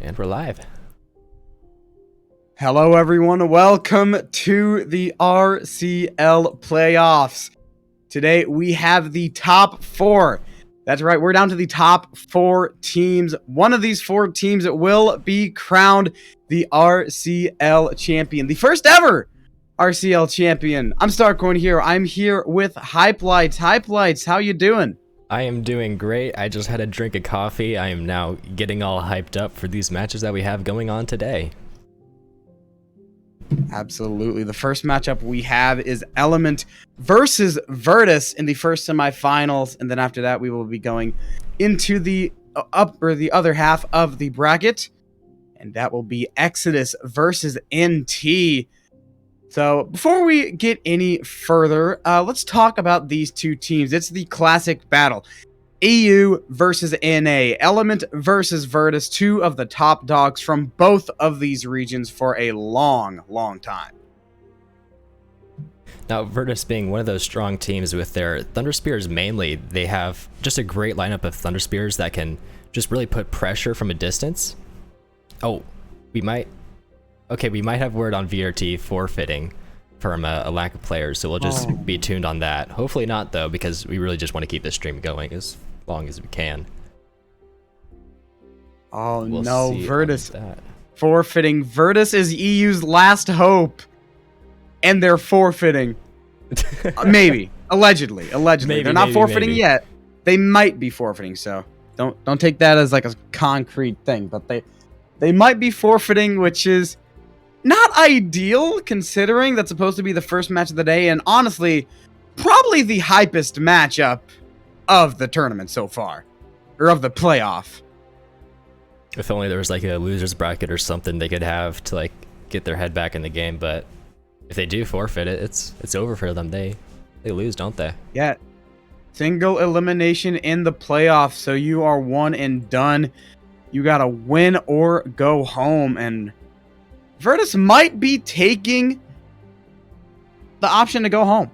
And we're live. Hello everyone, welcome to the RCL playoffs. Today we have the top four. That's right, we're down to the top four teams. One of these four teams will be crowned the RCL champion. The first ever RCL champion. I'm Starcoin here. I'm here with Hype Lights. Hype Lights, how you doing? I am doing great. I just had a drink of coffee. I am now getting all hyped up for these matches that we have going on today. Absolutely. The first matchup we have is Element versus Virtus in the first semifinals, and then after that we will be going into the other half of the bracket, and that will be Exodus versus NT. So before we get any further, let's talk about these two teams. It's the classic battle. EU versus NA, Element versus Virtus, two of the top dogs from both of these regions for a long time. Now, Virtus being one of those strong teams with their Thunder Spears mainly, they have just a great lineup of Thunder Spears that can just really put pressure from a distance. Oh, we might have word on VRT forfeiting from a lack of players, so we'll just be tuned on that. Hopefully not, though, because we really just want to keep this stream going as long as we can. Oh, we'll no, Virtus forfeiting. Virtus is EU's last hope, and they're forfeiting. Maybe. Allegedly. Maybe, they're not forfeiting yet. They might be forfeiting, so don't take that as like a concrete thing, but they might be forfeiting, which is not ideal, considering that's supposed to be the first match of the day, and honestly, probably the hypest matchup of the tournament so far, or of the playoff. If only there was like a loser's bracket or something they could have to like get their head back in the game, but if they do forfeit it, it's over for them. They lose, don't they? Yeah. Single elimination in the playoffs, so you are one and done. You gotta win or go home, and Virtus might be taking the option to go home.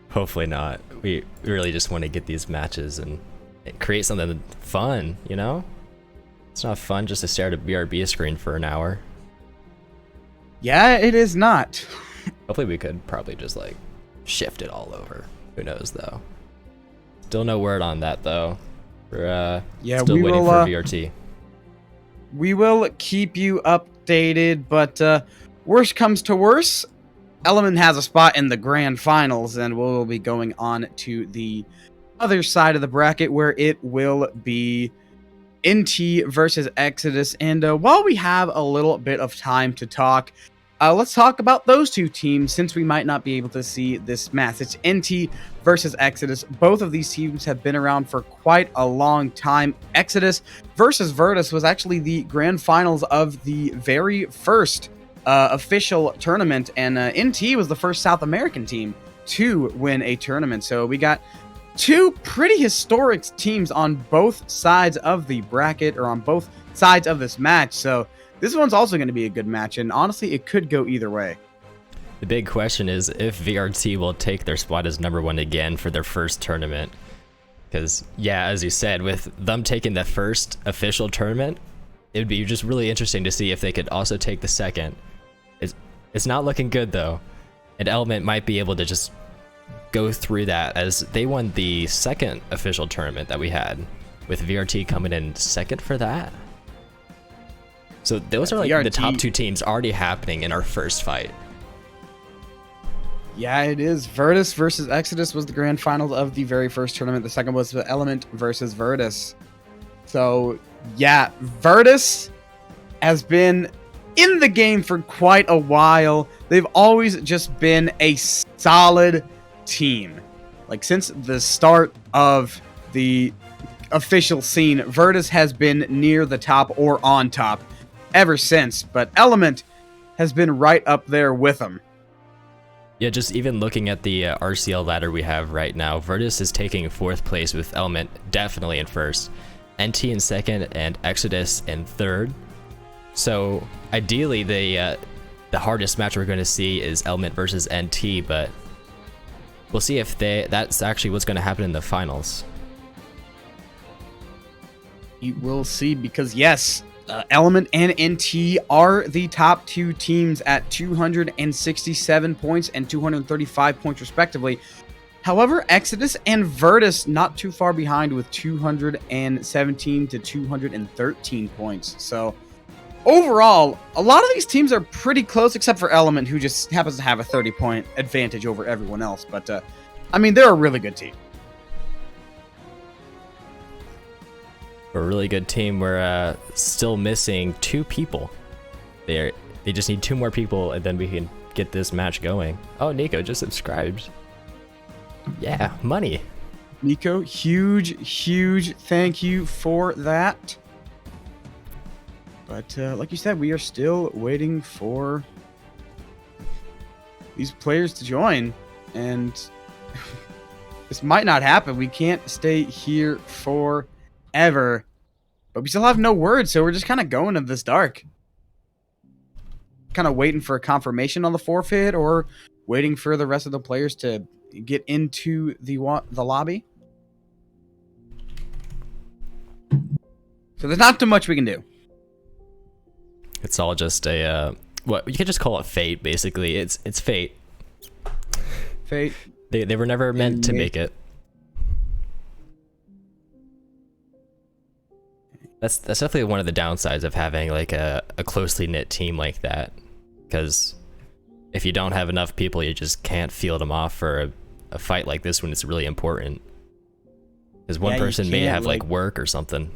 Hopefully not. We really just want to get these matches and create something fun, you know? It's not fun just to stare at a BRB screen for an hour. Yeah, it is not. Hopefully we could probably just like shift it all over. Who knows though? Still no word on that though. We're still waiting for VRT. We will keep you updated, but worst comes to worst, Element has a spot in the grand finals, and we'll be going on to the other side of the bracket where it will be NT versus Exodus. And while we have a little bit of time to talk, let's talk about those two teams since we might not be able to see this match. It's NT versus Exodus. Both of these teams have been around for quite a long time. Exodus versus Virtus was actually the grand finals of the very first official tournament, and NT was the first South American team to win a tournament. So we got two pretty historic teams on both sides of the bracket, or on both sides of this match. So this one's also going to be a good match, and honestly, it could go either way. The big question is if VRT will take their spot as number one again for their first tournament. Because, yeah, as you said, with them taking the first official tournament, it would be just really interesting to see if they could also take the second. It's not looking good, though. And Element might be able to just go through that, as they won the second official tournament that we had, with VRT coming in second for that. So those are like the top two teams already happening in our first fight. Yeah, it is. Virtus versus Exodus was the grand finals of the very first tournament. The second was the Element versus Virtus. So, yeah, Virtus has been in the game for quite a while. They've always just been a solid team. Like, since the start of the official scene, Virtus has been near the top or on top ever since, but Element has been right up there with them. Yeah, just even looking at the RCL ladder we have right now, Virtus is taking fourth place with Element definitely in first, NT in second, and Exodus in third. So ideally, the hardest match we're going to see is Element versus NT, but we'll see if that's actually what's going to happen in the finals. We will see, because yes, Element and NT are the top two teams at 267 points and 235 points respectively. However, Exodus and Virtus not too far behind with 217 to 213 points. So overall, a lot of these teams are pretty close, except for Element, who just happens to have a 30-point advantage over everyone else. But I mean, they're a really good team. A really good team. We're still missing 2 people. They just need 2 more people, and then we can get this match going. Oh, Nico just subscribed. Yeah, money. Nico, huge thank you for that. But like you said, we are still waiting for these players to join, and this might not happen. We can't stay here forever, but we still have no word, so we're just kind of going in this dark, kind of waiting for a confirmation on the forfeit, or waiting for the rest of the players to get into the lobby. So there's not too much we can do. It's all just a what you could just call it fate. Basically, it's fate. Fate. They were never meant to make it. That's definitely one of the downsides of having like a closely knit team like that, because if you don't have enough people, you just can't field them off for a fight like this when it's really important. Because one person may have like work or something.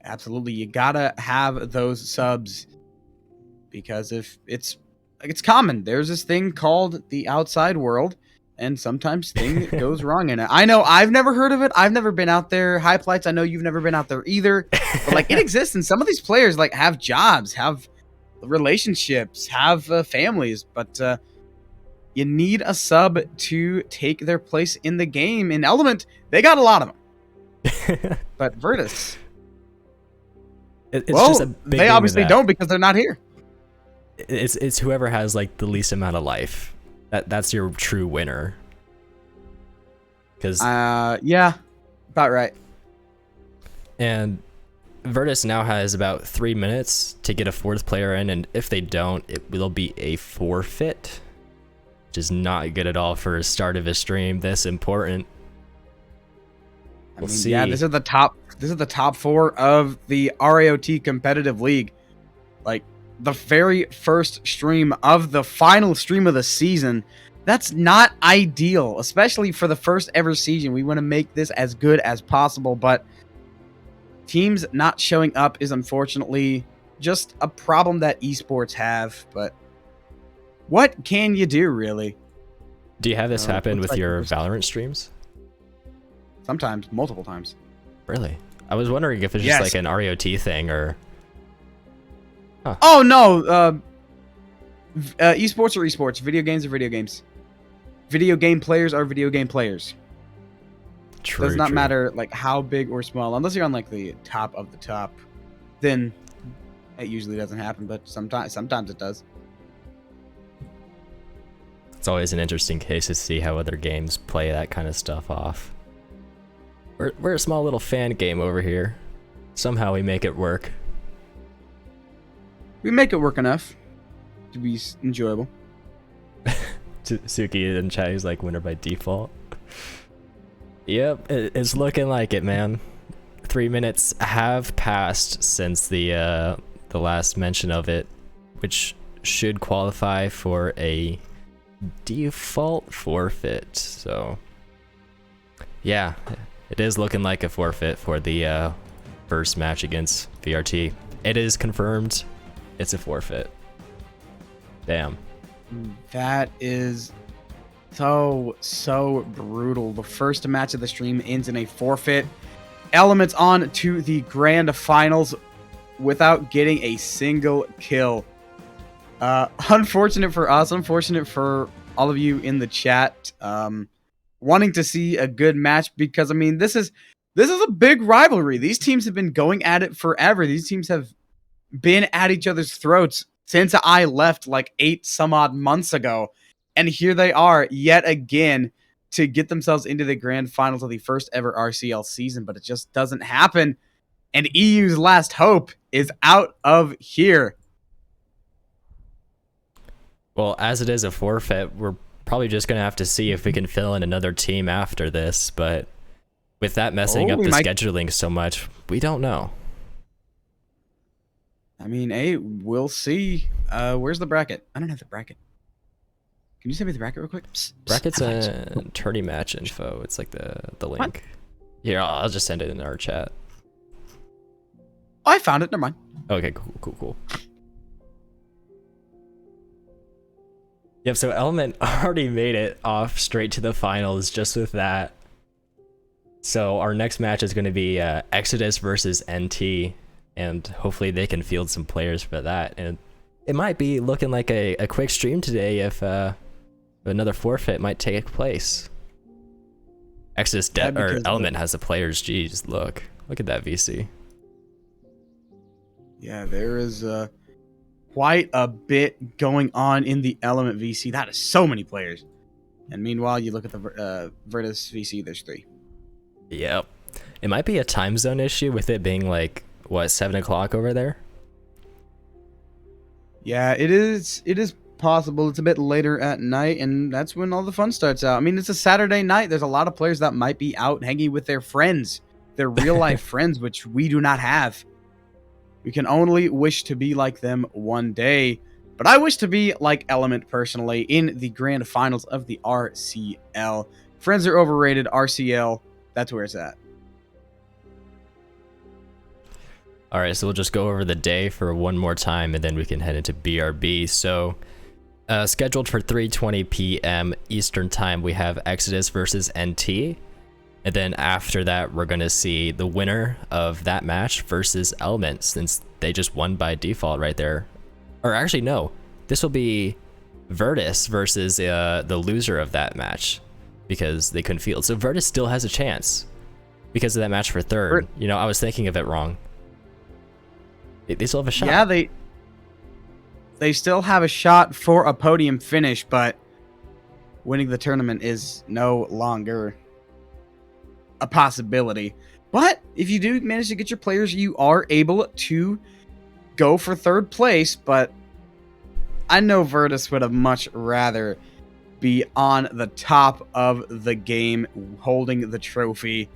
Absolutely, you gotta have those subs, because if it's common, there's this thing called the outside world, and sometimes things goes wrong in it. I know I've never heard of it. I've never been out there. Hyplights, I know you've never been out there either. But like, it exists, and some of these players like have jobs, have relationships, have families, but you need a sub to take their place in the game. In Element, they got a lot of them. But Virtus, just a big they obviously don't, because they're not here. It's whoever has like the least amount of life. That's your true winner. Because yeah, about right. And Virtus now has about 3 minutes to get a 4th player in, and if they don't, it will be a forfeit, which is not good at all for a start of a stream this important. We'll see. Yeah, this is the top 4 of the RAoT competitive league. Like, the very first stream of the final stream of the season. That's not ideal, especially for the first ever season. We want to make this as good as possible, but teams not showing up is unfortunately just a problem that esports have. But what can you do, really? Do you have this happen with your Valorant streams? Sometimes, multiple times. Really? I was wondering if it's just like an RAoT thing, or... Huh. Oh, no. Esports are esports. Video games are video games. Video game players are video game players. True. Does not matter like how big or small, unless you're on like the top of the top. Then it usually doesn't happen, but sometimes it does. It's always an interesting case to see how other games play that kind of stuff off. We're a small little fan game over here. Somehow we make it work. We make it work enough to be enjoyable. Suki in chat is like winner by default. Yep, it's looking like it, man. 3 minutes have passed since the last mention of it, which should qualify for a default forfeit. So yeah, it is looking like a forfeit for the first match against VRT. It is confirmed. It's a forfeit. Damn. That is so brutal. The first match of the stream ends in a forfeit. Elements on to the grand finals without getting a single kill. Unfortunate for us, unfortunate for all of you in the chat, wanting to see a good match, because I mean, this is a big rivalry. These teams have been going at it forever. These teams have been at each other's throats since I left like 8 some odd months ago. And here they are yet again to get themselves into the grand finals of the first ever RCL season, but it just doesn't happen. And EU's last hope is out of here. Well, as it is a forfeit, we're probably just going to have to see if we can fill in another team after this. But with that messing up the scheduling so much, we don't know. I mean, hey, we'll see. Where's the bracket? I don't have the bracket. Can you send me the bracket real quick? Bracket's a tourney match info. It's like the link. What? Here, I'll just send it in our chat. Oh, I found it. Never mind. Okay, cool. Yep, so Element already made it off straight to the finals just with that. So our next match is going to be Exodus versus NT, and hopefully they can field some players for that. And it might be looking like a quick stream today if another forfeit might take place. Exodus or Element has the players. Jeez, look at that VC. Yeah, there is quite a bit going on in the Element VC. That is so many players. And meanwhile, you look at the Virtus VC, there's 3. Yep. It might be a time zone issue with it being like, what, 7 o'clock over there? Yeah, it is possible. It's a bit later at night, and that's when all the fun starts out. I mean, it's a Saturday night. There's a lot of players that might be out hanging with their friends, their real-life friends, which we do not have. We can only wish to be like them one day. But I wish to be like Element personally in the grand finals of the RCL. Friends are overrated. RCL, that's where it's at. All right, so we'll just go over the day for one more time, and then we can head into BRB. So, scheduled for 3:20 p.m. Eastern Time, we have Exodus versus NT. And then after that, we're going to see the winner of that match versus Element, since they just won by default right there. Or actually, no. This will be Virtus versus the loser of that match, because they couldn't field. So Virtus still has a chance because of that match for third. You know, I was thinking of it wrong. They still have a shot. Yeah, they still have a shot for a podium finish, but winning the tournament is no longer a possibility. But if you do manage to get your players, you are able to go for third place. But I know Virtus would have much rather be on the top of the game holding the trophy,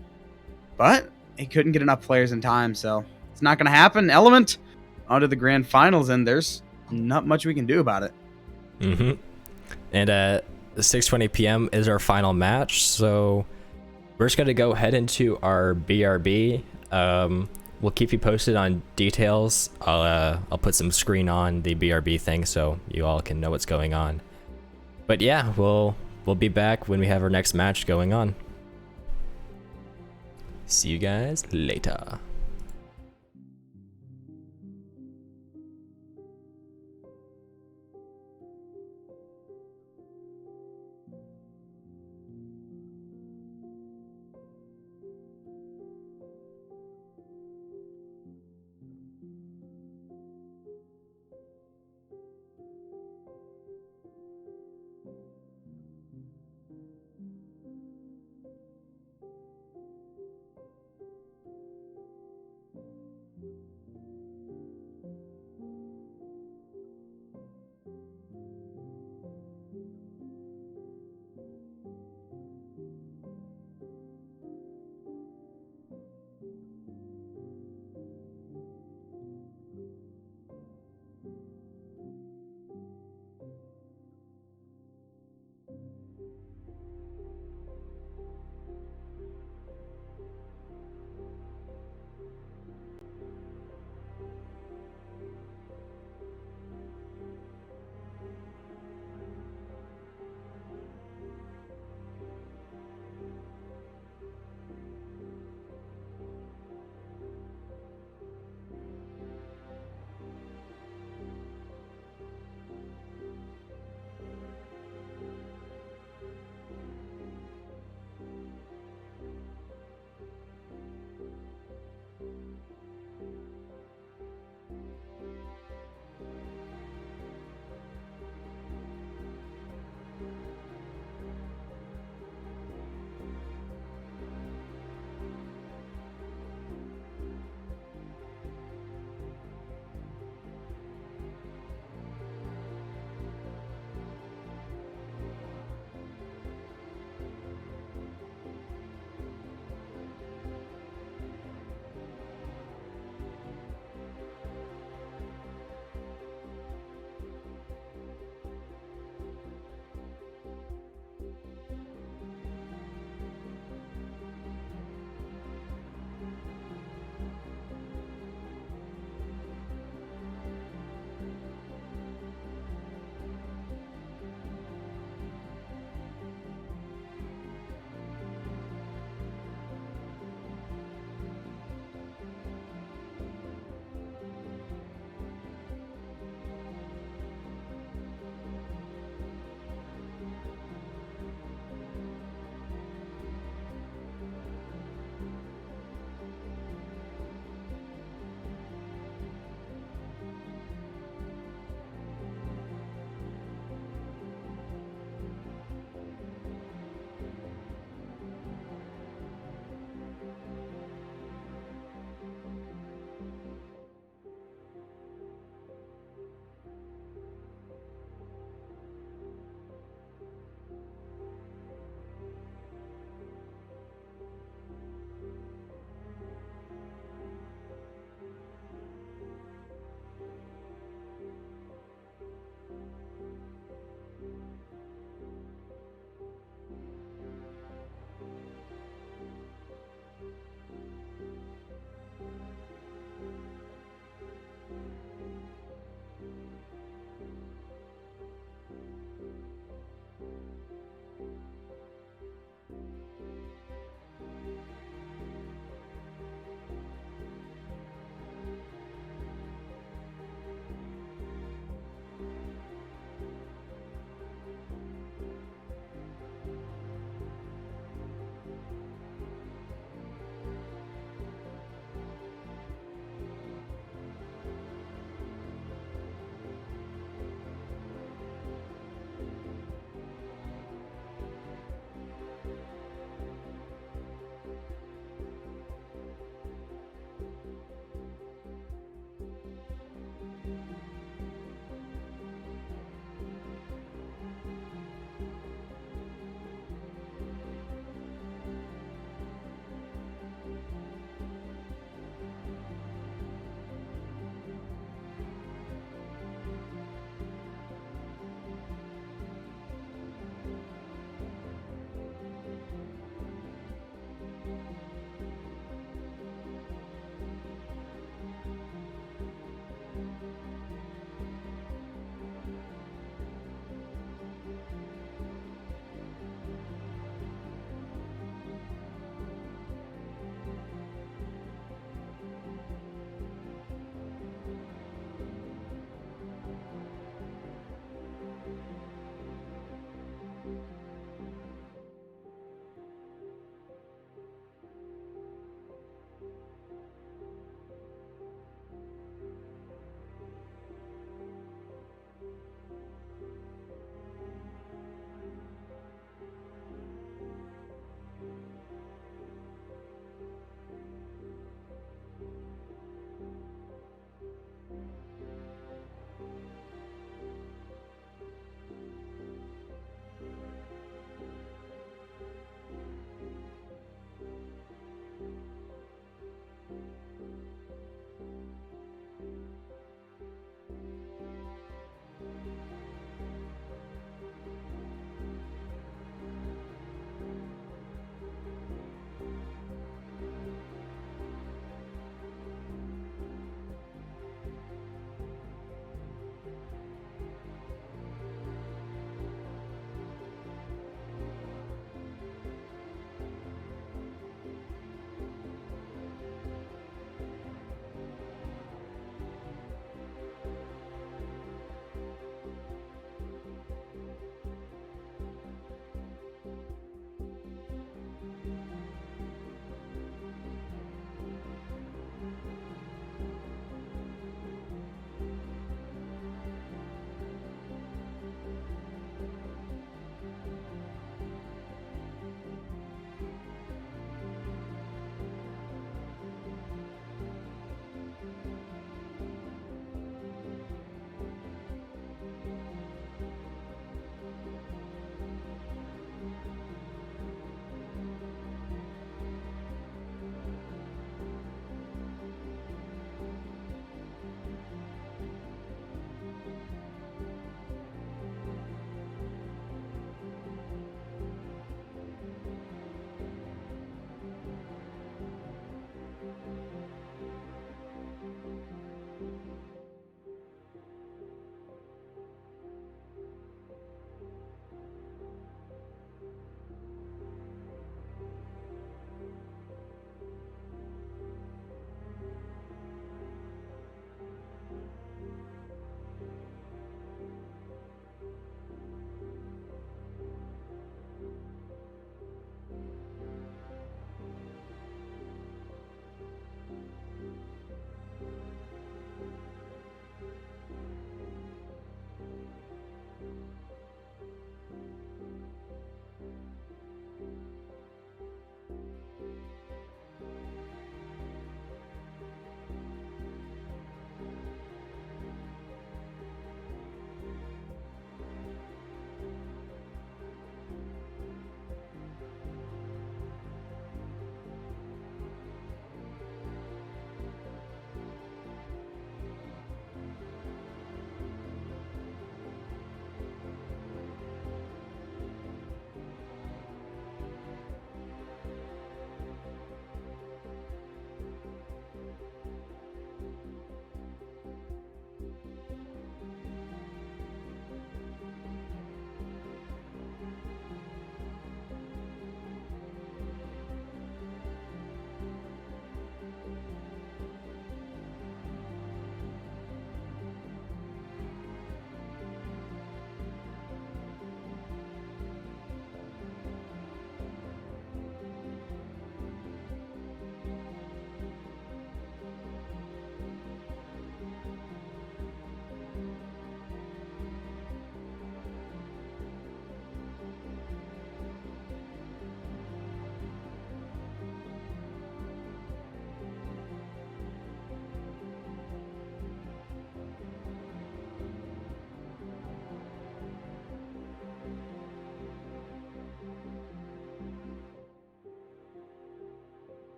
but he couldn't get enough players in time, so it's not going to happen. Element onto the grand finals, and there's not much we can do about it. And 6:20 p.m. is our final match, so we're just going to go head into our BRB. We'll keep you posted on details. I'll put some screen on the BRB thing so you all can know what's going on. But yeah, we'll be back when we have our next match going on. See you guys later.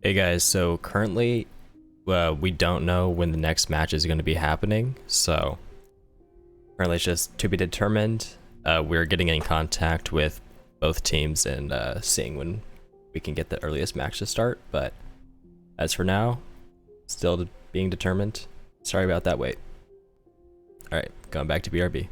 Hey guys, so currently we don't know when the next match is going to be happening, so currently it's just to be determined. We're getting in contact with both teams and seeing when we can get the earliest match to start, but as for now, still being determined. Sorry about that wait. Alright, going back to BRB.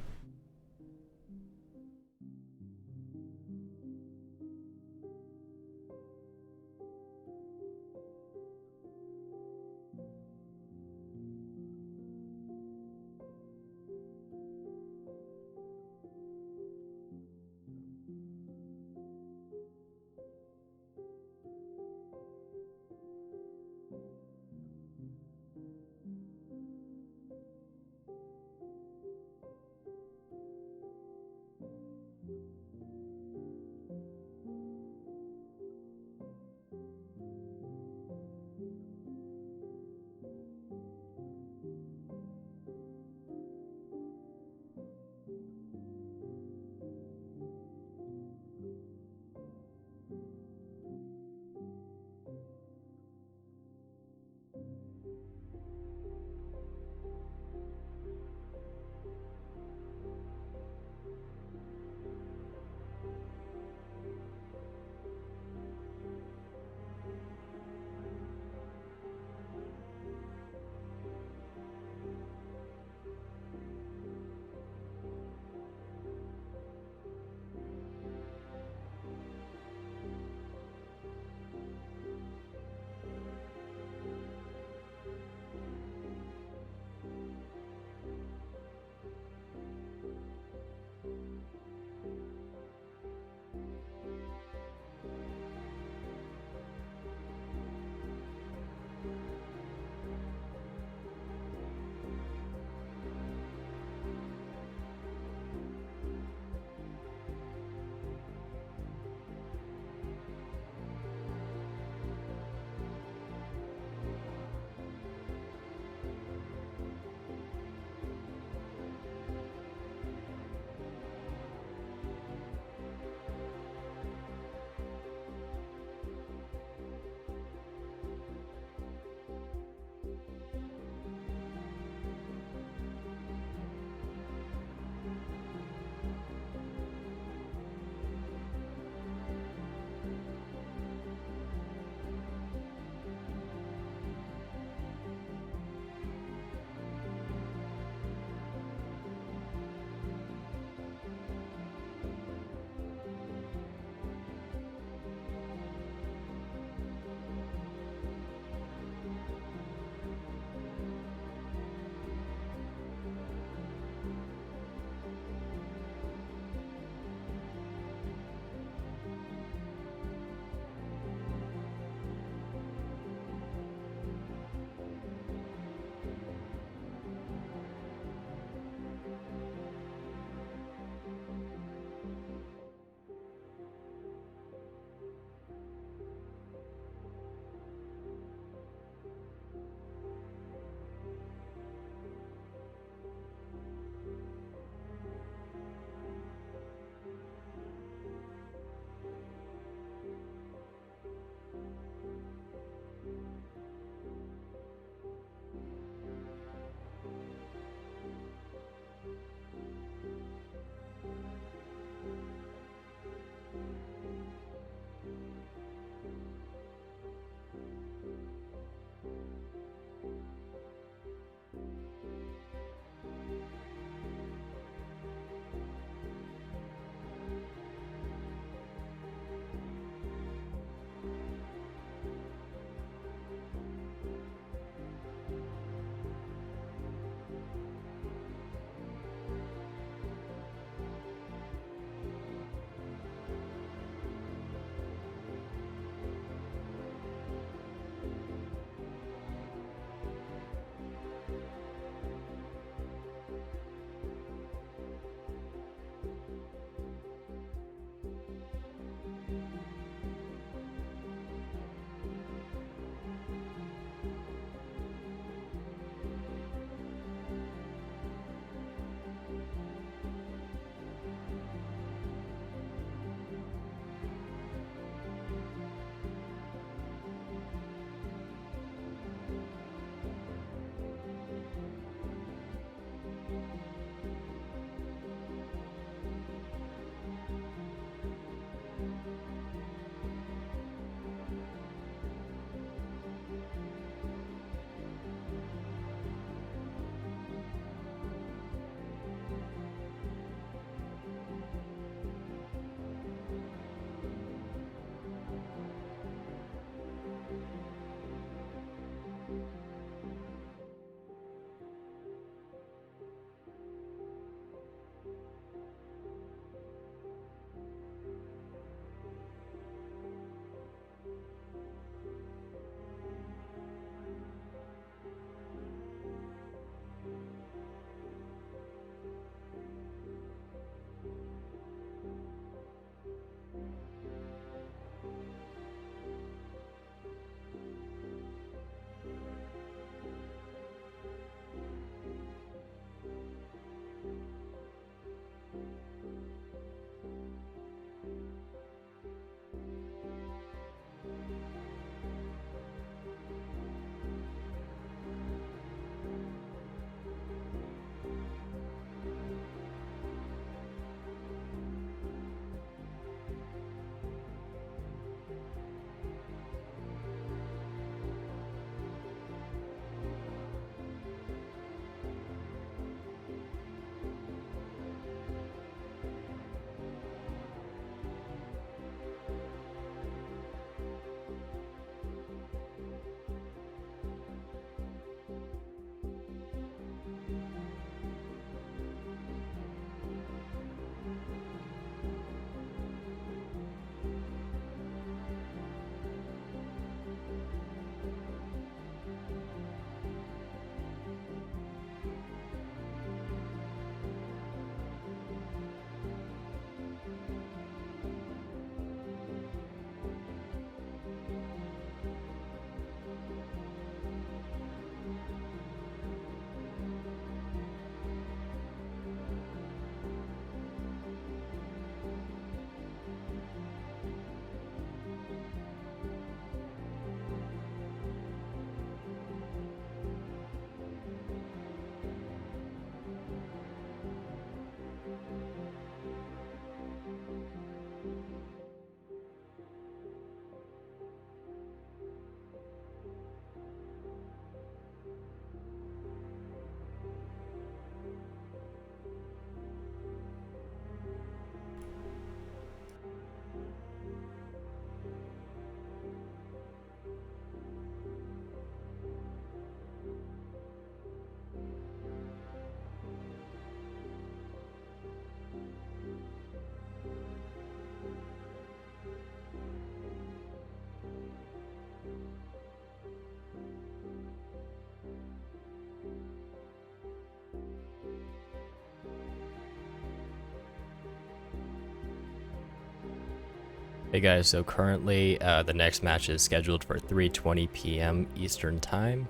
Hey guys, so currently the next match is scheduled for 3:20 p.m. Eastern Time,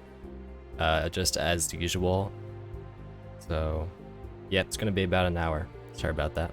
just as usual. So, yeah, it's gonna be about an hour. Sorry about that.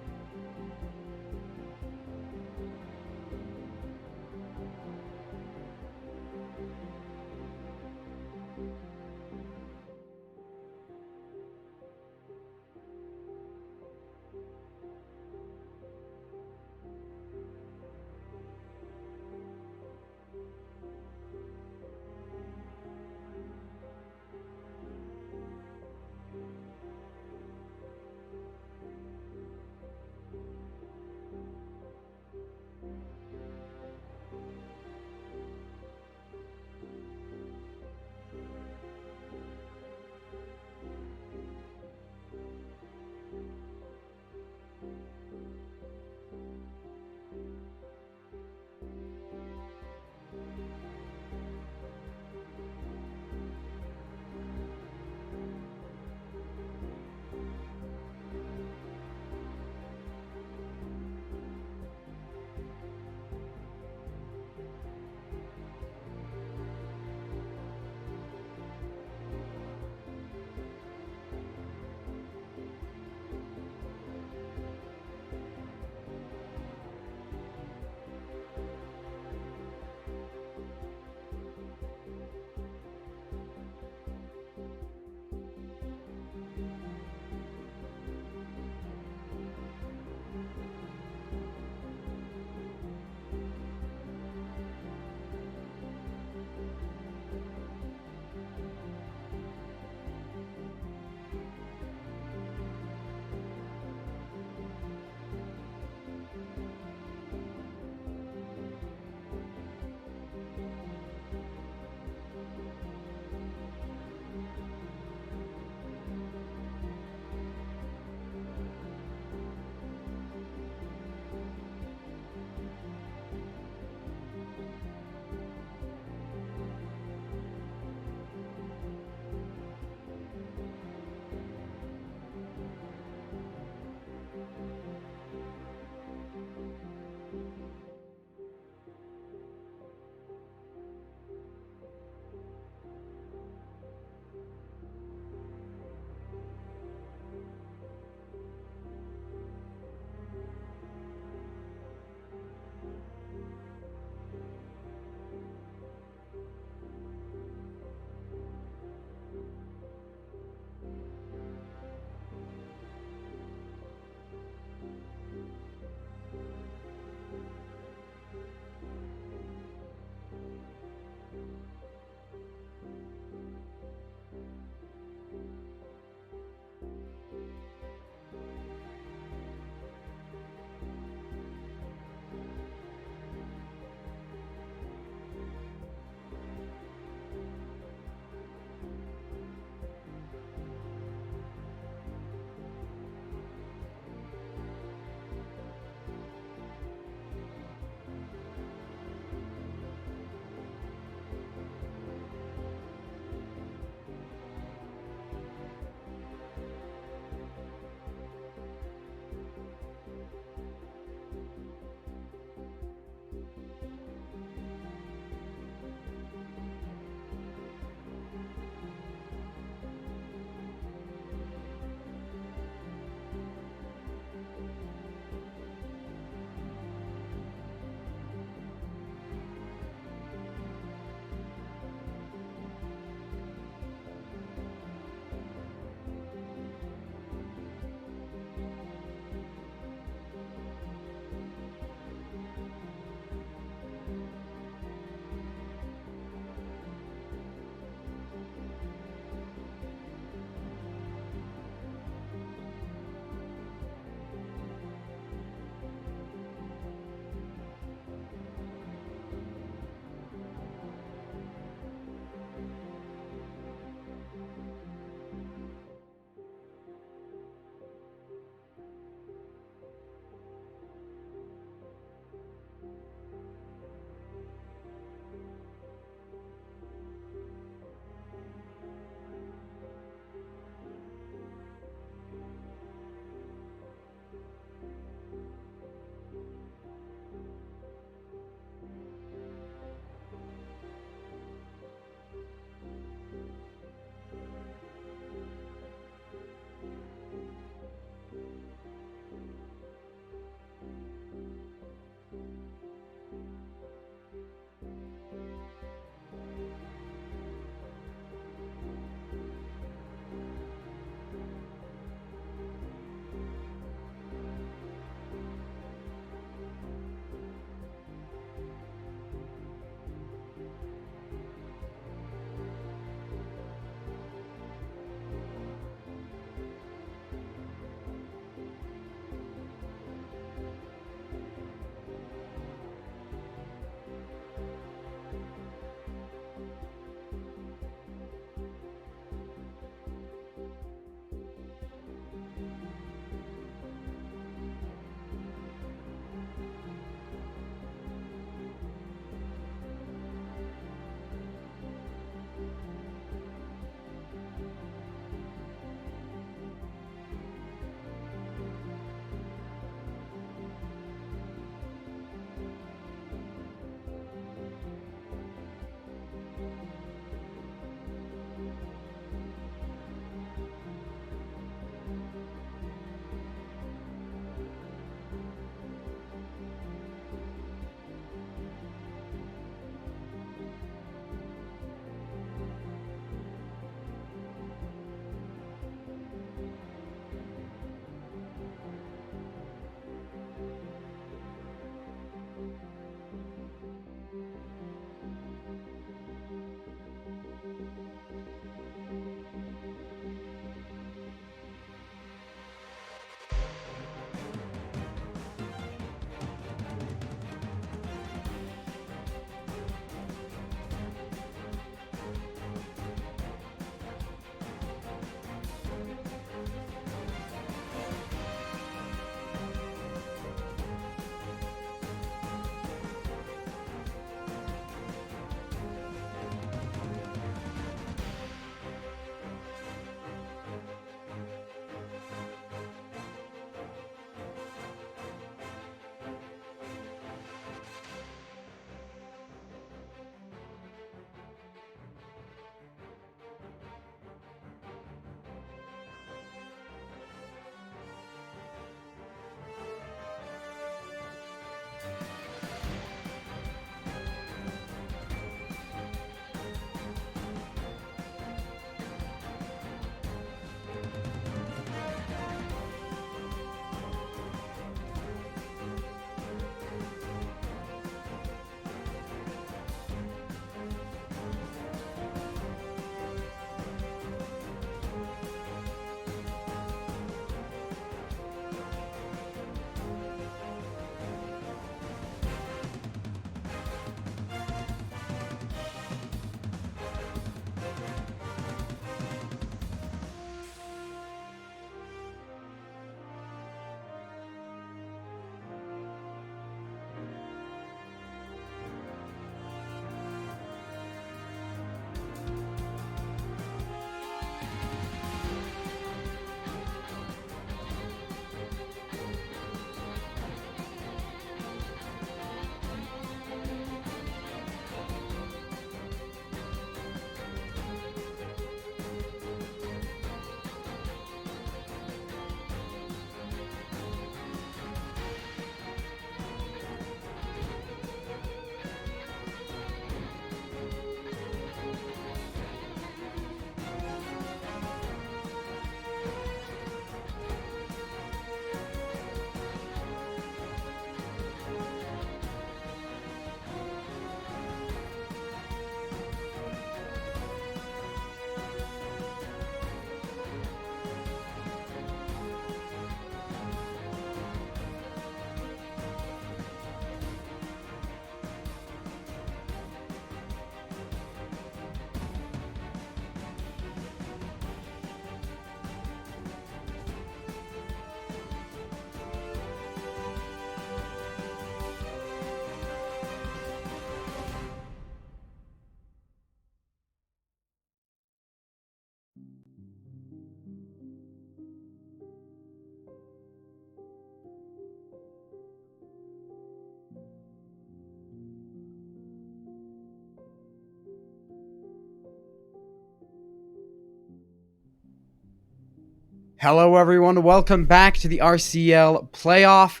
Hello, everyone. Welcome back to the RCL playoff.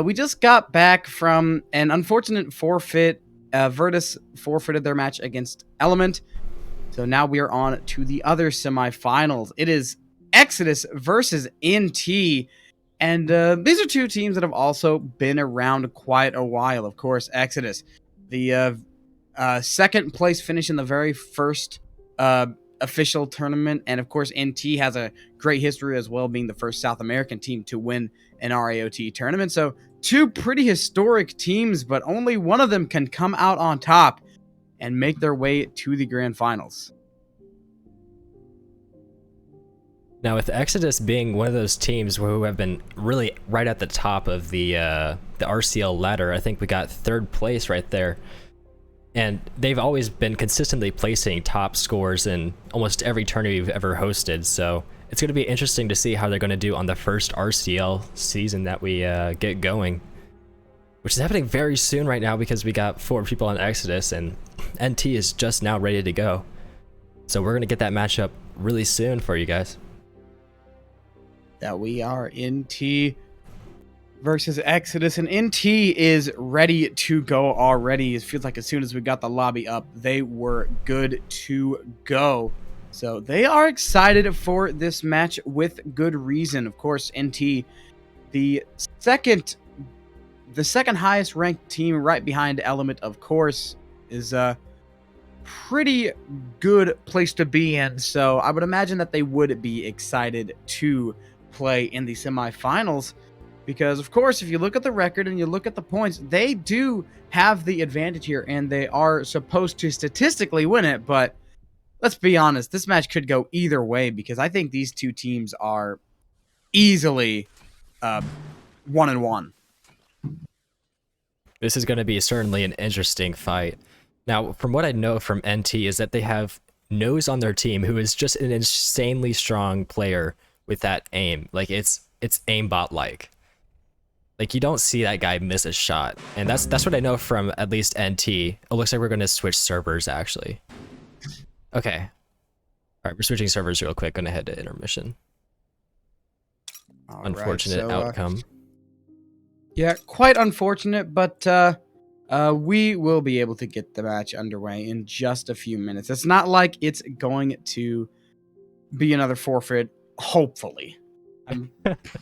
We just got back from an unfortunate forfeit. Virtus forfeited their match against Element. So now we are on to the other semifinals. It is Exodus versus NT. And these are two teams that have also been around quite a while. Of course, Exodus, the second place finish in the very first official tournament. And of course, NT has a great history as well, being the first South American team to win an RAoT tournament. So two pretty historic teams, but only one of them can come out on top and make their way to the grand finals. Now, with Exodus being one of those teams who have been really right at the top of the RCL ladder, I think we got third place right there. And they've always been consistently placing top scores in almost every tournament we've ever hosted. So it's going to be interesting to see how they're going to do on the first RCL season that we get going, which is happening very soon right now because we got 4 people on Exodus and NT is just now ready to go. So we're going to get that matchup really soon for you guys. That we are NT versus Exodus, and NT is ready to go already. It feels like as soon as we got the lobby up, they were good to go. So they are excited for this match with good reason. Of course, NT, the second highest ranked team right behind Element, of course, is a pretty good place to be in. So I would imagine that they would be excited to play in the semifinals. Because, of course, if you look at the record and you look at the points, they do have the advantage here, and they are supposed to statistically win it. But let's be honest, this match could go either way because I think these two teams are easily 1-1. This is going to be certainly an interesting fight. Now, from what I know from NT is that they have Nose on their team, who is just an insanely strong player with that aim. Like, it's aimbot-like. Like, you don't see that guy miss a shot. And that's what I know from at least NT. It looks like we're going to switch servers, actually. Okay. All right, we're switching servers real quick. Gonna head to intermission. Unfortunate outcome. Yeah, quite unfortunate, but we will be able to get the match underway in just a few minutes. It's not like it's going to be another forfeit, hopefully. I'm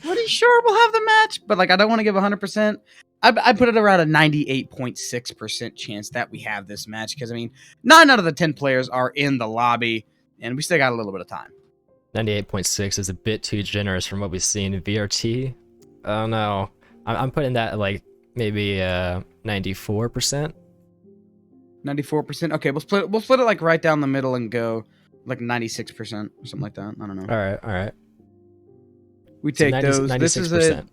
pretty sure we'll have the match, but like I don't want to give 100%. I put it around a 98.6% chance that we have this match because, I mean, 9 out of the 10 players are in the lobby, and we still got a little bit of time. 98.6 is a bit too generous from what we've seen in VRT. Oh no. I'm putting that at like maybe 94%. 94%? Okay, we'll split it like right down the middle and go like 96% or something like that. I don't know. All right. We take so those. 96%. This is it.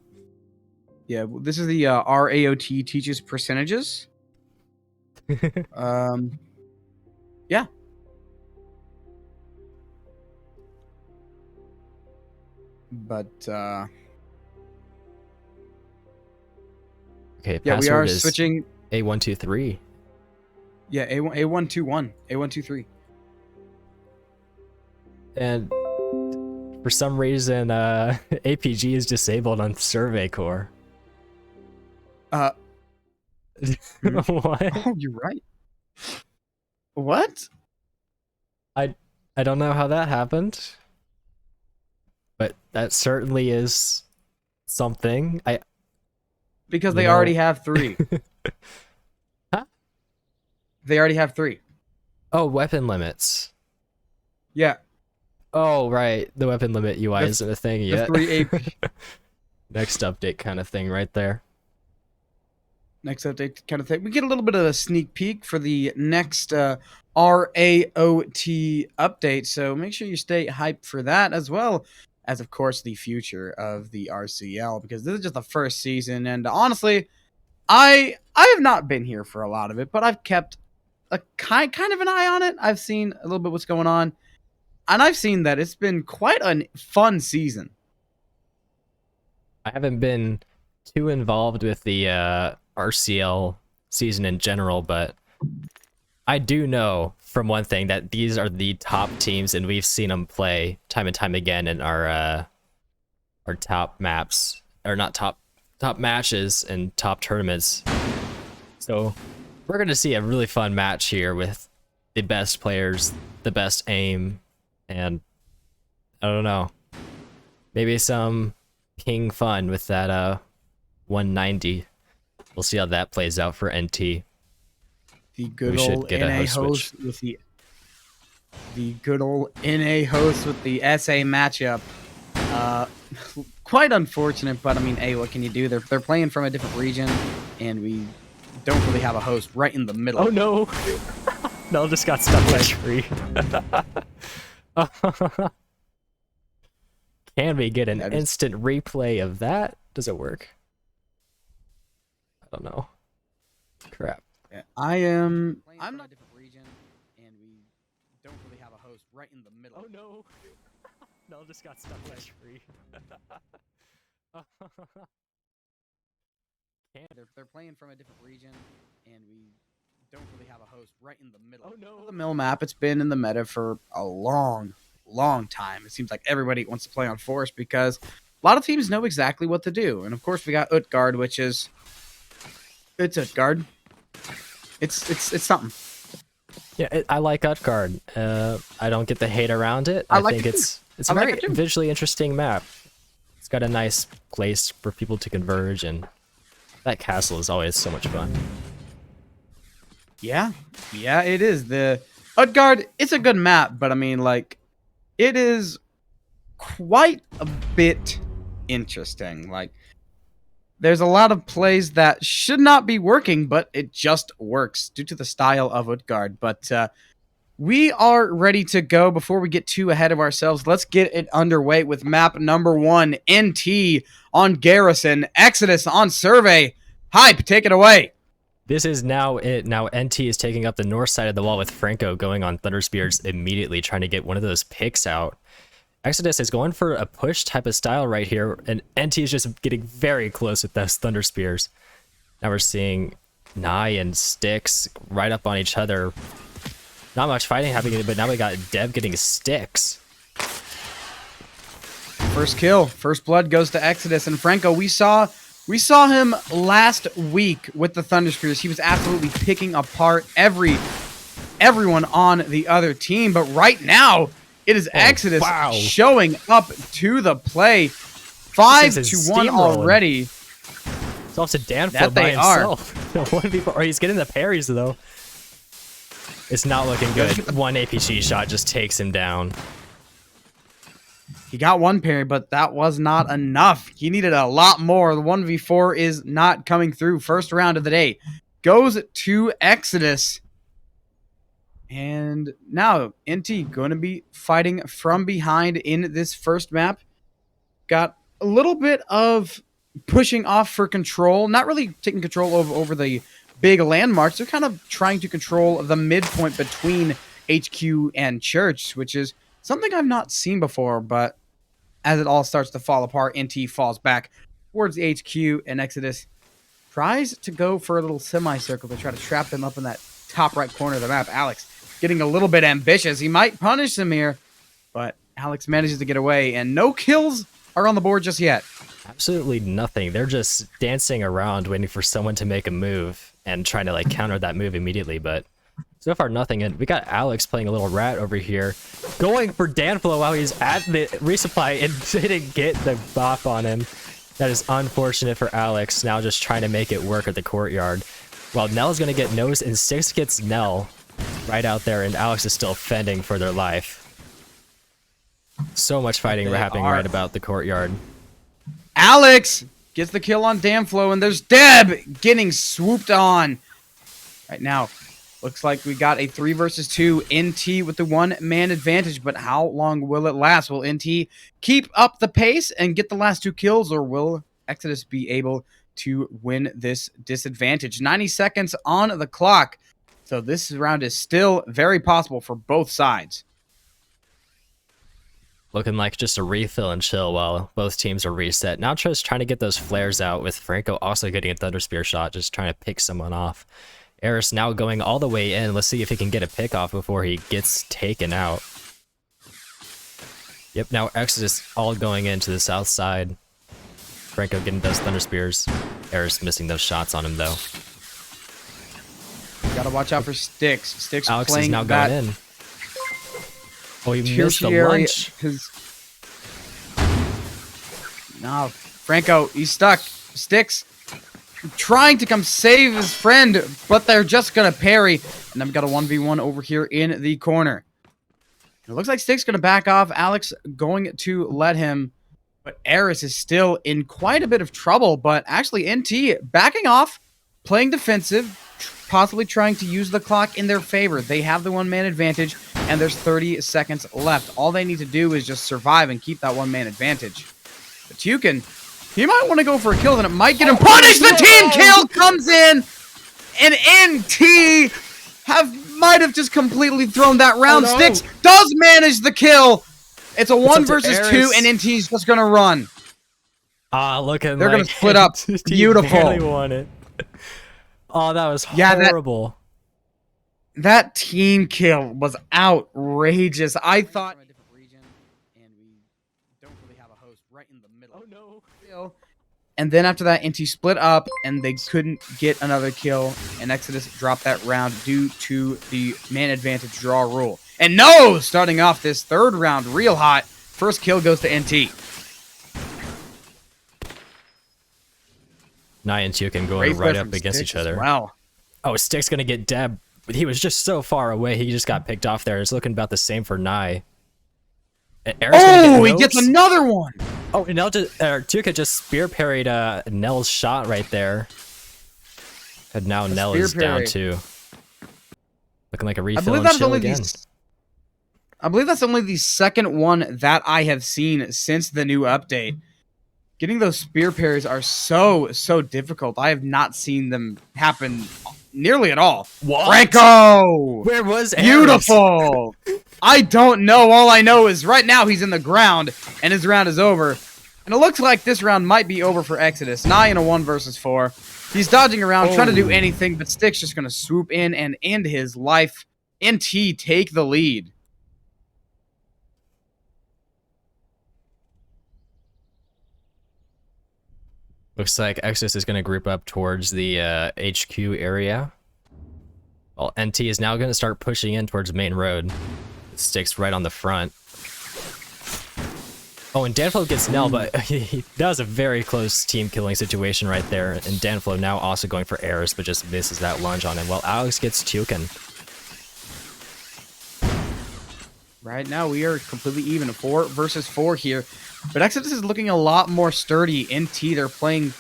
Yeah, this is the RAoT teaches percentages. Yeah. But okay, yeah, we are is switching A123. Yeah, A121, A123. And for some reason, APG is disabled on Survey Core. What? Oh, you're right. What? I don't know how that happened, but that certainly is something. Because they already have 3. Huh? They already have 3. Oh, weapon limits. Yeah. Oh, right. The weapon limit UI isn't a thing yet. The 3 AP. Next update kind of thing right there. Next update kind of thing. We get a little bit of a sneak peek for the next RAoT update, so make sure you stay hyped for that, as well as, of course, the future of the RCL, because this is just the first season, and honestly, I have not been here for a lot of it, but I've kept a kind of an eye on it. I've seen a little bit what's going on, and I've seen that it's been quite a fun season. I haven't been too involved with the RCL season in general, but I do know from one thing that these are the top teams, and we've seen them play time and time again in our our top maps, or not top matches and top tournaments. So we're gonna see a really fun match here with the best players, the best aim, and I don't know, maybe some ping fun with that 190. We'll see how that plays out for NT. The good old NA host with the good old NA host with the SA matchup. Quite unfortunate, but I mean, hey, what can you do? They're playing from a different region, and we don't really have a host right in the middle. Oh no! Nell just got stuck by a tree. Can we get an instant replay of that? Does it work? I don't know. Crap. Yeah, I'm not a different region, and we don't really have a host right in the middle. Oh no! Nell just got stuck by a tree. They're playing from a different region, and we don't really have a host right in the middle. Oh no! The mill map, it's been in the meta for a long time. It seems like everybody wants to play on Forest because a lot of teams know exactly what to do. And of course, we got Utgard, which is it's Utgard. It's something. Yeah, I like Utgard. I don't get the hate around it. I think it's a very visually interesting map. It's got a nice place for people to converge, and that castle is always so much fun. Yeah, it is. The Utgard, it's a good map, but I mean, like, it is quite a bit interesting. Like, there's a lot of plays that should not be working, but it just works due to the style of Utgard. But we are ready to go. Before we get too ahead of ourselves, let's get it underway with map number 1, NT on Garrison, Exodus on Survey. Hype, take it away. This is now it. Now NT is taking up the north side of the wall with Franco going on Thunder Spears immediately, trying to get one of those picks out. Exodus is going for a push type of style right here, and NT is just getting very close with those Thunder Spears. Now we're seeing Nye and Styx right up on each other. Not much fighting happening, but now we got Dev getting Styx. First kill, first blood goes to Exodus, and Franco, we saw him last week with the Thunder Spears. He was absolutely picking apart everyone on the other team, but right now it is Exodus showing up to the play. 5-1 already. It's off to Danflo by himself. 1v4. He's getting the parries though. It's not looking good. One APC shot just takes him down. He got one parry, but that was not enough. He needed a lot more. The 1v4 is not coming through. First round of the day goes to Exodus. And now NT going to be fighting from behind in this first map. Got a little bit of pushing off for control. Not really taking control over the big landmarks. They're kind of trying to control the midpoint between HQ and Church, which is something I've not seen before. But as it all starts to fall apart, NT falls back towards the HQ, and Exodus tries to go for a little semicircle to try to trap them up in that top right corner of the map. Alex getting a little bit ambitious. He might punish them here, but Alex manages to get away, and no kills are on the board just yet. Absolutely nothing. They're just dancing around waiting for someone to make a move and trying to like counter that move immediately, but so far nothing. And we got Alex playing a little rat over here, going for Danflo while he's at the resupply and didn't get the bop on him. That is unfortunate for Alex. Now just trying to make it work at the courtyard. While Nell's gonna get nose, and Styx gets Nell right out there, and Alex is still fending for their life. So much fighting happening right about the courtyard. Alex gets the kill on Danflo, and there's Deb getting swooped on. Right now, looks like we got a 3 versus 2 NT with the 1-man advantage, but how long will it last? Will NT keep up the pace and get the last 2 kills, or will Exodus be able to win this disadvantage? 90 seconds on the clock, so this round is still very possible for both sides. Looking like just a refill and chill while both teams are reset. Now just trying to get those flares out, with Franco also getting a Thunder Spear shot, just trying to pick someone off. Eris now going all the way in. Let's see if he can get a pick off before he gets taken out. Yep, now Exodus all going into the south side. Franco getting those Thunder Spears. Eris missing those shots on him, though. Gotta watch out for Styx. Styx Alex playing is now that going in. Oh, he missed the tertiary. lunch. No, Franco, he's stuck. Styx trying to come save his friend, but they're just gonna parry. And then we got a 1v1 over here in the corner. It looks like Styx gonna back off. Alex going to let him. But Eris is still in quite a bit of trouble. But actually, NT backing off, playing defensive, possibly trying to use the clock in their favor. They have the one-man advantage, and there's 30 seconds left. All they need to do is just survive and keep that one-man advantage. But Tukin, he might want to go for a kill, and it might get him punished. The team kill comes in, and NT might have just completely thrown that round. Oh, no. Styx does manage the kill. It's a 1 up to versus Eris. 2, and NT's just gonna run. Ah, look at They're gonna split up. Beautiful. Barely won it. Oh, that was horrible. That team kill was outrageous. I thought a different region, and we don't really have a host right in the middle. Oh no. And then after that, NT split up, and they couldn't get another kill, and Exodus dropped that round due to the man advantage draw rule. And no, starting off this third round real hot. First kill goes to NT. Nye and Tukin going Great right play up from against Styx each as other. Wow. Oh, Stick's gonna get Deb. But he was just so far away, he just got picked off there. It's looking about the same for Nye. Oh, he gets another one. Oh, and Tuka just spear parried Nell's shot right there. And now Nell is down too. Looking like a refill and chill again. I believe that's only the second one that I have seen since the new update. Getting those spear parries are so difficult. I have not seen them happen nearly at all. What? Franco! Where was Eris? Beautiful! I don't know. All I know is right now he's in the ground, and his round is over. And it looks like this round might be over for Exodus. Nye in a 1 versus 4. He's dodging around, trying to do anything, but Styx just going to swoop in and end his life. NT take the lead. Looks like Exodus is going to group up towards the HQ area. Well, NT is now going to start pushing in towards Main Road. Styx right on the front. Oh, and Danflo gets Nell, but that was a very close team killing situation right there. And Danflo now also going for Eris, but just misses that lunge on him. Well, Alex gets Tukin. Right now, we are completely even. 4 versus 4 here. But Exodus is looking a lot more sturdy. NT, they're playing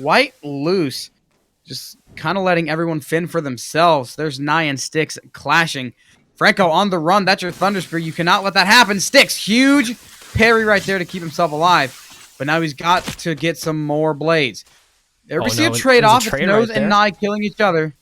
quite loose. Just kind of letting everyone fend for themselves. There's Nye and Styx clashing. Franco on the run. That's your Thunder Spear. You cannot let that happen. Styx, huge parry right there to keep himself alive. But now he's got to get some more blades. There we see a trade-off. It's Nose and Nye killing each other.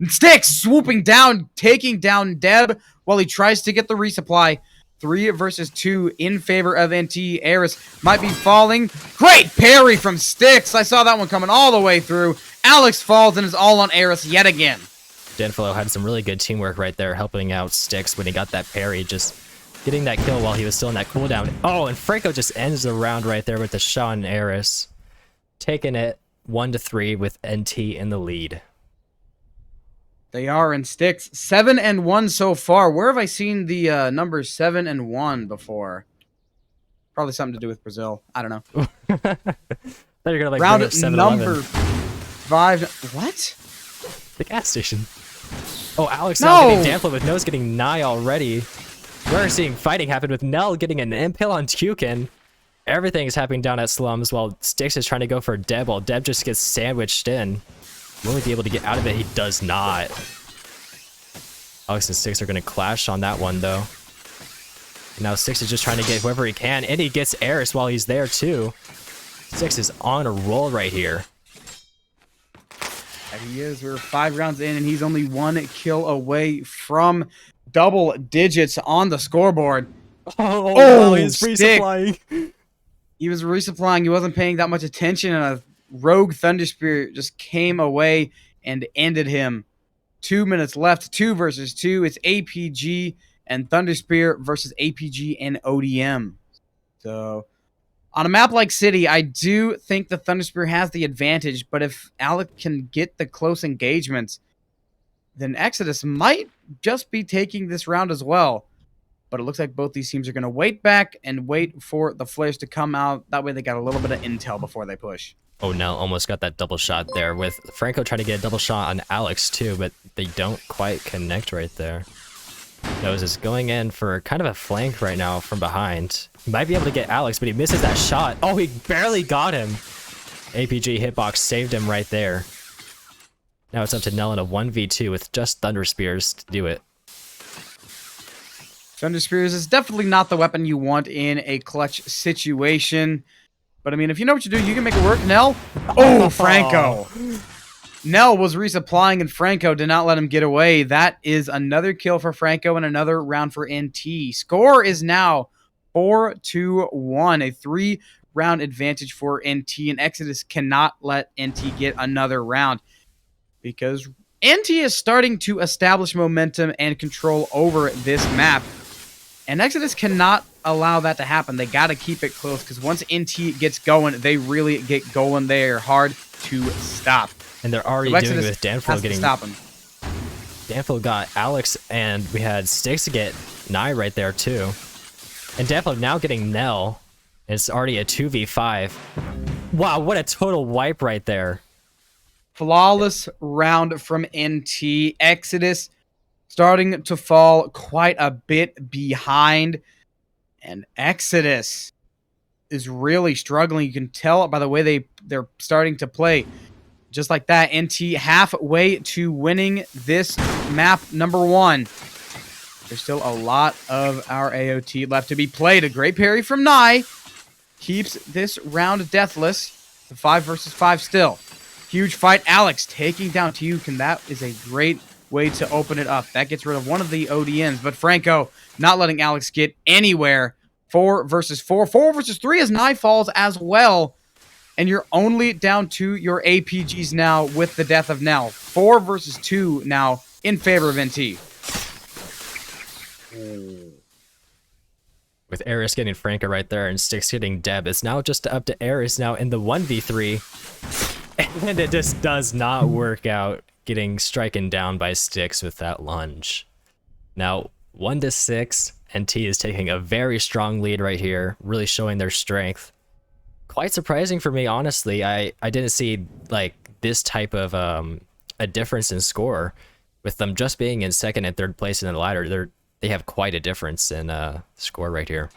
Styx swooping down, taking down Deb while he tries to get the resupply. 3 versus 2 in favor of NT. Eris might be falling. Great parry from Styx. I saw that one coming all the way through. Alex falls and is all on Eris yet again. Danflo had some really good teamwork right there, helping out Styx when he got that parry, just getting that kill while he was still in that cooldown. Oh, and Franco just ends the round right there with the shot on Eris. Taking it 1-3 with NT in the lead. They are in Styx. 7-1 so far. Where have I seen the numbers 7-1 before? Probably something to do with Brazil. I don't know. Thought you were gonna like round bring up 7-Eleven. number 5. What? The gas station. Oh, Alex now getting Danflo with Nose getting Nye already. We're seeing fighting happen with Nell getting an impale on Tukin. Everything is happening down at Slums while Styx is trying to go for Deb while Deb just gets sandwiched in. Will he be able to get out of it? He does not. Alex and Styx are going to clash on that one, though. And now Styx is just trying to get whoever he can, and he gets Eris while he's there, too. Styx is on a roll right here. And he is. We're 5 rounds in, and he's only 1 kill away from double digits on the scoreboard. Oh, he's resupplying. He was resupplying. He wasn't paying that much attention, and a rogue Thunder Spear just came away and ended him. 2 minutes left. 2 versus 2. It's APG and Thunder Spear versus APG and ODM. So on a map like City, I do think the Thunderspear has the advantage, but if Alec can get the close engagements, then Exodus might just be taking this round as well. But it looks like both these teams are going to wait back and wait for the flares to come out. That way they got a little bit of intel before they push. Oh, Nell almost got that double shot there, with Franco trying to get a double shot on Alex too, but they don't quite connect right there. Nose is going in for kind of a flank right now from behind. He might be able to get Alex, but he misses that shot. Oh, he barely got him. APG hitbox saved him right there. Now it's up to Nell in a 1v2 with just Thunder Spears to do it. Thunder Spears is definitely not the weapon you want in a clutch situation. But I mean, if you know what you do, you can make it work. Nell? Oh, Franco. Nell was resupplying and Franco did not let him get away. That is another kill for Franco and another round for NT. Score is now 4-1, a 3-round advantage for NT, and Exodus cannot let NT get another round because NT is starting to establish momentum and control over this map. And Exodus cannot allow that to happen. They got to keep it close because once NT gets going, they really get going. They are hard to stop. And they're already doing it with Danflo getting... Stop him. Danflo got Alex, and we had Sticks to get Nye right there too. And Danflo now getting Nell. It's already a 2v5. Wow, what a total wipe right there. Flawless round from NT. Exodus starting to fall quite a bit behind. And Exodus is really struggling. You can tell by the way they're starting to play. Just like that, NT halfway to winning this map number 1. There's still a lot of our RAoT left to be played. A great parry from Nye keeps this round deathless. The 5 versus 5 still. Huge fight. Alex taking down Tuke, and that is a great way to open it up. That gets rid of one of the ODMs, but Franco not letting Alex get anywhere. 4 versus 4. 4 versus 3 as Nye falls as well. And you're only down to your APGs now with the death of Nell. 4 versus 2 now in favor of NT. With Eris getting Franco right there and Sticks getting Deb, it's now just up to Eris now in the 1v3. And it just does not work out, getting striken down by Sticks with that lunge. Now, 1-6, NT is taking a very strong lead right here, really showing their strength. Quite surprising for me, honestly. I didn't see like this type of a difference in score with them just being in second and third place in the ladder. They have quite a difference in score right here.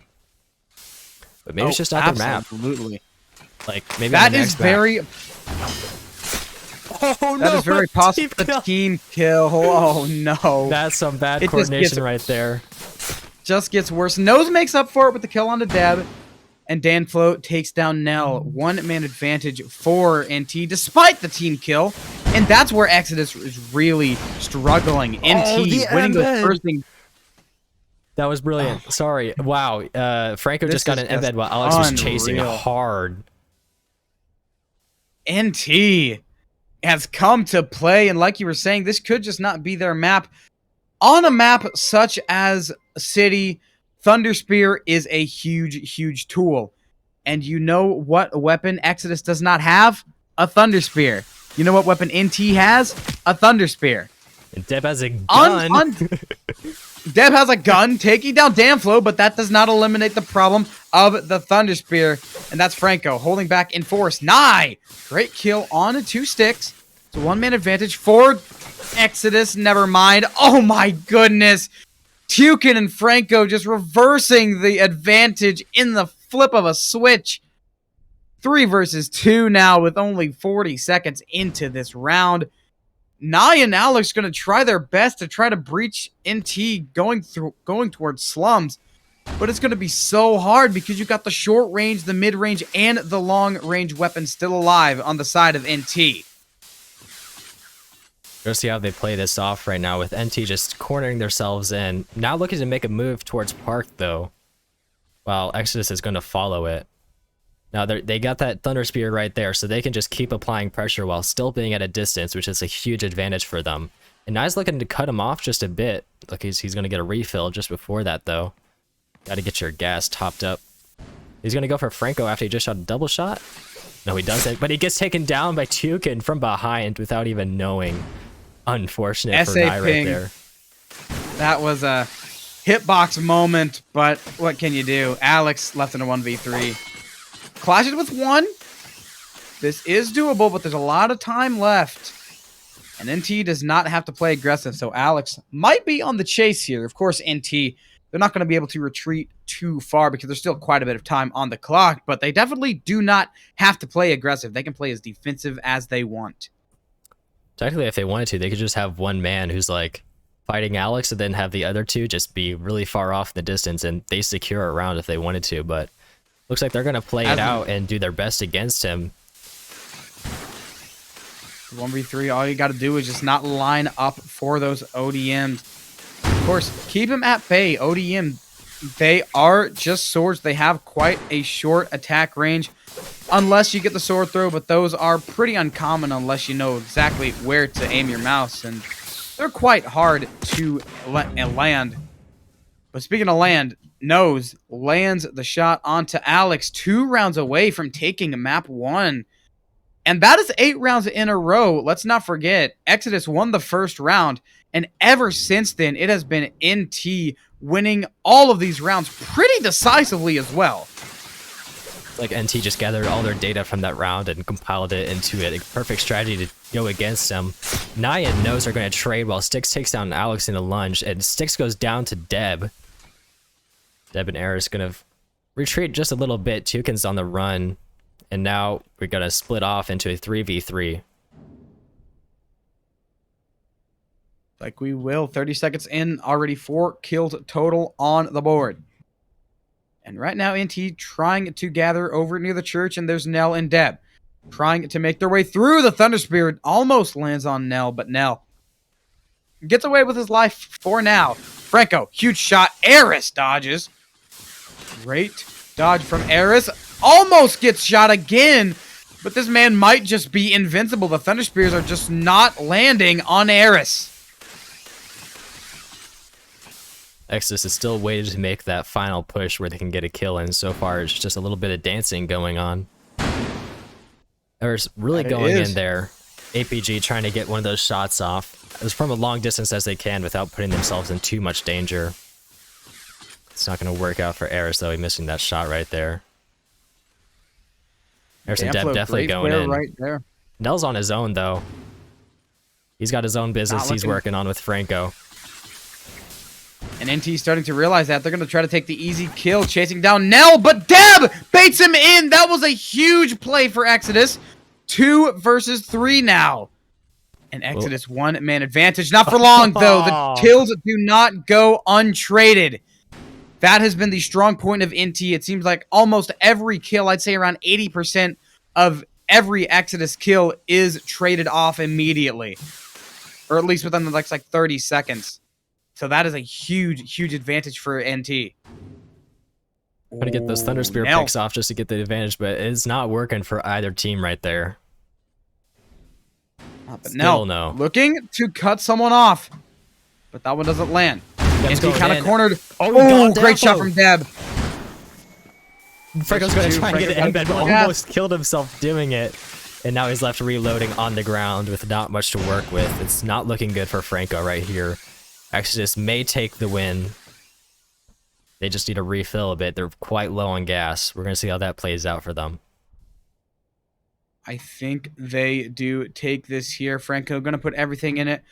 But maybe it's just not their map. Absolutely. Like maybe that is very. Oh no! That is very possible. A team kill. Oh no! That's some bad coordination right there. Just gets worse. Nose makes up for it with the kill on the Deb. And Danflo takes down Nell. 1-man advantage for NT despite the team kill. And that's where Exodus is really struggling. NT winning the first thing. That was brilliant. Sorry. Wow. Franco just got an embed while Alex was chasing hard. NT has come to play. And like you were saying, this could just not be their map. On a map such as City, Thunder Spear is a huge, huge tool. And you know what weapon Exodus does not have? A Thunder Spear. You know what weapon NT has? A Thunder Spear. And Deb has a gun. Deb has a gun taking down Danflo, but that does not eliminate the problem of the Thunder Spear. And that's Franco holding back in force. Nye! Great kill on 2 Sticks. It's a 1-man advantage for Exodus. Never mind. Oh my goodness. Tukin and Franco just reversing the advantage in the flip of a switch. 3 versus 2 now with only 40 seconds into this round. Nye and Alex going to try their best to try to breach NT going towards slums. But it's going to be so hard because you got the short range, the mid range, and the long range weapons still alive on the side of NT. Go see how they play this off right now with NT just cornering themselves in. Now looking to make a move towards Park though, while Exodus is going to follow it. Now they got that Thunder Spear right there, so they can just keep applying pressure while still being at a distance, which is a huge advantage for them. And Nye's looking to cut him off just a bit. Look, he's going to get a refill just before that though. Got to get your gas topped up. He's going to go for Franco after he just shot a double shot. No, he doesn't, but he gets taken down by Tukin from behind without even knowing. Unfortunate for Nye right there. That was a hitbox moment, but what can you do? Alex left in a 1v3. Clashes with 1. This is doable, but there's a lot of time left. And NT does not have to play aggressive, so Alex might be on the chase here. Of course, NT, they're not going to be able to retreat too far because there's still quite a bit of time on the clock, but they definitely do not have to play aggressive. They can play as defensive as they want. Technically, if they wanted to, they could just have one man who's like fighting Alex and then have the other two just be really far off in the distance and they secure a round if they wanted to, but looks like they're going to play it out and do their best against him. 1v3, all you got to do is just not line up for those ODMs. Of course, keep them at bay. ODM, they are just swords. They have quite a short attack range unless you get the sword throw, but those are pretty uncommon unless you know exactly where to aim your mouse, and they're quite hard to land. But speaking of land, Nose lands the shot onto Alex 2 rounds away from taking map 1. And that is 8 rounds in a row. Let's not forget, Exodus won the first round, and ever since then, it has been NT winning all of these rounds pretty decisively as well. Like NT just gathered all their data from that round and compiled it into a perfect strategy to go against them. Nye and Nose are going to trade while Styx takes down Alex in a lunge, and Styx goes down to Deb. Deb and Eris going to retreat just a little bit. Tukin's on the run. And now we're going to split off into a 3v3. Like we will. 30 seconds in. Already 4 kills total on the board. And right now, NT trying to gather over near the church. And there's Nell and Deb trying to make their way through. The Thunder Spirit almost lands on Nell. But Nell gets away with his life for now. Franco, huge shot. Eris dodges. Great dodge from Eris. Almost gets shot again, but this man might just be invincible. The Thunder Spears are just not landing on Eris. Exodus is still waiting to make that final push where they can get a kill, and so far it's just a little bit of dancing going on. Eris really going in there. APG trying to get one of those shots off as from a long distance as they can without putting themselves in too much danger. It's not going to work out for Eris, though. He's missing that shot right there. Eris and Deb definitely going in. Right there. Nell's on his own, though. He's got his own business he's working on with Franco. And NT's starting to realize that. They're going to try to take the easy kill, chasing down Nell, but Deb baits him in. That was a huge play for Exodus. 2 versus 3 now. And Exodus 1-man advantage. Not for long, though. The kills do not go untraded. That has been the strong point of NT. It seems like almost every kill, I'd say around 80% of every Exodus kill is traded off immediately. Or at least within the next like 30 seconds. So that is a huge, huge advantage for NT. Trying to get those Thunder Spear picks off just to get the advantage, but it's not working for either team right there. But no. Looking to cut someone off. But that one doesn't land. NT kind of cornered. Oh, great shot from Deb. Franco's going to try and get an embed, but almost killed himself doing it. And now he's left reloading on the ground with not much to work with. It's not looking good for Franco right here. Exodus may take the win. They just need to refill a bit. They're quite low on gas. We're going to see how that plays out for them. I think they do take this here. Franco going to put everything in it.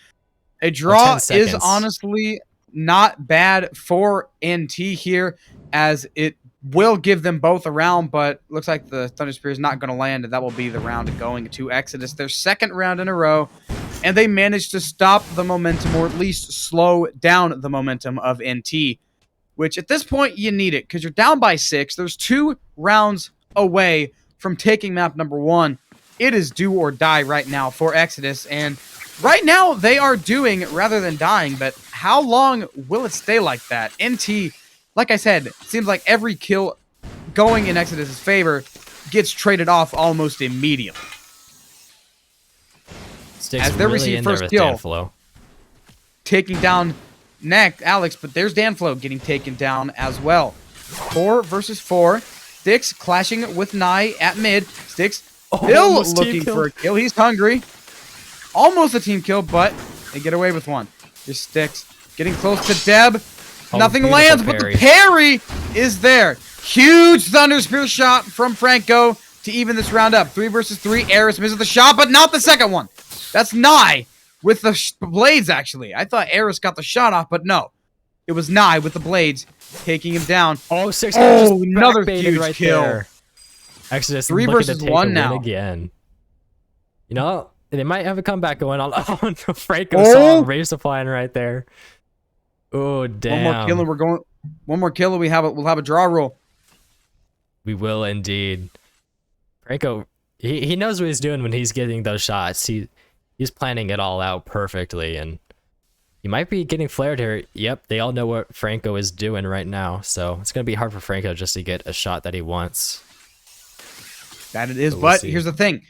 A draw is honestly not bad for NT here, as it will give them both a round, but looks like the Thunder Spear is not going to land, and that will be the round going to Exodus. Their second round in a row, and they managed to stop the momentum, or at least slow down the momentum of NT, which at this point you need it, because you're down by 6. There's 2 rounds away from taking map number 1. It is do or die right now for Exodus, and right now they are doing rather than dying, but how long will it stay like that? NT, like I said, seems like every kill going in Exodus's favor gets traded off almost immediately. As they receive first kill, taking down Alex, but there's Danflo getting taken down as well. 4 versus 4. Styx clashing with Nye at mid. Styx Oh, still almost team looking kill. for a kill. He's hungry. Almost a team kill, but they get away with one. Here's Styx getting close to Deb. Oh, Nothing beautiful lands, but the parry is there. Huge Thunder Spear shot from Franco to even this round up. 3 versus 3. Eris misses the shot, but not the second one. That's Nye with the blades, actually. I thought Eris got the shot off, but no. It was Nye with the blades taking him down. Oh, 6 Oh, another huge right kill. there. Exodus 3 looking versus to take 1 a now. win again. You know, they might have a comeback going on. Oh, no, Franco saw raise the flying right there. Oh, damn. One more kill and we're going. One more kill and we'll have a draw roll. We will indeed. Franco, he knows what he's doing when he's getting those shots. He's planning it all out perfectly, and he might be getting flared here. Yep, they all know what Franco is doing right now, so it's gonna be hard for Franco just to get a shot that he wants. That it is, We'll but see. here's the thing.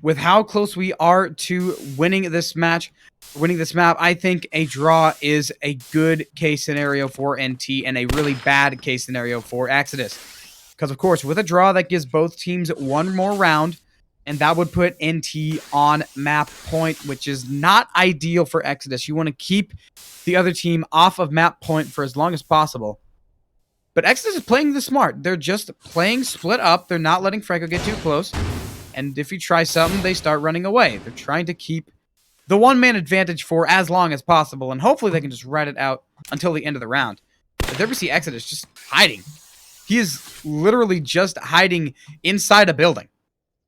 With how close we are to winning this match, winning this map, I think a draw is a good case scenario for NT and a really bad case scenario for Exodus. Because, of course, with a draw, that gives both teams one more round, and that would put NT on map point, which is not ideal for Exodus. You want to keep the other team off of map point for as long as possible. But Exodus is playing this smart. They're just playing split up. They're not letting Franco get too close. And if you try something, they start running away. They're trying to keep the one-man advantage for as long as possible, and hopefully they can just ride it out until the end of the round. But there we see Exodus just hiding. He is literally just hiding inside a building.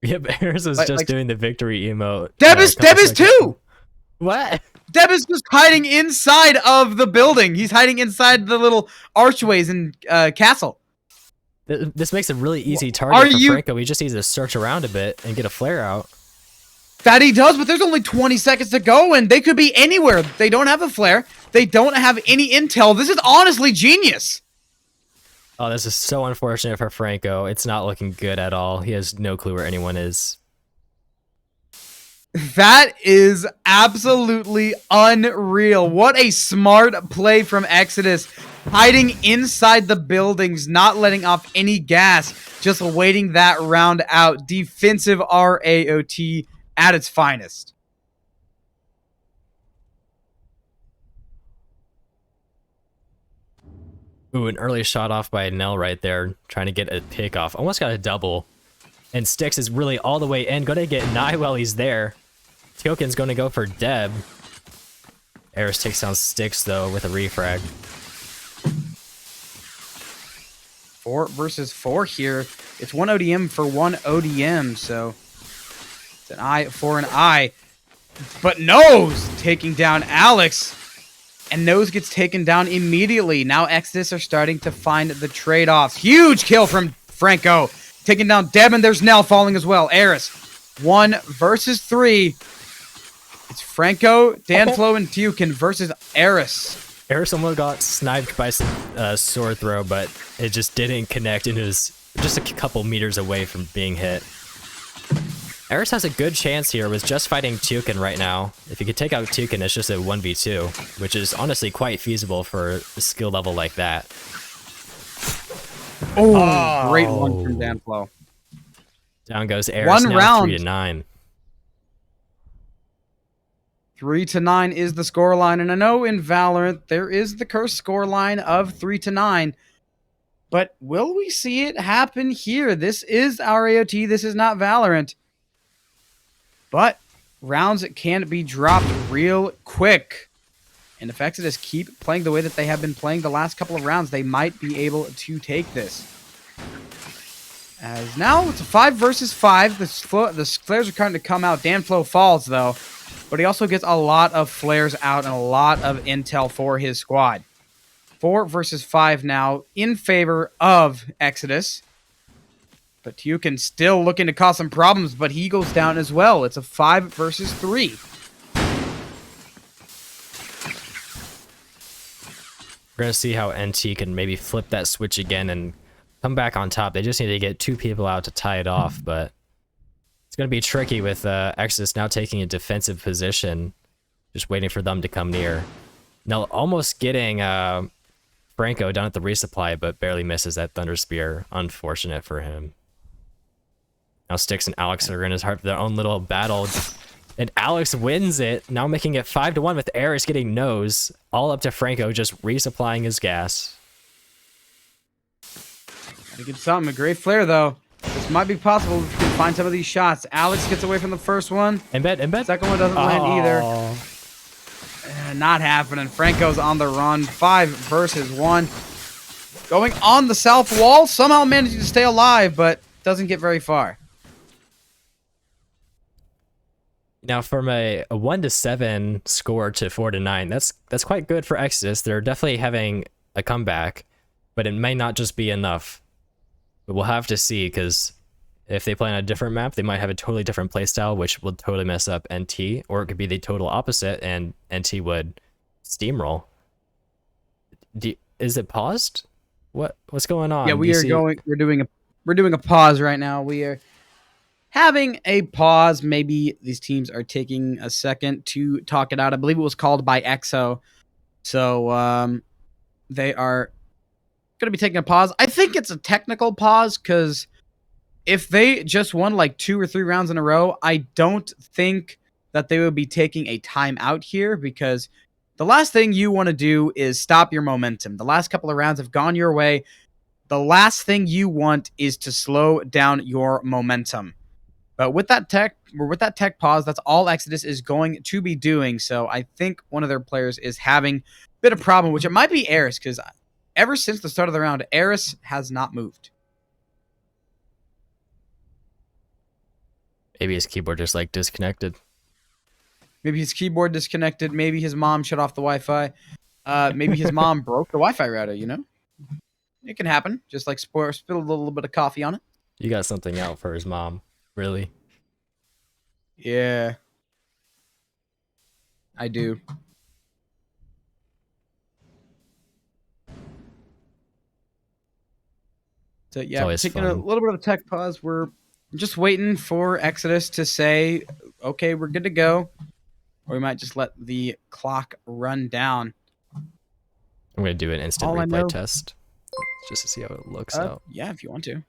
Yep, Eris was just doing the victory emote. Deb is too! What? Deb is just hiding inside of the building. He's hiding inside the little archways and castle. This makes a really easy target for Franco. He just needs to search around a bit and get a flare out. That he does, but there's only 20 seconds to go, and they could be anywhere. They don't have a flare. They don't have any intel. This is honestly genius. Oh, this is so unfortunate for Franco. It's not looking good at all. He has no clue where anyone is. That is absolutely unreal. What a smart play from Exodus. Hiding inside the buildings, not letting off any gas, just waiting that round out. Defensive RAoT at its finest. Ooh, an early shot off by Nell right there, trying to get a pick off. Almost got a double. And Styx is really all the way in, going to get Nye while he's there. Tioken's going to go for Deb. Eris takes down Styx, though, with a refrag. 4 versus 4 here. It's 1 ODM for 1 ODM, so it's an eye for an eye. But Nose taking down Alex. And Nose gets taken down immediately. Now Exodus are starting to find the trade-offs. Huge kill from Franco. Taking down Deb, and there's Nell falling as well. Eris, 1 versus 3. It's Franco, Danflo, and Tioken versus Eris. Eris almost got sniped by sword throw, but it just didn't connect and it was just a couple meters away from being hit. Eris has a good chance here with just fighting Tioken right now. If you could take out Tioken, it's just a 1v2, which is honestly quite feasible for a skill level like that. Oh, great one from Danflo. Down goes Eris. One now round. 3-9. 3-9 is the scoreline, and I know in Valorant there is the cursed scoreline of 3-9, but will we see it happen here? This is RAoT, this is not Valorant, but rounds can be dropped real quick, and if Exodus keep playing the way that they have been playing the last couple of rounds, they might be able to take this. As now it's a 5 versus 5, the flares are starting to come out. Danflo falls though. But he also gets a lot of flares out and a lot of intel for his squad. 4 versus 5 now in favor of Exodus. But Tioken still looking to cause some problems, but he goes down as well. It's a 5 versus 3. We're going to see how NT can maybe flip that switch again and come back on top. They just need to get 2 people out to tie it off, but it's going to be tricky with Exodus now taking a defensive position, just waiting for them to come near. Now, almost getting Franco down at the resupply, but barely misses that Thunder Spear. Unfortunate for him. Now Styx and Alex are in his heart for their own little battle. And Alex wins it, now making it 5-1 with Eris getting nose. All up to Franco just resupplying his gas. Gotta get something. A great flare, though. This might be possible if we can find some of these shots. Alex gets away from the first one. Embed. Second one doesn't land either. Not happening. Franco's on the run. 5 versus 1. Going on the south wall. Somehow managing to stay alive, but doesn't get very far. Now, from a 1-7 score to 4-9, that's quite good for Exodus. They're definitely having a comeback, but it may not just be enough. But we'll have to see, because if they play on a different map, they might have a totally different playstyle, which will totally mess up NT, or it could be the total opposite, and NT would steamroll. Is it paused? What's going on? Yeah, we're doing a pause right now. We are having a pause. Maybe these teams are taking a second to talk it out. I believe it was called by EXO. So they are going to be taking a pause. I think it's a technical pause, because if they just won like 2 or 3 rounds in a row, I don't think that they would be taking a timeout here, because the last thing you want to do is stop your momentum. The last couple of rounds have gone your way. The last thing you want is to slow down your momentum. But with that tech pause, that's all Exodus is going to be doing. So I think one of their players is having a bit of problem, which it might be Eris, because ever since the start of the round, Eris has not moved. Maybe his keyboard just like disconnected. Maybe his keyboard disconnected. Maybe his mom shut off the Wi-Fi. Maybe his mom broke the Wi-Fi router, you know? It can happen. Just like spill a little bit of coffee on it. You got something out for his mom. Really? Yeah. I do. So yeah, taking a little bit of a tech pause. We're just waiting for Exodus to say, okay, we're good to go. Or we might just let the clock run down. I'm going to do an instant replay test just to see how it looks out. Yeah, if you want to.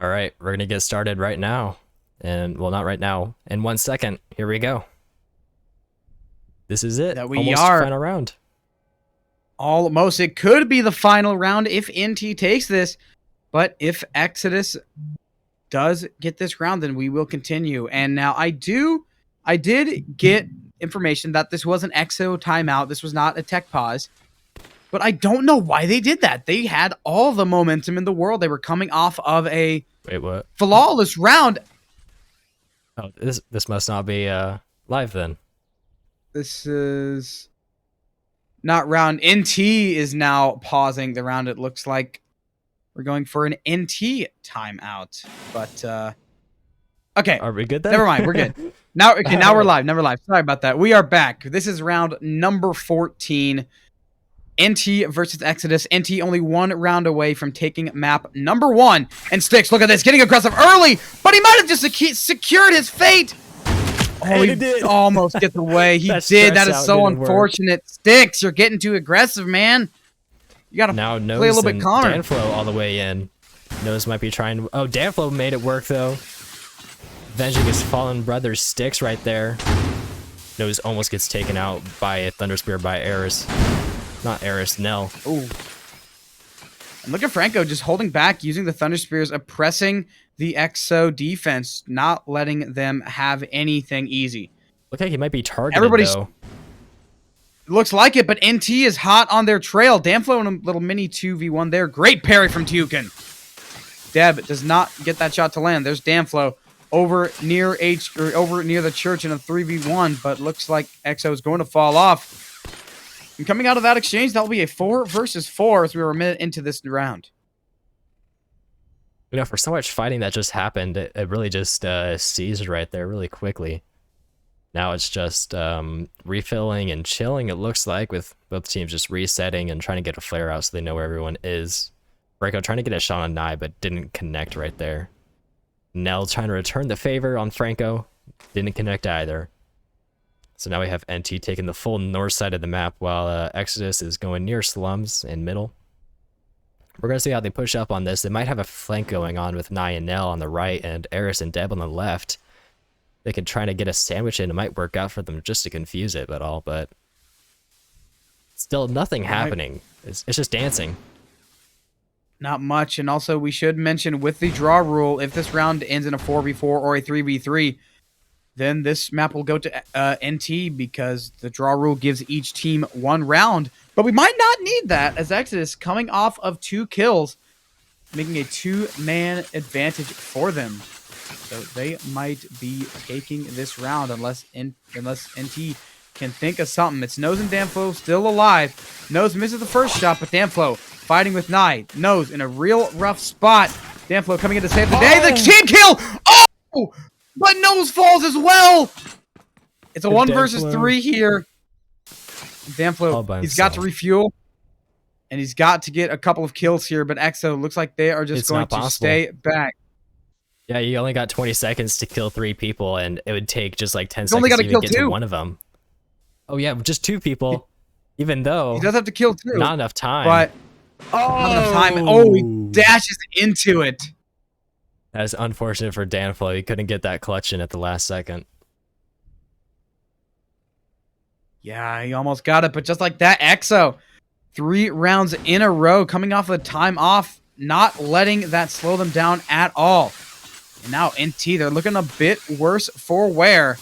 All right, we're going to get started right now. And, well, not right now. In 1 second. Here we go. This is it. Almost final round. Almost. It could be the final round if NT takes this. But if Exodus does get this round, then we will continue. And now I did get information that this was an EXO timeout. This was not a tech pause. But I don't know why they did that. They had all the momentum in the world. They were coming off of a flawless round. Oh, this must not be live then. This is not round. NT is now pausing the round. It looks like we're going for an NT timeout. But okay. Are we good then? Never mind. We're good. Now we're live. Never live. Sorry about that. We are back. This is round number 14. NT versus Exodus. NT only 1 round away from taking map number 1. And Styx, look at this, getting aggressive early, but he might have just secured his fate. Oh, he did. Almost gets away. He did. That is so unfortunate. Styx, you're getting too aggressive, man. You gotta play a little bit calmer. Danflo all the way in. Nose might be trying. Oh, Danflo made it work though. Avenging his fallen brother Styx right there. Nose almost gets taken out by a Thunder Spear by Eris. Not Eris, Nell. Ooh. And look at Franco just holding back, using the Thunder Spears, oppressing the EXO defense, not letting them have anything easy. Look like he might be targeted, though. Looks like it, but NT is hot on their trail. Danflo in a little mini 2v1 there. Great parry from Tukin. Deb does not get that shot to land. There's Danflo over near the church in a 3v1, but looks like EXO is going to fall off. And coming out of that exchange, that will be a 4 versus 4 as we were a minute into this round. You know, for so much fighting that just happened, it really just seized right there really quickly. Now it's just refilling and chilling, it looks like, with both teams just resetting and trying to get a flare out so they know where everyone is. Breako trying to get a shot on Nye, but didn't connect right there. Nell trying to return the favor on Franco. Didn't connect either. So now we have NT taking the full north side of the map while Exodus is going near slums in middle. We're going to see how they push up on this. They might have a flank going on with Nye and Nell on the right and Eris and Deb on the left. They could try to get a sandwich in. It might work out for them just to confuse it at all, but still nothing happening. It's just dancing. Not much. And also, we should mention with the draw rule, if this round ends in a 4v4 or a 3v3, then this map will go to NT because the draw rule gives each team 1 round. But we might not need that as Exodus coming off of 2 kills, making a 2-man advantage for them. So they might be taking this round unless NT can think of something. It's Nose and Damflo still alive. Nose misses the first shot, but Damflo fighting with Nye. Nose in a real rough spot. Damflo coming in to save the day. The team kill! Oh! But Nose falls as well! It's a 1 versus 3 here. Damflo, he's got to refuel. And he's got to get a couple of kills here, but EXO looks like they are just going to stay back. Yeah, you only got 20 seconds to kill 3 people, and it would take just like 10 seconds to even get to one of them. Oh yeah, just 2 people. Even though he does have to kill 2. Not enough time. But not enough time. Oh, he dashes into it. That is unfortunate for Damflo. He couldn't get that clutch in at the last second. Yeah, he almost got it, but just like that, EXO 3 rounds in a row, coming off of a time off, not letting that slow them down at all. And now NT, they're looking a bit worse for wear.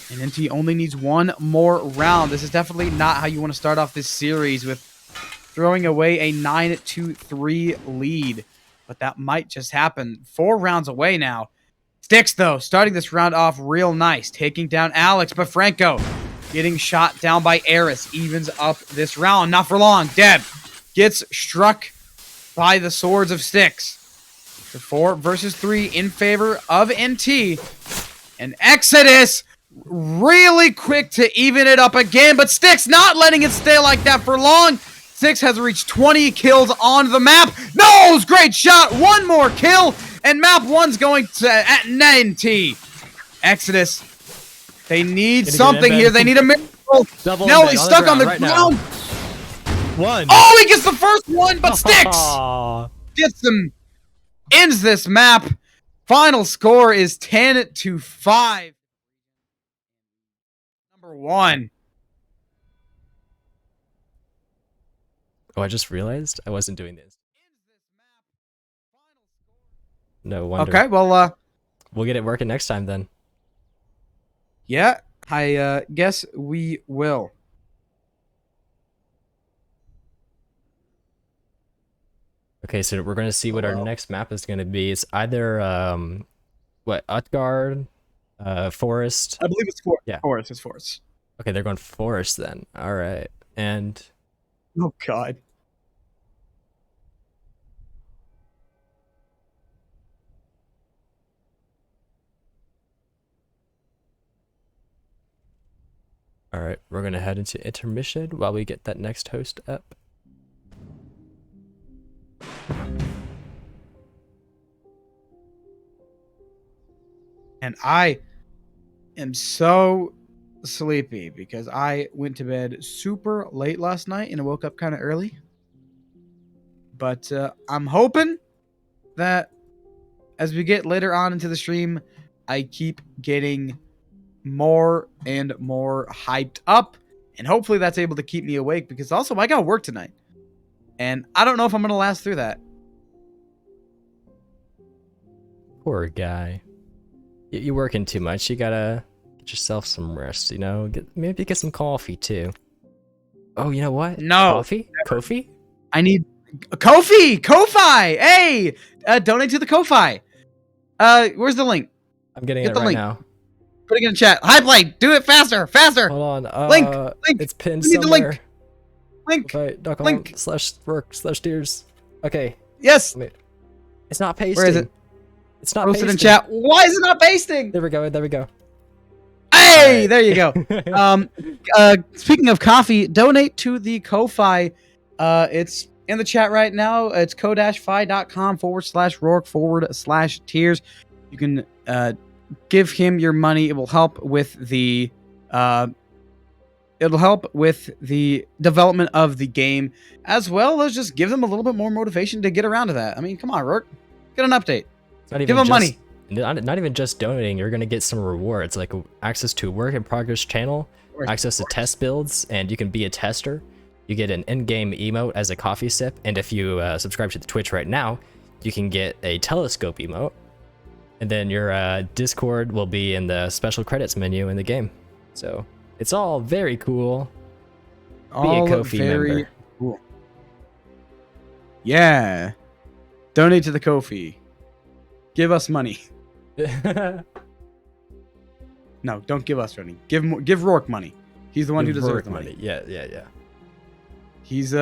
And NT only needs 1 more round. This is definitely not how you want to start off this series, with throwing away a 9-3 lead. But that might just happen. 4 rounds away now. Styx, though, starting this round off real nice, taking down Alex, but Franco getting shot down by Eris evens up this round. Not for long. Deb gets struck by the swords of Styx. It's a 4 versus 3 in favor of NT. And Exodus really quick to even it up again, but Styx not letting it stay like that for long. Styx has reached 20 kills on the map. No, great shot. 1 more kill, and map 1's going to at NT. Exodus, they need something here. They need a miracle. No, he's stuck on the ground. 1. Oh, he gets the first one, but Styx gets him. Ends this map. Final score is 10-5. Number 1. Oh, I just realized I wasn't doing this. No wonder. Okay, well, we'll get it working next time then. Yeah, I guess we will. Okay, so we're going to see what our next map is going to be. It's either, Utgard, Forest? I believe it's Forest. Yeah. Forest. It's Forest. Okay, they're going Forest then. All right. And... oh, God. all right, we're going to head into intermission while we get that next host up. And I am so sleepy because I went to bed super late last night and I woke up kind of early. But I'm hoping that as we get later on into the stream, I keep getting more and more hyped up. And hopefully that's able to keep me awake, because also I got work tonight. And I don't know if I'm going to last through that. Poor guy. You're working too much. You gotta get yourself some rest, you know? Maybe get some coffee, too. Oh, you know what? No. Coffee? Kofi? I need... Kofi! Ko-Fi! Hey! Donate to the Ko-Fi. Where's the link? I'm getting it right now. Putting it in chat. Hi, Blade! Do it faster! Faster! Hold on. Link! It's pinned we need somewhere. The link! Link! Link! Link! /work/tears. Okay. Yes! It's not pasting. Where is it? It's not Post it pasting. in chat. Why is it not pasting? There we go. There we go. Hey, Right. there you go. Speaking of coffee, donate to the Ko-Fi. It's in the chat right now. It's ko-fi.com/Rourke/tears. You can give him your money. It will help with the development of the game, as well as just give them a little bit more motivation to get around to that. I mean, come on, Rourke, get an update. Not even Give them just, money. Not even just donating. You're gonna get some rewards like access to a work in progress channel, access to test builds, and you can be a tester. You get an in-game emote as a coffee sip, and if you subscribe to the Twitch right now, you can get a telescope emote. And then your Discord will be in the special credits menu in the game. So it's all very cool. All be a Ko-fi very member. cool. Yeah. Donate to the Ko-fi. Give us money. No, don't give us money. Give Rourke money. He's the one who deserves the money. Yeah. He's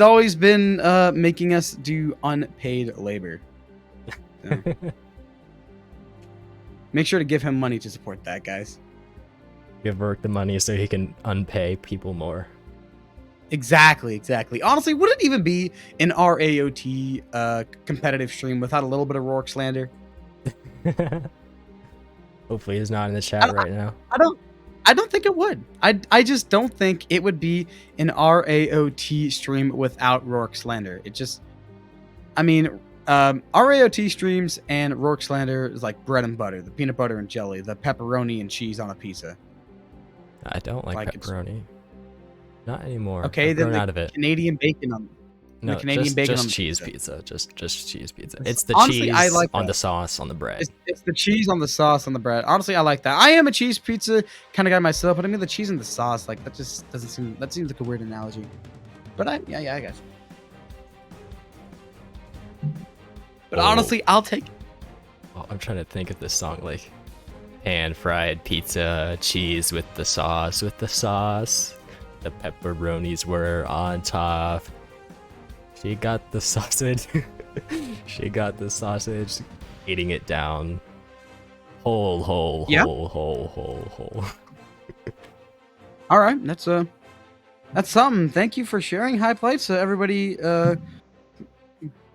always been making us do unpaid labor. So. Make sure to give him money to support that, guys. Give Rourke the money so he can unpay people more. Exactly. Honestly, would it even be an RAoT competitive stream without a little bit of Rourke slander? Hopefully he's not in the chat right now. I don't think it would. I just don't think it would be an RAoT stream without Rourke slander. It just, I mean, RAoT streams and Rourke slander is like bread and butter, the peanut butter and jelly, the pepperoni and cheese on a pizza. I don't like pepperoni. Not anymore. Okay, I've then grown out of it. Canadian bacon on No, the Canadian just, bacon just on the cheese pizza. Just cheese pizza. It's the Honestly, cheese I like on that. the sauce on the bread. It's the cheese on the sauce on the bread. Honestly, I like that. I am a cheese pizza kind of guy myself, but I mean the cheese and the sauce, like that just doesn't seem. That seems like a weird analogy. But I guess. But honestly, I'll take it. Oh, I'm trying to think of this song like pan-fried pizza, cheese with the sauce, The pepperonis were on top. She got the sausage. She got the sausage, eating it down. Whole. All right, that's something. Thank you for sharing High Plates. Everybody,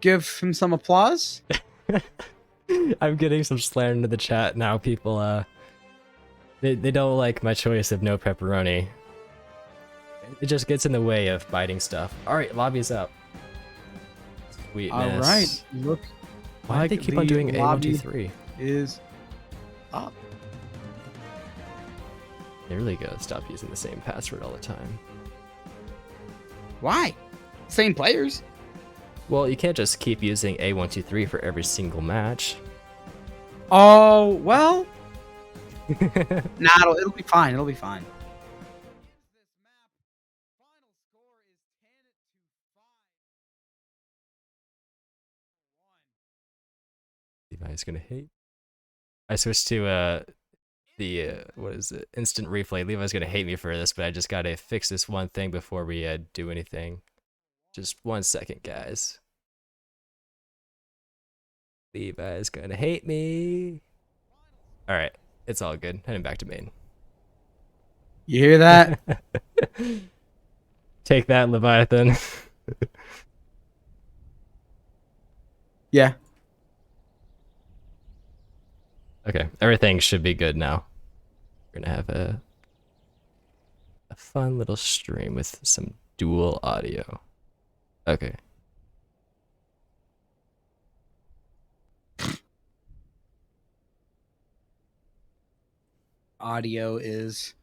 give him some applause. I'm getting some slander into the chat now. People, they don't like my choice of no pepperoni. It just gets in the way of biting stuff. All right, lobby's up. Sweetness. All right, look. Why do they keep on doing A123? Is up. They really gotta stop using the same password all the time. Why? Same players. Well, you can't just keep using A123 for every single match. Oh well. Nah, it'll be fine. It'll be fine. Levi's gonna hate. I switched to the what is it? Instant replay. Levi's gonna hate me for this, but I just gotta fix this one thing before we do anything. Just 1 second, guys. Levi's gonna hate me. All right, it's all good. Heading back to main. You hear that? Take that, Leviathan. Yeah. Okay, everything should be good now. We're gonna have a fun little stream with some dual audio. Okay. Audio is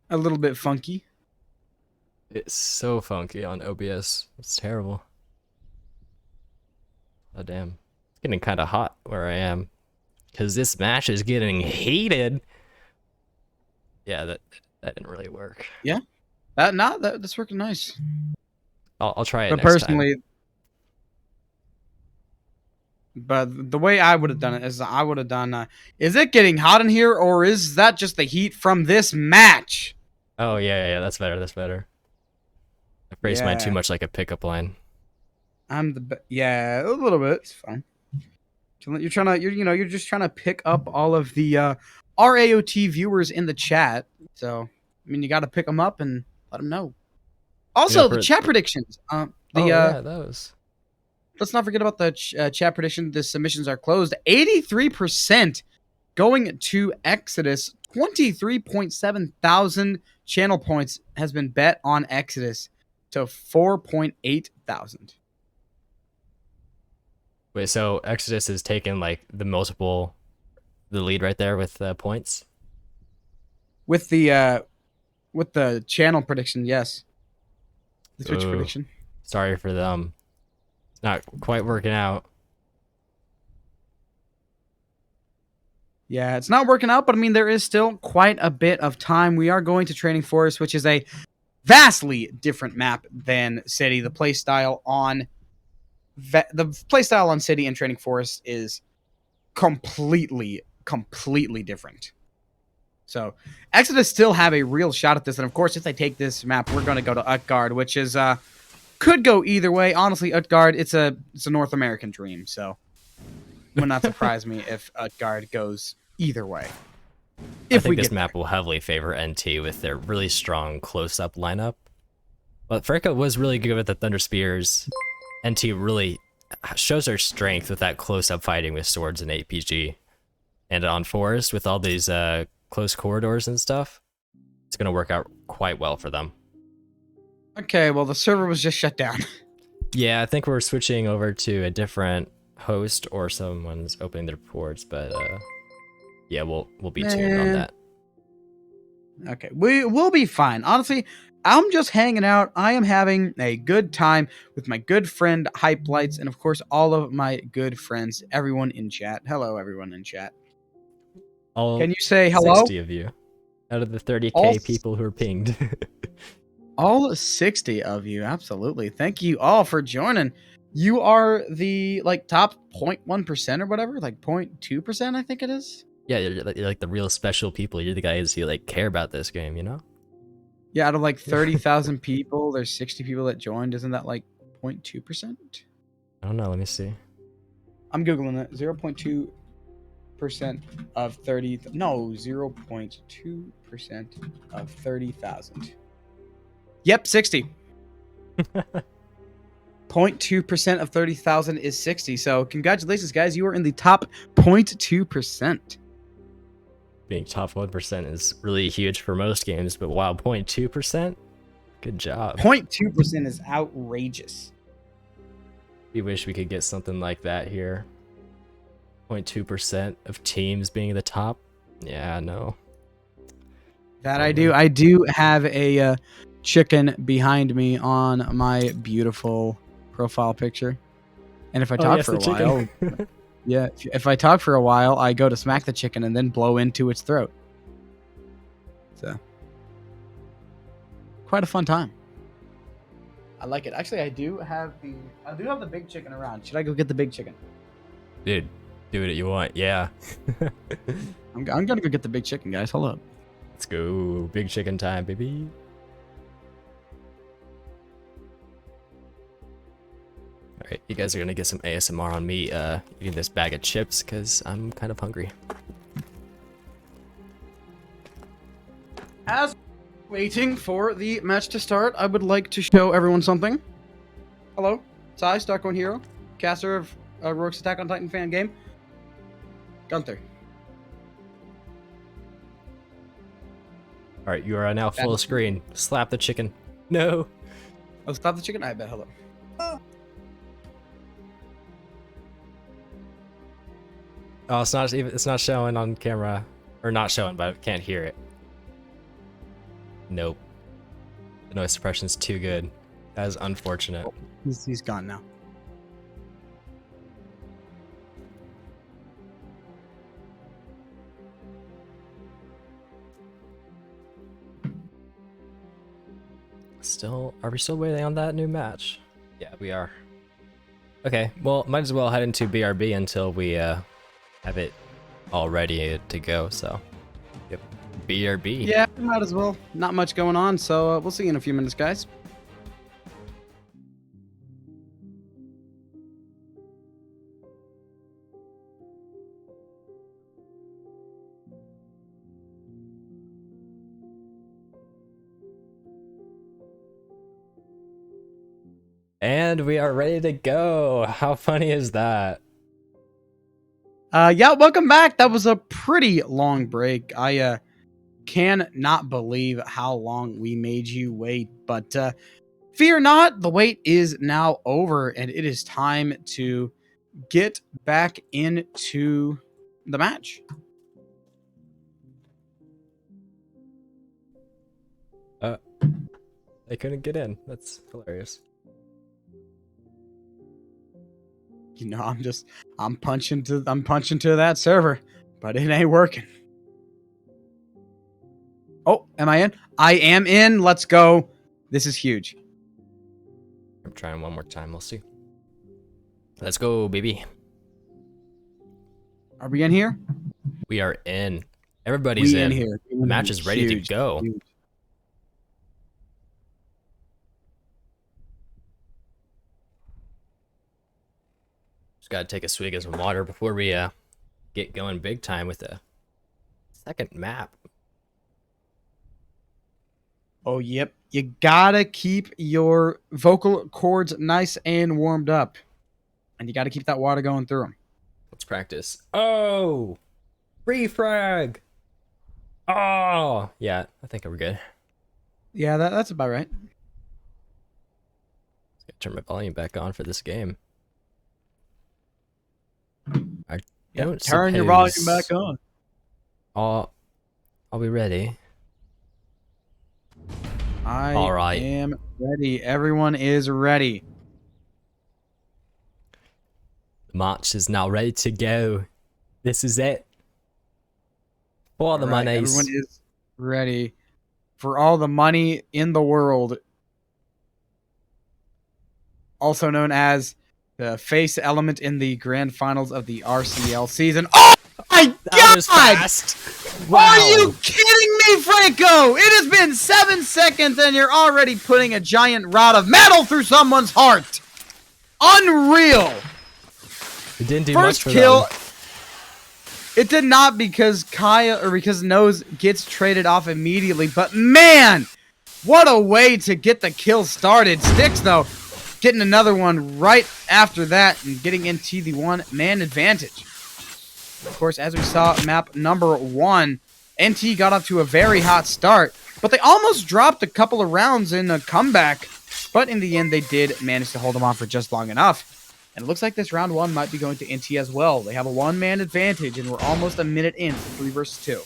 a little bit funky. It's so funky on OBS. It's terrible. Oh damn. It's getting kind of hot where I am. Because this match is getting heated. Yeah, that didn't really work. Yeah. That's working nice. I'll try it But next personally, time. but the way I would have done it is I would have done, is it getting hot in here or is that just the heat from this match? Oh, yeah, that's better. I phrased mine too much like a pickup line. Yeah, a little bit. It's fine. You're just trying to pick up all of the RAoT viewers in the chat. So, I mean, you got to pick them up and let them know. Also, the For chat predictions. oh yeah, those. Let's not forget about the chat prediction. The submissions are closed. 83% going to Exodus. 23.7 thousand channel points has been bet on Exodus to 4.8 thousand. Wait, so Exodus has taken like the lead right there with points. With the channel prediction, yes. The Twitch Ooh, prediction. sorry for them. It's not quite working out. Yeah, it's not working out, but I mean, there is still quite a bit of time. We are going to Training Forest, which is a vastly different map than City. The playstyle on City and Training Forest is completely different. So Exodus still have a real shot at this, and of course, if they take this map, we're going to go to Utgard, which is could go either way. Honestly, Utgard, it's a North American dream, so it would not surprise me if Utgard goes either way. I think this map will heavily favor NT with their really strong close-up lineup. But Freka was really good with the Thunder Spears. NT really shows their strength with that close-up fighting with swords and APG. And on Forest, with all these close corridors and stuff, it's going to work out quite well for them. Okay, well, the server was just shut down. Yeah, I think we're switching over to a different host or someone's opening their ports, but yeah, we'll be tuned on that. Okay, we'll be fine. Honestly, I'm just hanging out. I am having a good time with my good friend Hype Lights, and of course, all of my good friends, everyone in chat. Hello, everyone in chat. Can you say hello? 60 of you out of the 30K people who are pinged. All 60 of you, absolutely. Thank you all for joining. You are the top 0.1% or whatever, 0.2%, I think it is. Yeah, you're like the real special people. You're the guys who care about this game, you know? Yeah, out of 30,000 people, there's 60 people that joined. Isn't that 0.2%? I don't know. Let me see. I'm Googling it. 0.2% of 30. No, 0.2% of 30,000. Yep, 60. 0.2% of 30,000 is 60. So congratulations, guys. You are in the top 0.2%. Being top 1% is really huge for most games, but wow, 0.2%? Good job. 0.2% is outrageous. We wish we could get something like that here. 0.2% of teams being the top? Yeah, no. That I do. I do have a chicken behind me on my beautiful profile picture. And if I talk for a while... Yeah, if I talk for a while, I go to smack the chicken and then blow into its throat. So, quite a fun time. I like it. Actually, I do have the big chicken around. Should I go get the big chicken? Dude, do what you want. Yeah. I'm gonna go get the big chicken, guys. Hold up. Let's go. Big chicken time, baby. Alright, you guys are gonna get some ASMR on me eating this bag of chips because I'm kind of hungry. As waiting for the match to start, I would like to show everyone something. Hello, Sai, Starcoin Hero, caster of Rourke's Attack on Titan fan game. Gunther. Alright, you are now full screen. Slap the chicken. No. Oh, stop the chicken? I bet. Hello. Oh, it's not showing on camera. Or not showing, but I can't hear it. Nope. The noise suppression's too good. That is unfortunate. Oh, he's gone now. Are we still waiting on that new match? Yeah, we are. Okay, well, might as well head into BRB until we have it all ready to go, so yep. BRB. Yeah, might as well. Not much going on, so we'll see you in a few minutes, guys. And we are ready to go. How funny is that? Yeah, welcome back. That was a pretty long break. I can not believe how long we made you wait, but fear not, the wait is now over, and it is time to get back into the match. They couldn't get in. That's hilarious. You know, I'm punching to that server, but it ain't working. Oh, am I in? I am in. Let's go. This is huge. I'm trying one more time. We'll see. Let's go, baby. Are we in here? We are in. Everybody's We in. here. The match is ready to go. Huge. Just gotta take a swig of some water before we get going big time with the second map. Oh, yep. You gotta keep your vocal cords nice and warmed up. And you gotta keep that water going through them. Let's practice. Oh! Refrag! Oh! Yeah, I think we're good. Yeah, that's about right. Gotta turn my volume back on for this game. I don't Turn your volume back on. I'll be ready. All right. Am ready. Everyone is ready. The match is now ready to go. This is it. For the money. Everyone is ready for all the money in the world. Also known as the face element in the grand finals of the RCL season. Oh my that was God! Fast. Wow. Are you kidding me, Franco? It has been 7 seconds and you're already putting a giant rod of metal through someone's heart. Unreal. It didn't do First much for kill. them. It did not because because Nose gets traded off immediately. But man, what a way to get the kill started. Sticks though, getting another one right after that and getting into the one-man advantage. Of course, as we saw, map number 1, NT got off to a very hot start, but they almost dropped a couple of rounds in a comeback. But in the end, they did manage to hold them off for just long enough. And it looks like this round 1 might be going to NT as well. They have a one-man advantage, and we're almost a minute in for 3 versus 2.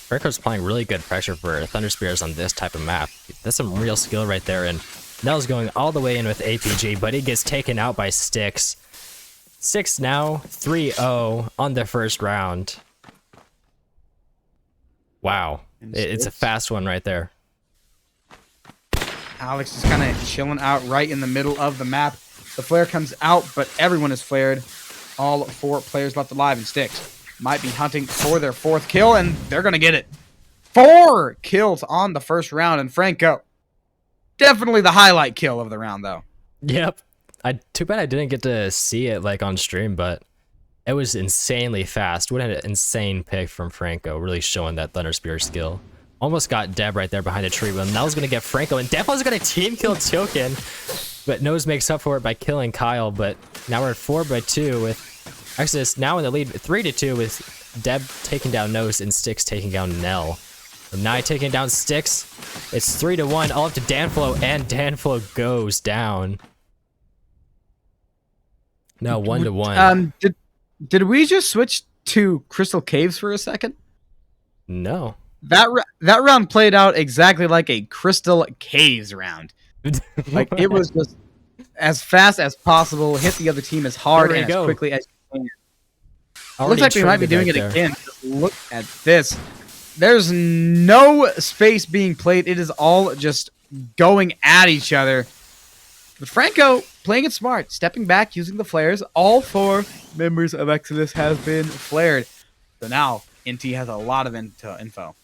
Franco's applying really good pressure for Thunder Spears on this type of map. That's some real skill right there, and Nell's going all the way in with APG, but he gets taken out by Styx. 6 now, 3-0 on the first round. Wow. It's a fast one right there. Alex is kind of chilling out right in the middle of the map. The flare comes out, but everyone is flared. All 4 players left alive, and Styx might be hunting for their 4th kill, and they're going to get it. 4 kills on the first round, and Franco, definitely the highlight kill of the round, though. Yep. Too bad I didn't get to see it like on stream, but it was insanely fast. What an insane pick from Franco, really showing that Thunder Spear skill. Almost got Deb right there behind a tree. Well, Nell's going to get Franco, and Deb was going to team kill Token, but Nose makes up for it by killing Kyle. But now we're at 4-2 with Exodus now in the lead, 3-2 with Deb taking down Nose and Styx taking down Nell. And Nye taking down Styx. It's 3-1, all up to Danflo, and Danflo goes down. Now 1-1. Did we just switch to Crystal Caves for a second? No. That round played out exactly like a Crystal Caves round. Like, it was just as fast as possible, hit the other team as hard and as quickly as you can. Looks like we might be doing it again. Just look at this. There's no space being played. It is all just going at each other. But Franco playing it smart, stepping back, using the flares. All 4 members of Exodus have been flared. So now NT has a lot of info.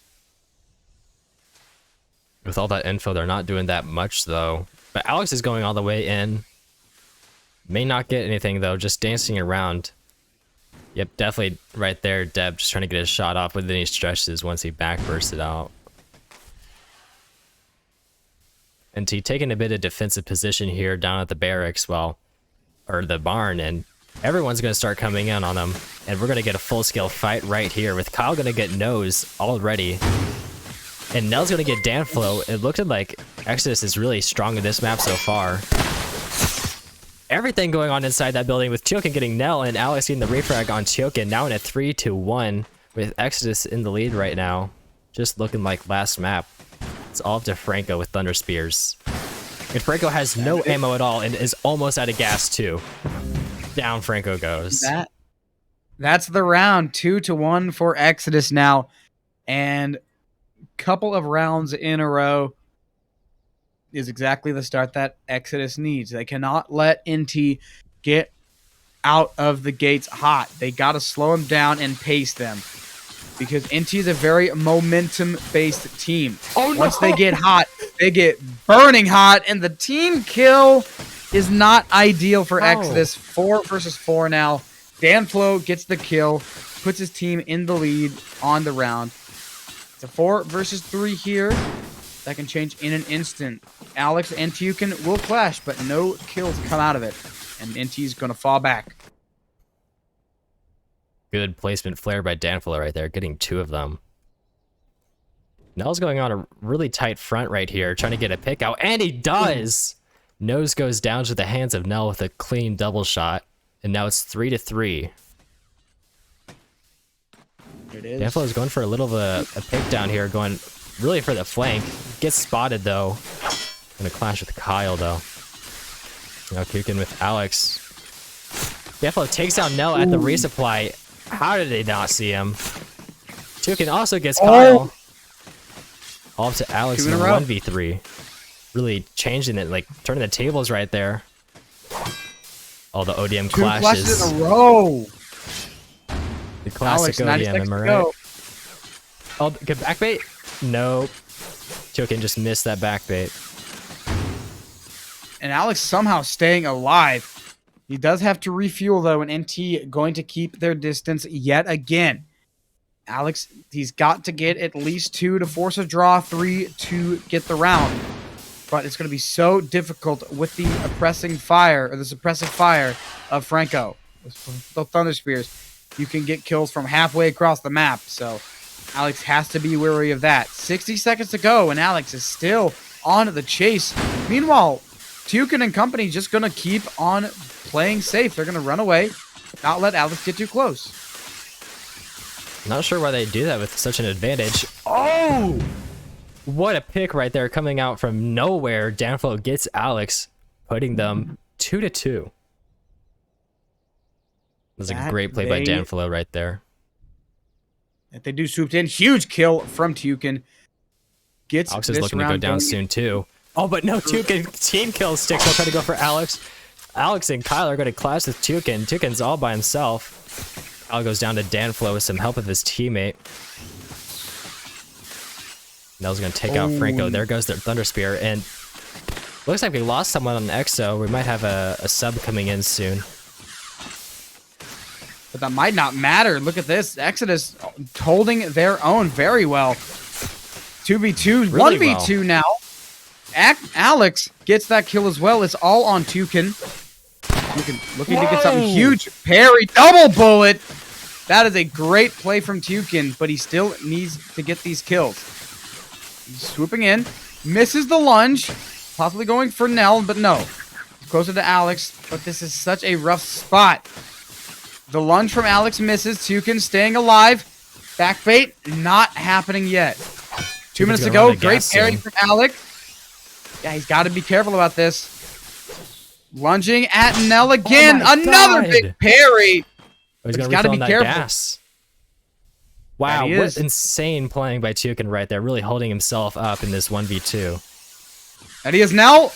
With all that info, they're not doing that much, though. But Alex is going all the way in. May not get anything, though, just dancing around. Yep, definitely right there, Deb just trying to get his shot off, but then he stretches once he back bursted out. NT taking a bit of defensive position here down at the barracks, or the barn, and everyone's going to start coming in on them. And we're going to get a full-scale fight right here with Kyle going to get nose already. And Nell's going to get Danflo. It looked like Exodus is really strong in this map so far. Everything going on inside that building with Tiokin getting Nell and Alex getting the refrag on Tiokin. Now in a 3-1 with Exodus in the lead right now. Just looking like last map. It's all up to Franco with Thunder Spears. And Franco has no ammo at all and is almost out of gas too. Down Franco goes. That's the round. 2-1 for Exodus now. And couple of rounds in a row is exactly the start that Exodus needs. They cannot let NT get out of the gates hot. They got to slow them down and pace them. Because NT is a very momentum-based team. Oh, no. Once they get hot, they get burning hot, and the team kill is not ideal for Exodus. 4 versus 4 now. Danflo gets the kill, puts his team in the lead on the round. It's a 4 versus 3 here. That can change in an instant. Alex and Tiokin will clash, but no kills come out of it. And NT is going to fall back. Good placement flare by Danflo right there, getting 2 of them. Nell's going on a really tight front right here, trying to get a pick out, and he does! Nose goes down to the hands of Nell with a clean double shot, and now it's 3-3. It is. Danflo is going for a little of a pick down here, going really for the flank. Gets spotted though. Gonna clash with Kyle though. Now kicking with Alex. Danflo takes out Nell at the resupply. How did they not see him? Tiokin also gets Kyle. All up to Alex in a 1v3. Really changing it, like turning the tables right there. All the ODM clashes. 2 clashes in a row. The classic Alex, ODM, am I right? Oh, good backbait? Nope. Tiokin just missed that backbait. And Alex somehow staying alive. He does have to refuel, though, and NT going to keep their distance yet again. Alex, he's got to get at least 2 to force a draw, 3 to get the round. But it's going to be so difficult with the oppressing fire, or the suppressive fire of Franco. The Thunder Spears. You can get kills from halfway across the map, so Alex has to be wary of that. 60 seconds to go, and Alex is still on the chase. Meanwhile, Tiokin and company just going to keep on playing safe. They're going to run away, not let Alex get too close. Not sure why they do that with such an advantage. Oh! What a pick right there coming out from nowhere. Danflo gets Alex, putting them 2-2. That was a great play by Danflo right there. If they do swooped in, huge kill from Tiokin. Gets Alex is looking to go down soon too. Oh, but no, Tiokin team kill sticks. I'll try to go for Alex. Alex and Kyle are going to clash with Tiokin. Tiokin's all by himself. Kyle goes down to Danflo with some help of his teammate. Nell's going to take out Franco. There goes their Thunder Spear. And looks like we lost someone on EXO. We might have a sub coming in soon. But that might not matter. Look at this. Exodus holding their own very well. 2v2, really 1v2 well. Now. Alex gets that kill as well. It's all on Tiokin. Looking to get something huge. Parry, double bullet. That is a great play from Tiokin, but he still needs to get these kills. He's swooping in. Misses the lunge. Possibly going for Nell, but no. Closer to Alex, but this is such a rough spot. The lunge from Alex misses. Tiokin staying alive. Backbait, not happening yet. 2 minutes to go. Great parry from Alex. Yeah, he's got to be careful about this. Lunging at Nell again. Another big parry. He's got to be careful. Gas. Wow, what insane playing by Tiokin right there. Really holding himself up in this 1v2. And he is now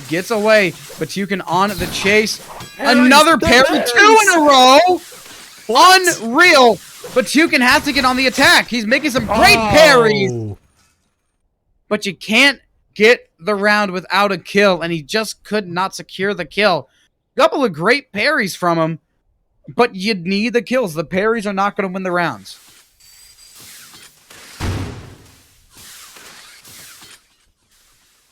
gets away, but Tiokin on the chase. Another parry, 2 in a row. What? Unreal. But Tiokin has to get on the attack. He's making some great parries. But you can't get the round without a kill, and he just could not secure the kill. Couple of great parries from him, but you need the kills. The parries are not going to win the rounds.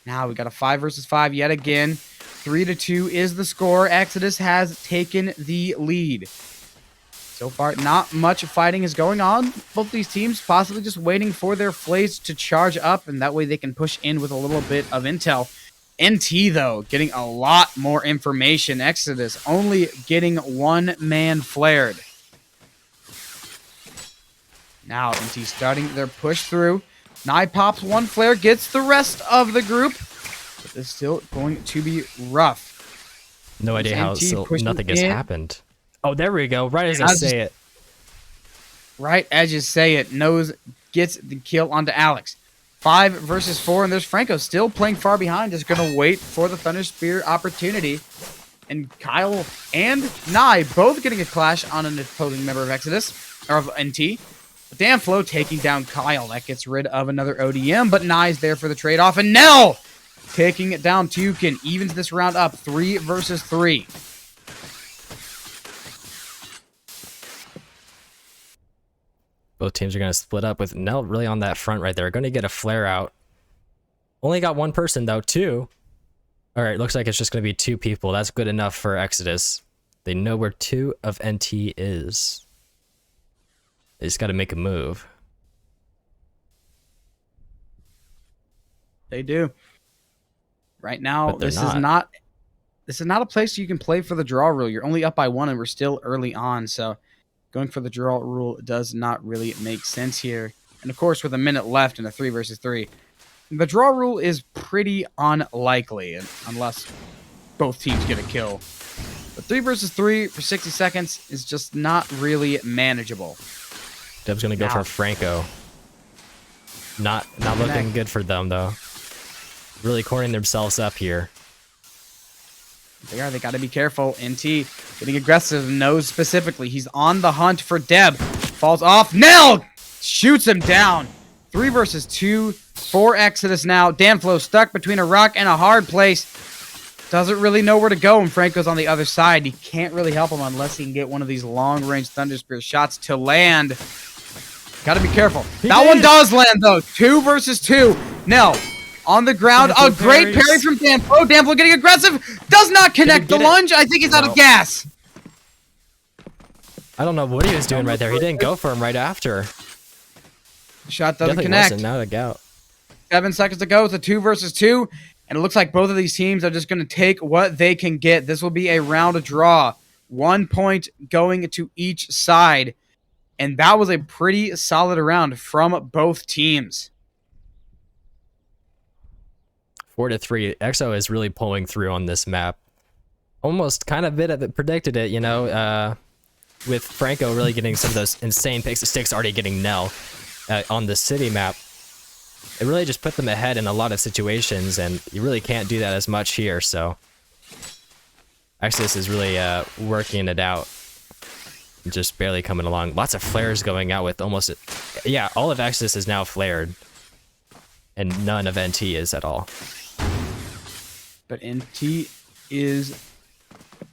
Now we got a 5 versus 5 yet again. 3-2 is the score. Exodus has taken the lead. So far, not much fighting is going on. Both these teams possibly just waiting for their flays to charge up, and that way they can push in with a little bit of intel. NT, though, getting a lot more information. Exodus only getting one man flared. Now, NT starting their push through. Nye pops one flare, gets the rest of the group, but it's still going to be rough. No idea how nothing has happened. Oh, there we go. Right as I say it. Right as you say it, Nose gets the kill onto Alex. 5 versus 4, and there's Franco still playing far behind, just going to wait for the Thunder Spear opportunity. And Kyle and Nye both getting a clash on an opposing member of Exodus, or of NT. But Danflo taking down Kyle. That gets rid of another ODM, but Nye's there for the trade-off. And Nell taking it down. Tukin evens this round up, 3 versus 3. Both teams are going to split up with Nell really on that front right there. Going to get a flare out. Only got one person, though, 2. All right, looks like it's just going to be 2 people. That's good enough for Exodus. They know where 2 of NT is. They just got to make a move. They do. Right now, this is not a place you can play for the draw rule. You're only up by 1, and we're still early on, so going for the draw rule does not really make sense here. And of course, with a minute left in a 3 versus 3, the draw rule is pretty unlikely unless both teams get a kill. But 3 versus 3 for 60 seconds is just not really manageable. Dev's going to go for Franco. Not looking good for them, though. Really cornering themselves up here. They got to be careful. NT getting aggressive. Knows specifically. He's on the hunt for Deb. Falls off. Nell shoots him down. 3 versus 2 for Exodus now. Danflo stuck between a rock and a hard place. Doesn't really know where to go, and Franco's on the other side. He can't really help him unless he can get one of these long-range Thunder Spear shots to land. Got to be careful. That one does land, though. 2 versus 2. Nell on the ground. A great parry from Danflo. Danflo getting aggressive. Does not connect the lunge. I think he's out of gas. I don't know what he was doing right there. He didn't go for him right after. Shot doesn't connect. Wasn't. Now the gout. 7 seconds to go. It's a 2 versus 2. And it looks like both of these teams are just going to take what they can get. This will be a round of draw. 1 point going to each side. And that was a pretty solid round from both teams. 4-3. EXO is really pulling through on this map. Almost kind of bit of it predicted it, you know, with Franco really getting some of those insane picks of sticks, already getting Nell on the city map. It really just put them ahead in a lot of situations, and you really can't do that as much here, so Exodus is really working it out. Just barely coming along. Lots of flares going out with almost... Yeah, all of Exodus is now flared, and none of NT is at all. But NT is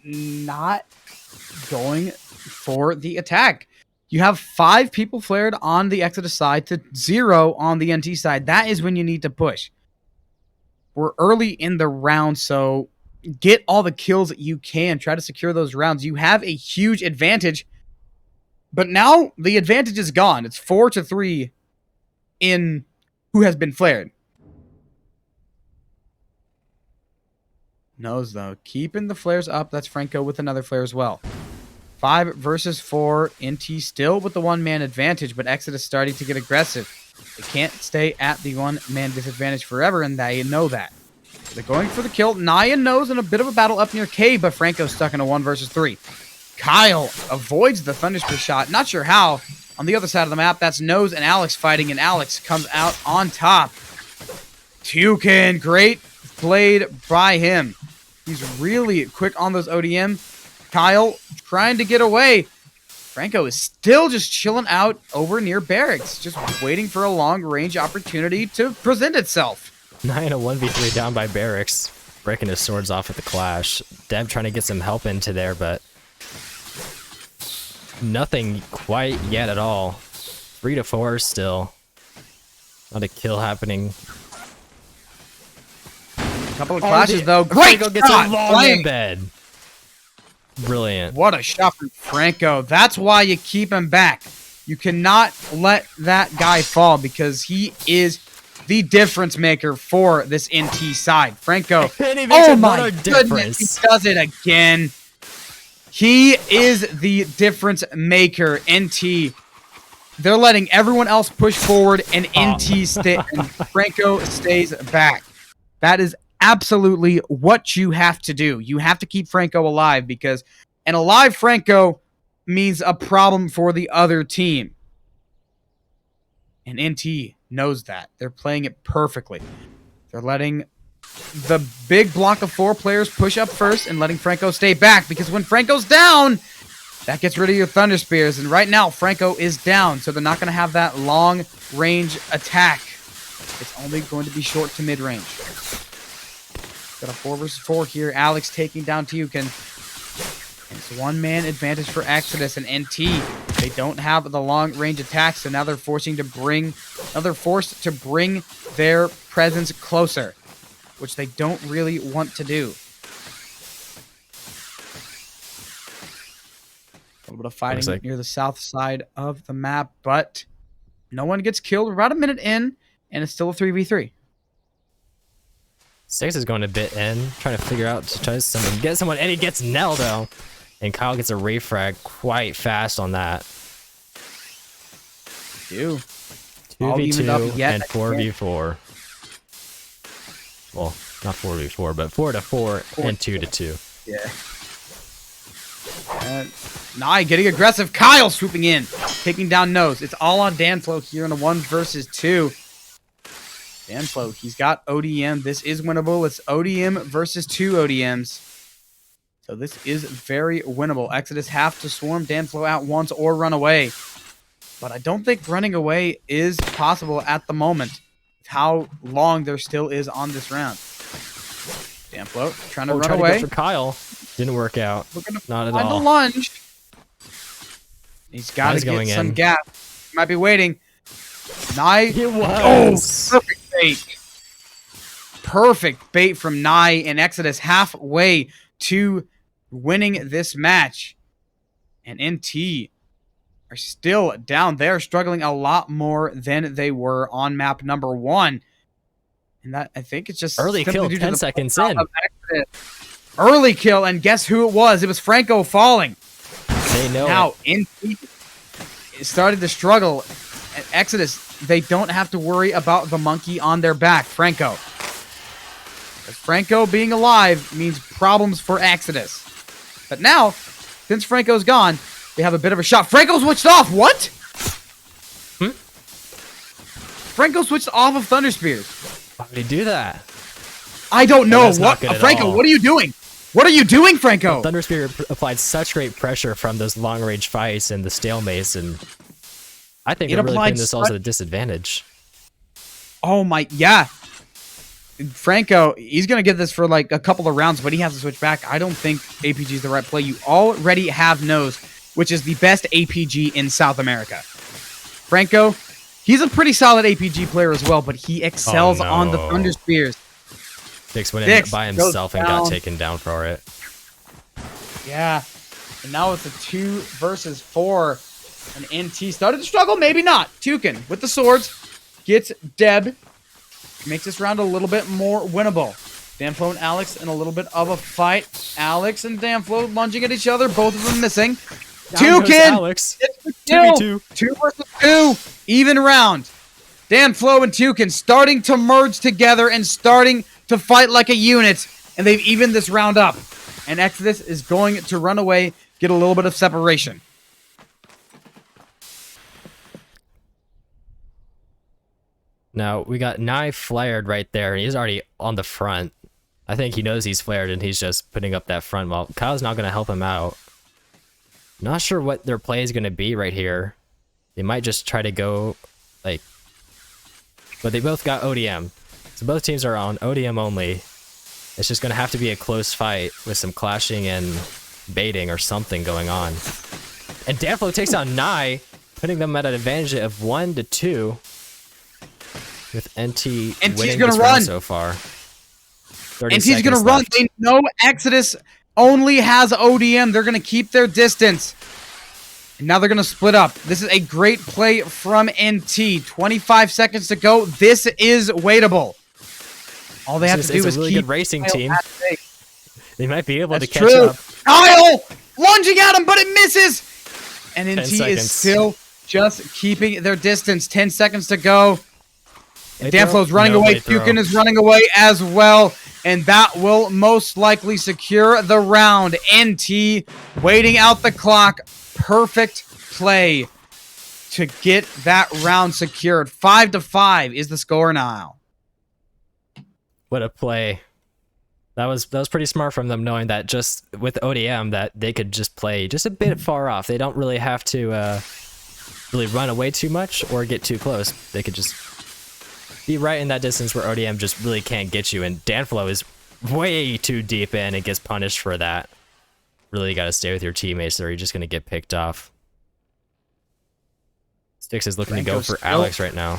not going for the attack. You have 5 people flared on the Exodus side to 0 on the NT side. That is when you need to push. We're early in the round, so get all the kills that you can. Try to secure those rounds. You have a huge advantage, but now the advantage is gone. It's 4-3 in who has been flared. Knows, though. Keeping the flares up. That's Franco with another flare as well. 5 versus 4. NT still with the 1-man advantage, but Exodus starting to get aggressive. They can't stay at the 1-man disadvantage forever, and they know that. They're going for the kill. Naya knows in a bit of a battle up near K, but Franco's stuck in a 1 versus 3. Kyle avoids the Thunder Spear shot. Not sure how. On the other side of the map, that's Nose and Alex fighting, and Alex comes out on top. Tukin, great played by him. He's really quick on those ODM. Kyle trying to get away. Franco is still just chilling out over near barracks, just waiting for a long-range opportunity to present itself. 9 a 1v3 down by barracks, breaking his swords off at the clash. Dev trying to get some help into there, but nothing quite yet at all. 3-4 still. Not a kill happening. Couple of clashes, though. Great Franco gets shot! a long Playing. embed. Brilliant. What a shot from Franco. That's why you keep him back. You cannot let that guy fall because he is the difference maker for this NT side. Franco, And he makes oh my another goodness, difference. he does it again. He is the difference maker, NT. They're letting everyone else push forward, and NT and Franco stays back. That is absolutely what you have to do. You have to keep Franco alive because an alive Franco means a problem for the other team. And NT knows that. They're playing it perfectly. They're letting the big block of 4 players push up first and letting Franco stay back because when Franco's down, that gets rid of your Thunder Spears. And right now, Franco is down, so they're not going to have that long-range attack. It's only going to be short to mid-range. Got a 4 versus 4 here. Alex taking down Tukin. It's one-man advantage for Exodus and NT. They don't have the long-range attacks, so now they're forced to bring their presence closer, which they don't really want to do. A little bit of fighting near the south side of the map, but no one gets killed. We're about a minute in, and it's still a 3v3. Six is going a bit in, trying to figure out to try to get someone, and he gets Neldo. And Kyle gets a Ray frag quite fast on that. 2v2 and 4v4. Well, not 4v4, but 4-4 and 2-2. Yeah. Nye getting aggressive. Kyle swooping in, taking down Nose. It's all on Danflo here in a 1 versus 2. Danflo, he's got ODM. This is winnable. It's ODM versus 2 ODMs. So this is very winnable. Exodus have to swarm Danflo out once or run away. But I don't think running away is possible at the moment. How long there still is on this round. Danflo trying to run away. To go for Kyle. Didn't work out. Not at all. Find a lunge. He's got to get some gas. He might be waiting. Nye. It was. Oh, perfect bait. Perfect bait from Nye and Exodus halfway to winning this match. And NT are still down there, struggling a lot more than they were on map number 1. And that, I think it's just early kill, 10 seconds in. Early kill, and guess who it was? It was Franco falling. They know now, NT started to struggle. At Exodus, they don't have to worry about the monkey on their back, Franco. Franco being alive means problems for Exodus. But now, since Franco's gone, they have a bit of a shot. Franco switched off. What? Franco switched off of Thunder Spears. Why would he do that? I don't know. What? Franco, what are you doing? What are you doing, Franco? Thunder Spear applied such great pressure from those long-range fights and the stalemates, and I think they're really putting this also at a disadvantage. Oh my, yeah. Franco, he's going to get this for like a couple of rounds, but he has to switch back. I don't think APG is the right play. You already have Nose, which is the best APG in South America. Franco, he's a pretty solid APG player as well, but he excels on the Thunder Spears. Dix went in by himself and got taken down for it. Yeah. And now it's a 2 versus 4. And NT started to struggle, maybe not. Tukin with the swords gets Deb. Makes this round a little bit more winnable. Danflo and Alex in a little bit of a fight. Alex and Danflo lunging at each other, both of them missing. Tukin! Alex. 2v2. 2 versus 2. Even round. Danflo and Tukin starting to merge together and starting to fight like a unit. And they've evened this round up. And Exodus is going to run away, get a little bit of separation. Now, we got Nye flared right there, and he's already on the front. I think he knows he's flared, and he's just putting up that front wall. Kyle's not going to help him out. Not sure what their play is going to be right here. They might just try to go, like... But they both got ODM. So both teams are on ODM only. It's just going to have to be a close fight with some clashing and baiting or something going on. And Danflo takes out Nye, putting them at an advantage of 1-2. With NT winning this round so far. 30 And he's going to seconds run. left. They know Exodus only has ODM. They're going to keep their distance. And now they're going to split up. This is a great play from NT. 25 seconds to go. This is waitable. All they have to do is a really keep good racing Kyle team. at bay. They might be able That's to catch true. up. Kyle lunging at him, but it misses. And 10 NT is seconds. still just keeping their distance. 10 seconds to go. And Late throw? Danflo's running No away. late throw. Tukin is running away as well. And that will most likely secure the round. NT waiting out the clock. Perfect play to get that round secured. 5-5 is the score now. What a play. That was pretty smart from them, knowing that just with ODM that they could just play just a bit far off. They don't really have to really run away too much or get too close. They could just be right in that distance where ODM just really can't get you. And Danflo is way too deep in and gets punished for that. Really got to stay with your teammates or you're just going to get picked off. Styx is looking to go for Alex right now.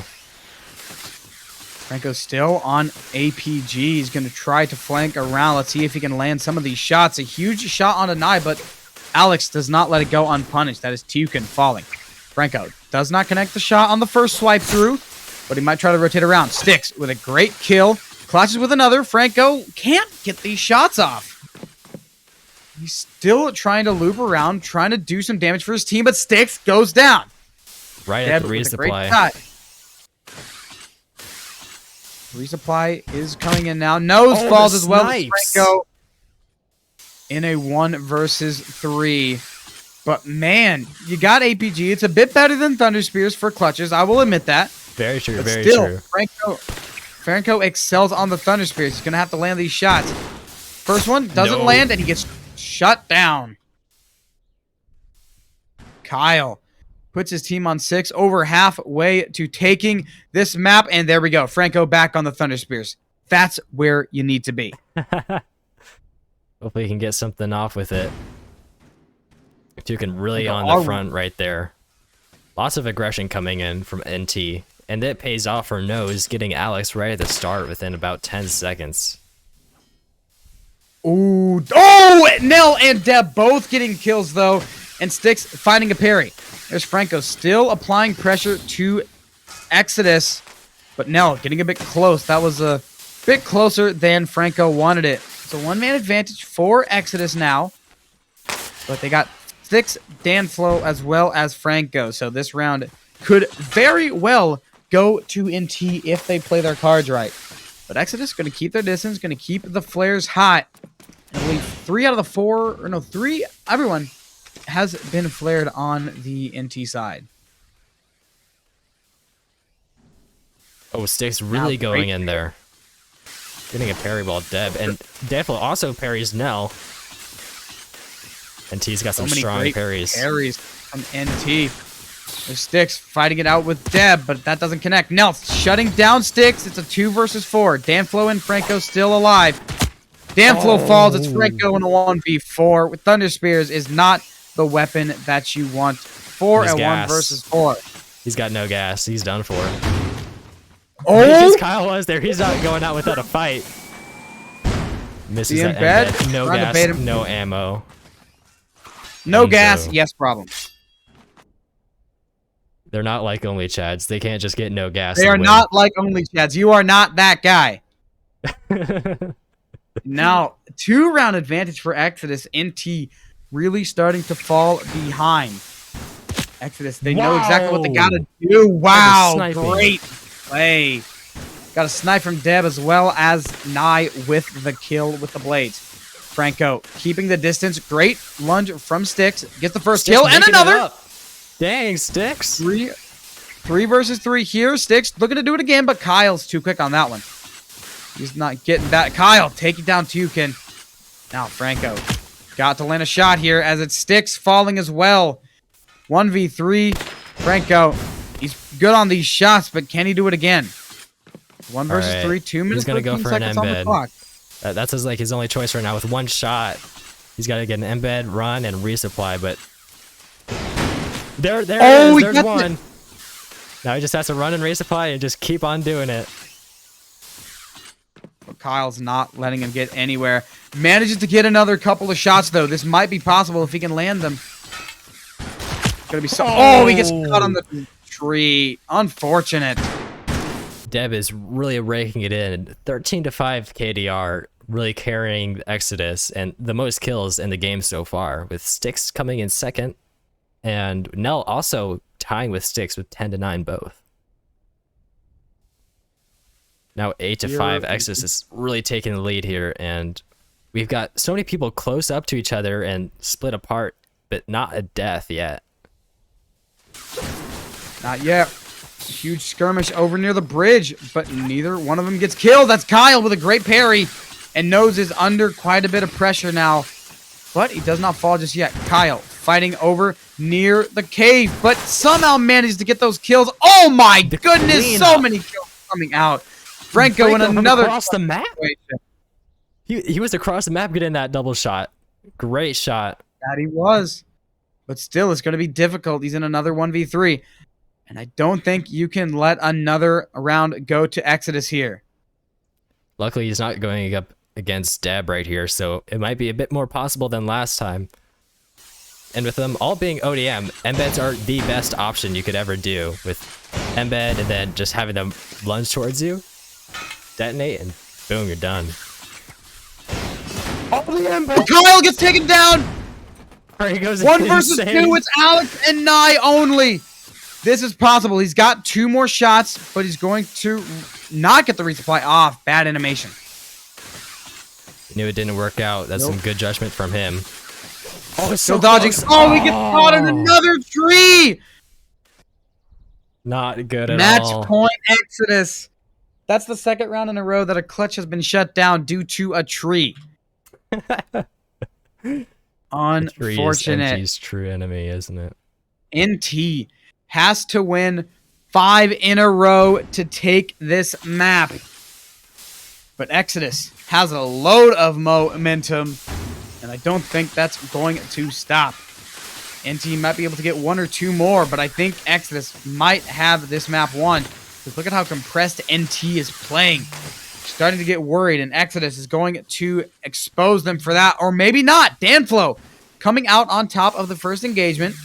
Franco's still on APG. He's going to try to flank around. Let's see if he can land some of these shots. A huge shot on Anai, but Alex does not let it go unpunished. That is Tukin falling. Franco does not connect the shot on the first swipe through, but he might try to rotate around. Styx with a great kill. Clashes with another. Franco can't get these shots off. He's still trying to loop around, trying to do some damage for his team, but Styx goes down. Right at the resupply. Resupply is coming in now. Nose falls as well as Franco in a 1 versus 3. But man, you got APG. It's a bit better than Thunder Spears for clutches. I will admit that. Very true, But very still, true. Franco excels on the Thunder Spears. He's going to have to land these shots. First one doesn't land, and he gets shut down. Kyle puts his team on 6, over halfway to taking this map. And there we go. Franco back on the Thunder Spears. That's where you need to be. Hopefully he can get something off with it. Tukin really on the front right there. Lots of aggression coming in from NT. And it pays off for Nose, getting Alex right at the start within about 10 seconds. Ooh. Oh! Nell and Deb both getting kills, though. And Styx finding a parry. There's Franco still applying pressure to Exodus. But Nell getting a bit close. That was a bit closer than Franco wanted it. It's a one-man advantage for Exodus now. But they got Styx, Danflo, as well as Franco. So this round could very well go to NT if they play their cards right. But Exodus going to keep their distance, going to keep the flares hot. I believe 3 out of the 4, or no, 3, everyone has been flared on the NT side. Oh, Styx really going in there. Getting a parry ball Deb. And Danflo also parries Nell. NT's got some strong parries. Parries from NT. There's Styx fighting it out with Deb, but that doesn't connect. Nell shutting down Styx. It's a 2 versus 4. Danflo and Franco still alive. Danflo falls. It's Franco in a 1v4. With Thunder Spears is not the weapon that you want for a 1 versus 4. He's got no gas. He's done for. Oh! Because Kyle was there. He's not going out without a fight. Misses that embed. No gas, no ammo. No gas, yes problem. They're not like only Chads. They can't just get no gas. They are not like only Chads. You are not that guy. Now, 2-round advantage for Exodus. NT really starting to fall behind. Exodus, they know exactly what they gotta do. Wow, great play. Got a snipe from Deb as well as Nye with the kill with the blades. Franco keeping the distance. Great lunge from Styx. Gets the first kill and another. Dang, Styx. 3 versus 3 here. Styx looking to do it again, but Kyle's too quick on that one. He's not getting that. Kyle taking down Tukin. Now Franco got to land a shot here as it's Styx falling as well. 1v3. Franco, he's good on these shots, but can he do it again? 1 versus 3, 2 minutes. He's gonna go for an embed. That's his only choice right now with 1 shot. He's got to get an embed, run, and resupply. But there's one. Now he just has to run and resupply and just keep on doing it. Kyle's not letting him get anywhere. Manages to get another couple of shots, though. This might be possible if he can land them. Gonna be so. Oh, he gets caught on the tree. Unfortunate. Deb is really raking it in. 13-5 KDR, really carrying Exodus and the most kills in the game so far, with Styx coming in second, and Nell also tying with Styx with 10-9 both. Now 8-5, Exodus is really taking the lead here, and we've got so many people close up to each other and split apart, but not a death yet. Not yet. Huge skirmish over near the bridge, but neither one of them gets killed. That's Kyle with a great parry, and Nose is under quite a bit of pressure now, but he does not fall just yet. Kyle fighting over near the cave, but somehow manages to get those kills. Oh my goodness, so many kills coming out. Franco in another across the map. He was across the map getting that double shot. Great shot. That he was. But still, it's going to be difficult. He's in another 1v3. And I don't think you can let another round go to Exodus here. Luckily, he's not going up against Deb right here, so it might be a bit more possible than last time. And with them all being ODM, embeds are the best option you could ever do, with embed and then just having them lunge towards you, detonate, and boom, you're done. Oh, the embed! Kyle gets taken down! He goes 1 versus 2, it's Alex and Nye only. This is possible. He's got 2 more shots, but he's going to not get the resupply off. Bad animation. Knew it didn't work out. That's some good judgment from him. Oh, it's still dodging. close. Oh, he gets caught in another tree. Not good at Match all. point Exodus. That's the second round in a row that a clutch has been shut down due to a tree. Unfortunate. NT's true enemy, isn't it? NT has to win 5 in a row to take this map. But Exodus has a load of momentum, and I don't think that's going to stop. NT might be able to get 1 or 2 more, but I think Exodus might have this map won. Because look at how compressed NT is playing. Starting to get worried, and Exodus is going to expose them for that, or maybe not. Danflo coming out on top of the first engagement,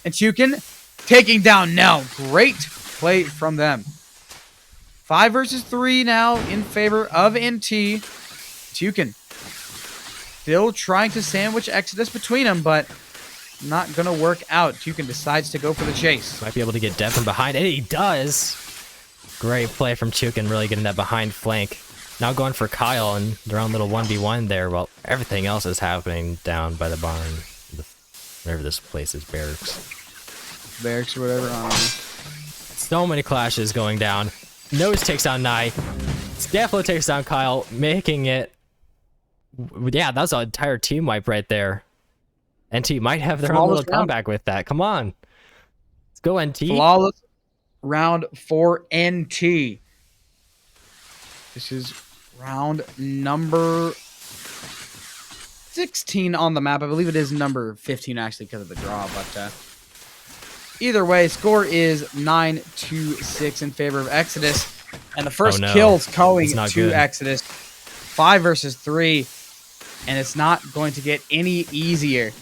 and Chukin taking down Nell. Great play from them. 5 versus 3 now in favor of NT. Chukin still trying to sandwich Exodus between them, but not going to work out. Chukin decides to go for the chase. Might be able to get Dev from behind, and he does. Great play from Chukin, really getting that behind flank. Now going for Kyle and their own little 1v1 there, while everything else is happening down by the barn. Whatever this place is, barracks. Barracks or whatever. I don't know. So many clashes going down. Nose takes down Nye. Scaffold takes down Kyle, making it... Yeah, that was an entire team wipe right there. NT might have their own little comeback with that. Come on. Let's go, NT. Flawless round for NT. This is round number 16 on the map. I believe it is number 15 actually because of the draw, but either way, score is 9-6 in favor of Exodus. And the first kills going to good. Exodus. 5 versus 3. And it's not going to get any easier.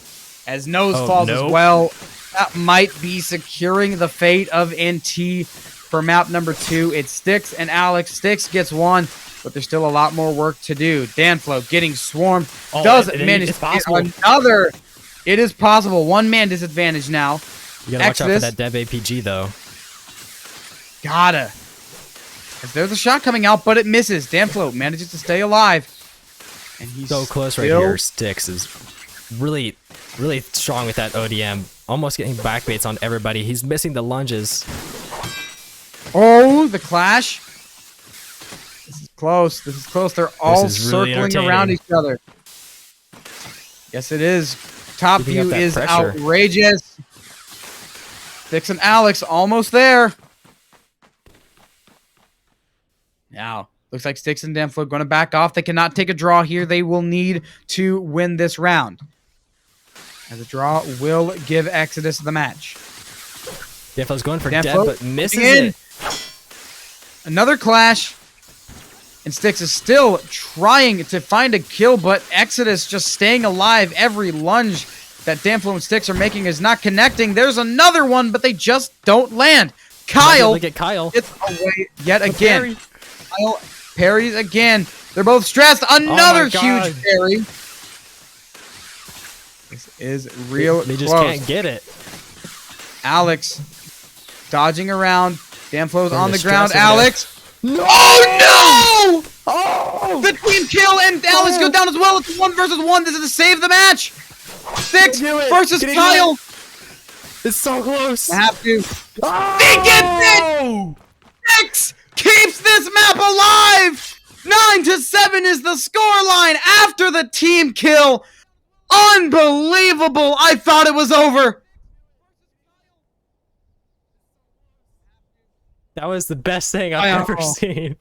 As Nose falls as well. That might be securing the fate of NT for map number 2. It's Styx and Alex. Styx gets 1, but there's still a lot more work to do. Danflo getting swarmed. Does manage to get another. It is possible. 1-man disadvantage now. You gotta watch out for that Deb APG, though. Gotta. As there's a shot coming out, but it misses. Danflo manages to stay alive. And he's so close right here. Styx is really, really strong with that ODM. Almost getting backbaits on everybody. He's missing the lunges. Oh, the clash. This is close. This is close. They're all circling around each other. Yes, it is. Top view is outrageous. Styx and Alex almost there. Now, looks like Styx and Danflo going to back off. They cannot take a draw here. They will need to win this round. And the draw will give Exodus the match. Danflo's going for Deb, but misses it. Another clash. And Styx is still trying to find a kill, but Exodus just staying alive. Every lunge that Danflo and Styx are making is not connecting. There's another one, but they just don't land. Kyle, look at Kyle. Gets away yet again. Kyle parries again. They're both stressed. Another huge parry. This is real They just close. can't get it. Alex dodging around. Danflo's on the ground. stress of Alex. No! Oh no! Oh! The team kill and Alex goes down as well. It's 1 versus 1. This is to save the match. Styx versus Kyle. It's so close. I have to. Oh! They get it! Styx keeps this map alive. 9-7 is the scoreline after the team kill. Unbelievable. I thought it was over. That was the best thing I've ever seen.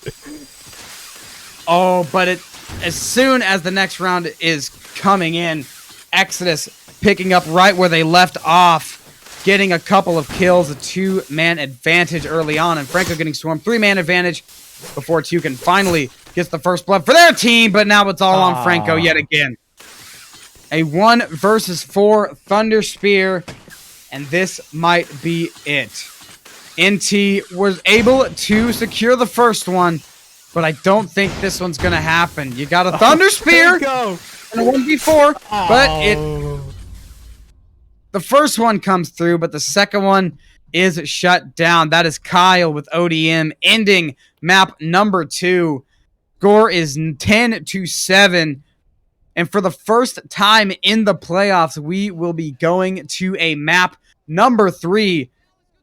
Oh, but as soon as the next round is coming in, Exodus picking up right where they left off, getting a couple of kills, a 2-man advantage early on, and Franco getting swarmed, 3-man advantage before Tukin finally gets the first blood for their team, but now it's all on Franco yet again. A 1 versus 4 Thunder Spear, and this might be it. NT was able to secure the first one, but I don't think this one's going to happen. You got a Thunder Spear and a 1v4, but the first one comes through, but the second one is shut down. That is Kyle with ODM ending map number 2. Score is 10-7. And for the first time in the playoffs, we will be going to a map number 3.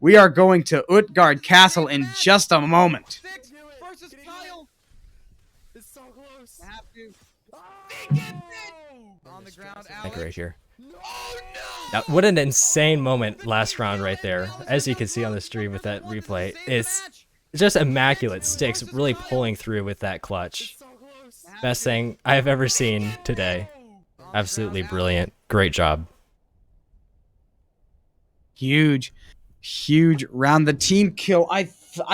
We are going to Utgard Castle in just a moment. Versus Kyle. It's so close. Have to. On the ground, Alex. Right here. Oh, no! Now, what an insane moment last round right there. As you can see on the stream with that replay, it's just immaculate. Styx really pulling through with that clutch. Best thing I've ever seen today. Absolutely brilliant. Great job. Huge round. The team kill. I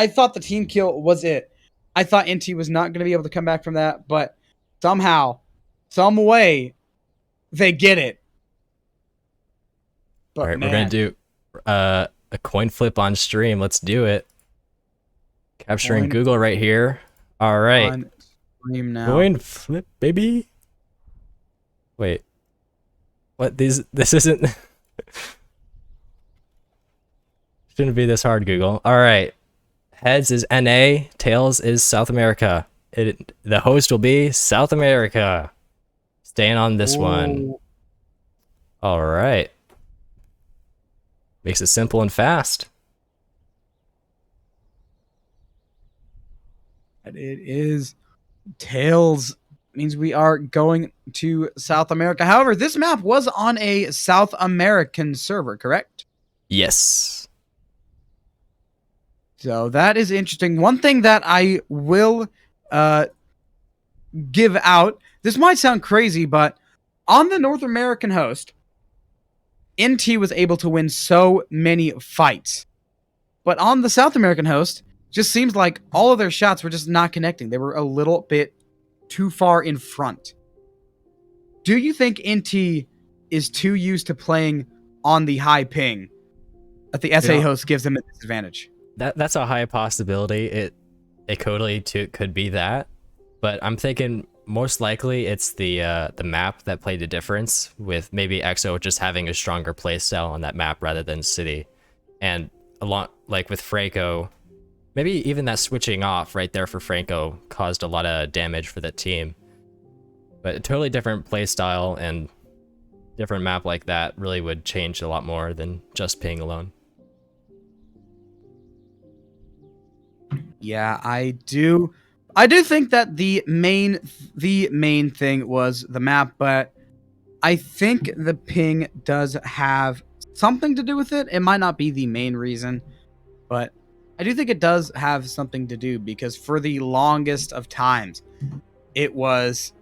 thought the team kill was it. I thought NT was not going to be able to come back from that, but somehow, some way, they get it. But all right, we're gonna do a coin flip on stream. Let's do it. Capturing Google right here. All right. On stream now. Coin flip, baby. Wait. What? This isn't. Shouldn't be this hard, Google. All right. Heads is NA. Tails is South America. The host will be South America. Staying on this one. All right. Makes it simple and fast. And it is Tails. Means we are going to South America. However, this map was on a South American server, correct? Yes. So that is interesting. One thing that I will give out, this might sound crazy, but on the North American host, NT was able to win so many fights. But on the South American host, just seems like all of their shots were just not connecting. They were a little bit too far in front. Do you think NT is too used to playing on the high ping that the SA host gives them a disadvantage? That's a high possibility. It totally could be that, but I'm thinking most likely it's the map that played the difference, with maybe EXO just having a stronger playstyle on that map rather than City, and a lot like with Franco, maybe even that switching off right there for Franco caused a lot of damage for that team. But a totally different playstyle and different map like that really would change a lot more than just ping alone. Yeah, I do think that the main thing was the map, but I think the ping does have something to do with it. It might not be the main reason, but I do think it does have something to do, because for the longest of times, it was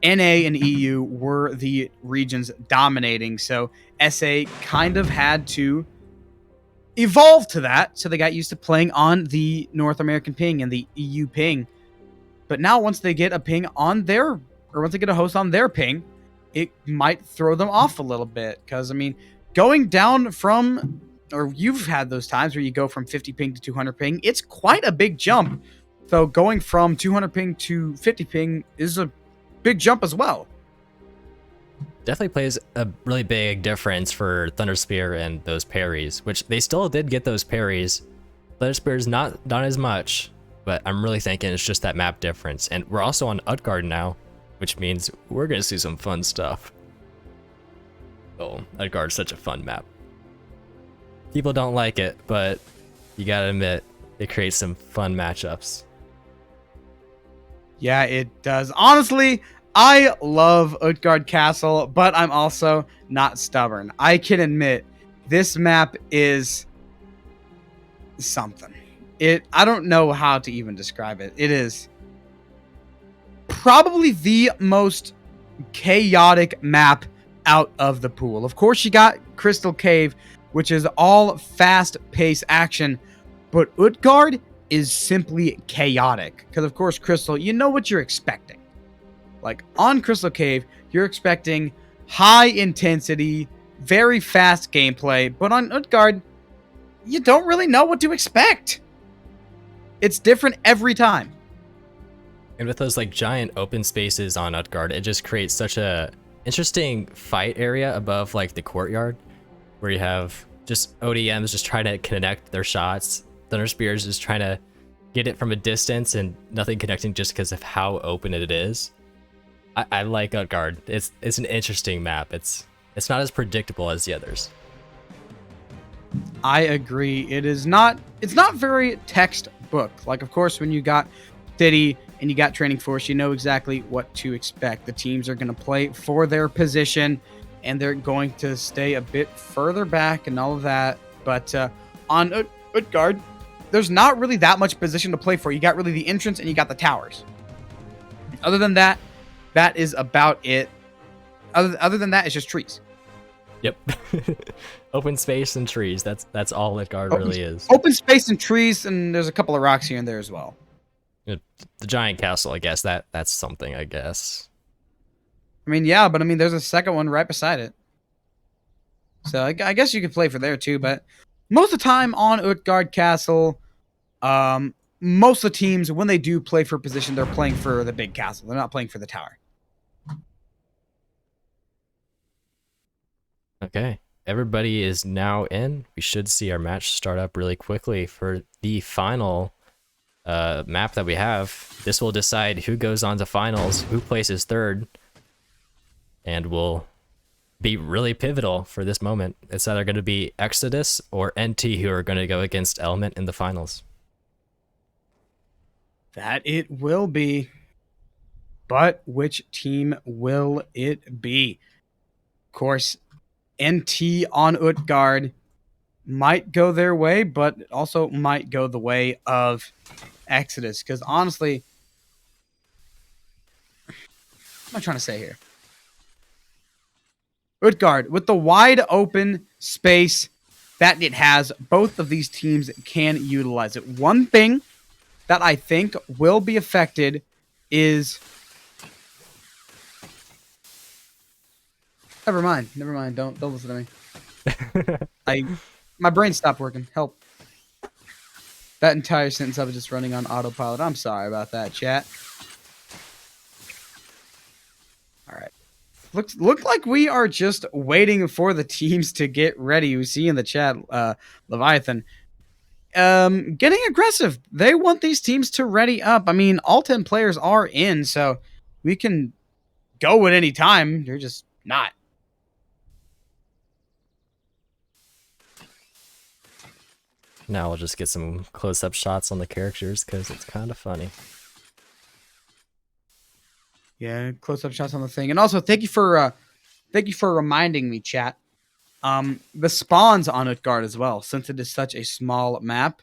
NA and EU were the regions dominating, so SA kind of had to evolve to that, so they got used to playing on the North American ping and the EU ping. But now once they get a ping on their, or once they get a host on their ping, it might throw them off a little bit. Because, I mean, going down from, or you've had those times where you go from 50 ping to 200 ping, it's quite a big jump. So going from 200 ping to 50 ping is a big jump as well. Definitely plays a really big difference for Thunderspear and those parries, which they still did get those parries. Thunderspear's not as much, but I'm really thinking it's just that map difference. And we're also on Utgard now, which means we're gonna see some fun stuff. Oh, Utgard's such a fun map. People don't like it, but you gotta admit, it creates some fun matchups. Yeah, it does. Honestly, I love Utgard Castle, but I'm also not stubborn. I can admit this map is something. I don't know how to even describe it. It is probably the most chaotic map out of the pool. Of course, you got Crystal Cave, which is all fast-paced action, but Utgard is simply chaotic. Because, of course, Crystal, you know what you're expecting. Like, on Crystal Cave, you're expecting high intensity, very fast gameplay, but on Utgard, you don't really know what to expect. It's different every time. And with those like giant open spaces on Utgard, it just creates such a interesting fight area above like the courtyard, where you have just ODMs just trying to connect their shots. Thunderspears just trying to get it from a distance and nothing connecting just because of how open it is. I like Utgard. It's an interesting map. It's not as predictable as the others. I agree. It's not very textbook. Like, of course, when you got City and you got Training Force, you know exactly what to expect. The teams are going to play for their position, and they're going to stay a bit further back and all of that. But on Utgard, there's not really that much position to play for. You got really the entrance and you got the towers. Other than that, that is about it. Other than that, it's just trees. Yep. Open space and trees. That's all Utgard really is. Open space and trees, and there's a couple of rocks here and there as well. The giant castle, I guess that's something, I guess. I mean, yeah, but I mean, there's a second one right beside it. So I guess you could play for there too, but most of the time on Utgard Castle, most of the teams, when they do play for position, they're playing for the big castle. They're not playing for the tower. Okay. Everybody is now in. We should see our match start up really quickly for the final map that we have. This will decide who goes on to finals, who places third, and will be really pivotal for this moment. It's either going to be Exodus or NT who are going to go against Element in the finals. That it will be. But which team will it be? Of course, NT on Utgard might go their way, but also might go the way of Exodus. Because honestly, what am I trying to say here? Utgard, with the wide open space that it has, both of these teams can utilize it. One thing that I think will be affected is... Never mind. Don't listen to me. My brain stopped working. Help. That entire sentence I was just running on autopilot. I'm sorry about that, chat. All right. Look like we are just waiting for the teams to get ready. We see in the chat, Leviathan, getting aggressive. They want these teams to ready up. I mean, all 10 players are in, so we can go at any time. They're just not. Now we'll just get some close-up shots on the characters because it's kind of funny. Yeah, close-up shots on the thing. And also, thank you for reminding me, chat. The spawns on Utgard as well, since it is such a small map,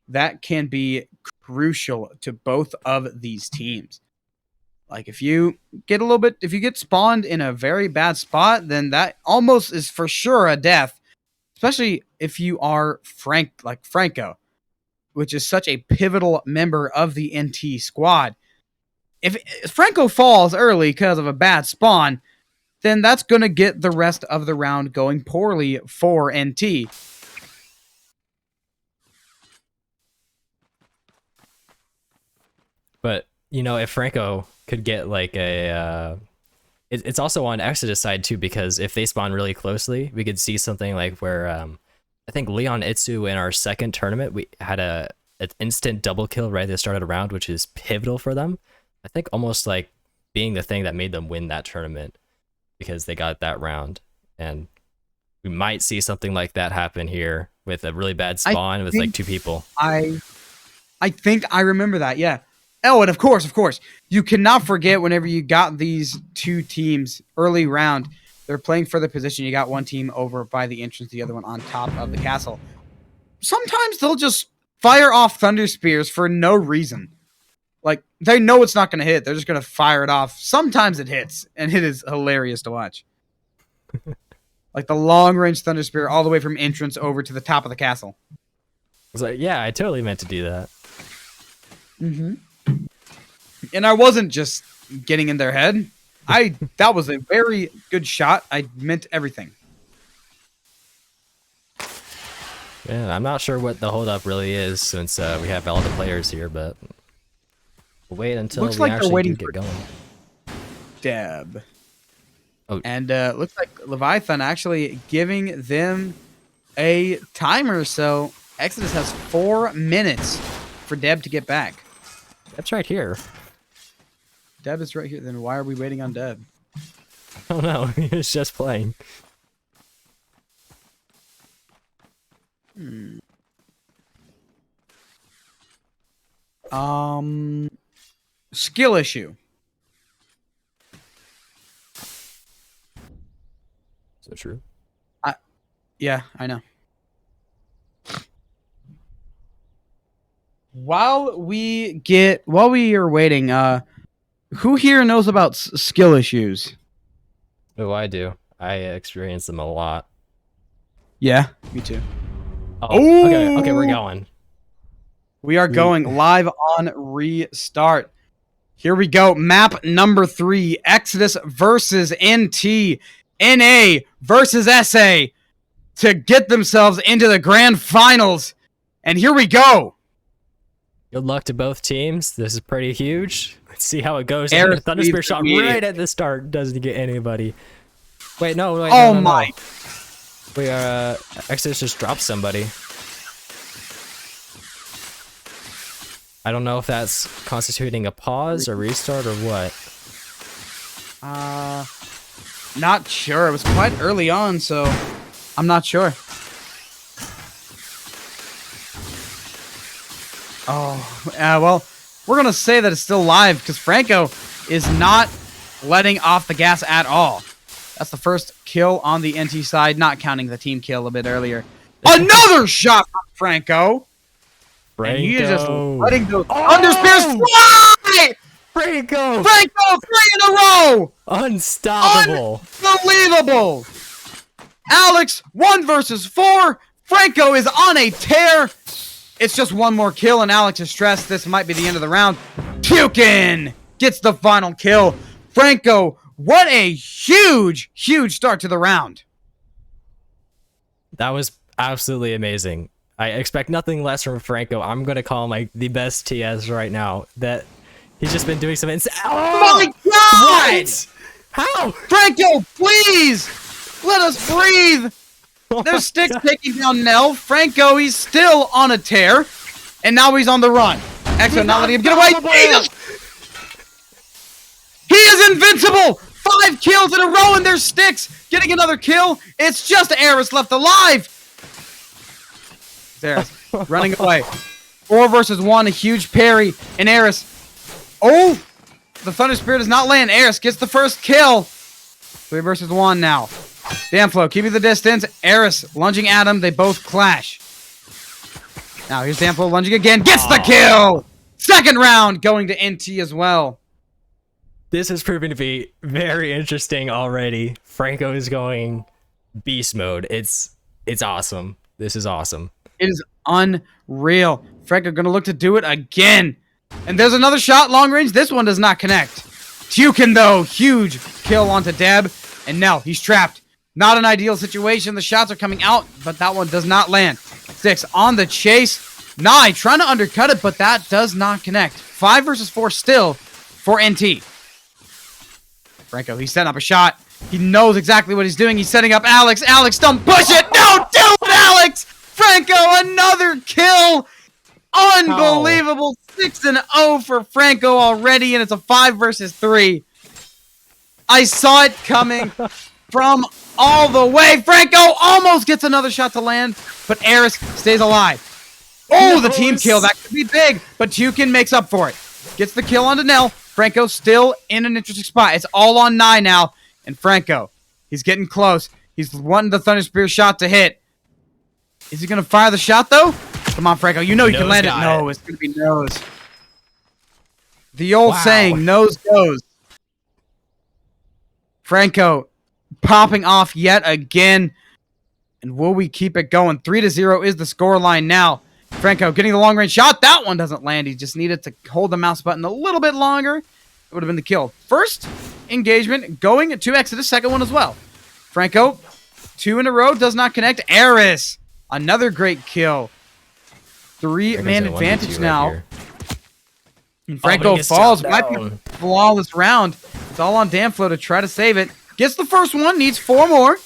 that can be crucial to both of these teams. Like, if you get spawned in a very bad spot, then that almost is for sure a death. Especially if you are Franco, which is such a pivotal member of the NT squad. if Franco falls early because of a bad spawn, then that's going to get the rest of the round going poorly for NT. But, you know, if Franco could get like it's also on Exodus side too, because if they spawn really closely, we could see something like where I think Leon Itsu in our second tournament, we had an instant double kill right at the start of the round, which is pivotal for them. I think almost like being the thing that made them win that tournament because they got that round. And we might see something like that happen here with a really bad spawn with like 2 people. I think I remember that, yeah. Oh, and of course, you cannot forget whenever you got these 2 teams early round, they're playing for the position. You got one team over by the entrance, the other one on top of the castle. Sometimes they'll just fire off thunder spears for no reason. Like, they know it's not going to hit. They're just going to fire it off. Sometimes it hits, and it is hilarious to watch. Like the long-range thunder spear all the way from entrance over to the top of the castle. It's like, yeah, I totally meant to do that. Mm-hmm. And I wasn't just getting in their head. That was a very good shot. I meant everything. Yeah, I'm not sure what the holdup really is since we have all the players here, but we'll wait until looks we like they're actually waiting do get going. Deb. Oh. And looks like Leviathan actually giving them a timer. So Exodus has 4 minutes for Deb to get back. That's right here. Deb is right here. Then why are we waiting on Deb? Oh no, he's just playing. Skill issue. So true. Yeah, I know. While we are waiting, who here knows about skill issues? Oh, I do. I experience them a lot. Yeah, me too. Oh, okay, we're going. We are going live on restart. Here we go. Map number 3, Exodus versus NT. NA versus SA to get themselves into the grand finals. And here we go. Good luck to both teams. This is pretty huge. Let's see how it goes. Air Thunder Spear shot right at the start. Doesn't get anybody. Wait, no. Wait, oh no, my. No. We Exodus just dropped somebody. I don't know if that's constituting a pause or restart or what. Not sure. It was quite early on, so I'm not sure. Oh, well, we're going to say that it's still live because Franco is not letting off the gas at all. That's the first kill on the NT side, not counting the team kill a bit earlier. Another shot from Franco! And he is just letting those underspears fly! Franco! 3 in a row! Unstoppable! Unbelievable! Alex, 1 versus 4. Franco is on a tear. It's just 1 more kill, and Alex is stressed. This might be the end of the round. Pukin gets the final kill. Franco, what a huge, huge start to the round. That was absolutely amazing. I expect nothing less from Franco. I'm going to call him like the best TS right now. That he's just been doing some insane. Oh my God! What? How? Franco, please! Let us breathe! There's Sticks taking down Nell. Franco, he's still on a tear. And now he's on the run. Exo not letting him get away. Jesus! He is invincible! 5 kills in a row, and there's Sticks getting another kill. It's just Eris left alive. Eris running away. 4 versus 1, a huge parry. And Eris. Oh! The Thunder Spirit does not land. Eris gets the first kill. 3 versus 1 now. Damflo keeping the distance. Eris lunging at him. They both clash. Now here's Damflo lunging again. Gets the kill! Second round going to NT as well. This has proven to be very interesting already. Franco is going beast mode. It's awesome. This is awesome. It is unreal. Franco gonna look to do it again. And there's another shot, long range. This one does not connect. Tukin, though, huge kill onto Deb. And Nell, he's trapped. Not an ideal situation. The shots are coming out, but that one does not land. 6 on the chase. 9 trying to undercut it, but that does not connect. 5 versus 4 still for NT. Franco, he's setting up a shot. He knows exactly what he's doing. He's setting up Alex. Alex, don't push it. Don't do it, Alex. Franco, another kill. Unbelievable. 6-0 for Franco already, and it's a 5 versus 3. I saw it coming from all the way. Franco almost gets another shot to land, but Eris stays alive. Oh, the team kill. That could be big, but Tukin makes up for it. Gets the kill onto Nell. Franco still in an interesting spot. It's all on Nye now, and Franco, he's getting close. He's wanting the Thunder Spear shot to hit. Is he going to fire the shot, though? Come on, Franco. You know you can land it. No, it's going to be nose. The old saying, nose goes. Franco popping off yet again. And will we keep it going? 3-0 is the scoreline now. Franco getting the long range shot. That one doesn't land. He just needed to hold the mouse button a little bit longer. It would have been the kill. First engagement going to Exodus. Second one as well. Franco, 2 in a row. Does not connect. Eris, another great kill. 3-man advantage now. Right, and Franco falls. Might be a flawless round. It's all on Damflo to try to save it. Gets the first one. Needs 4 more.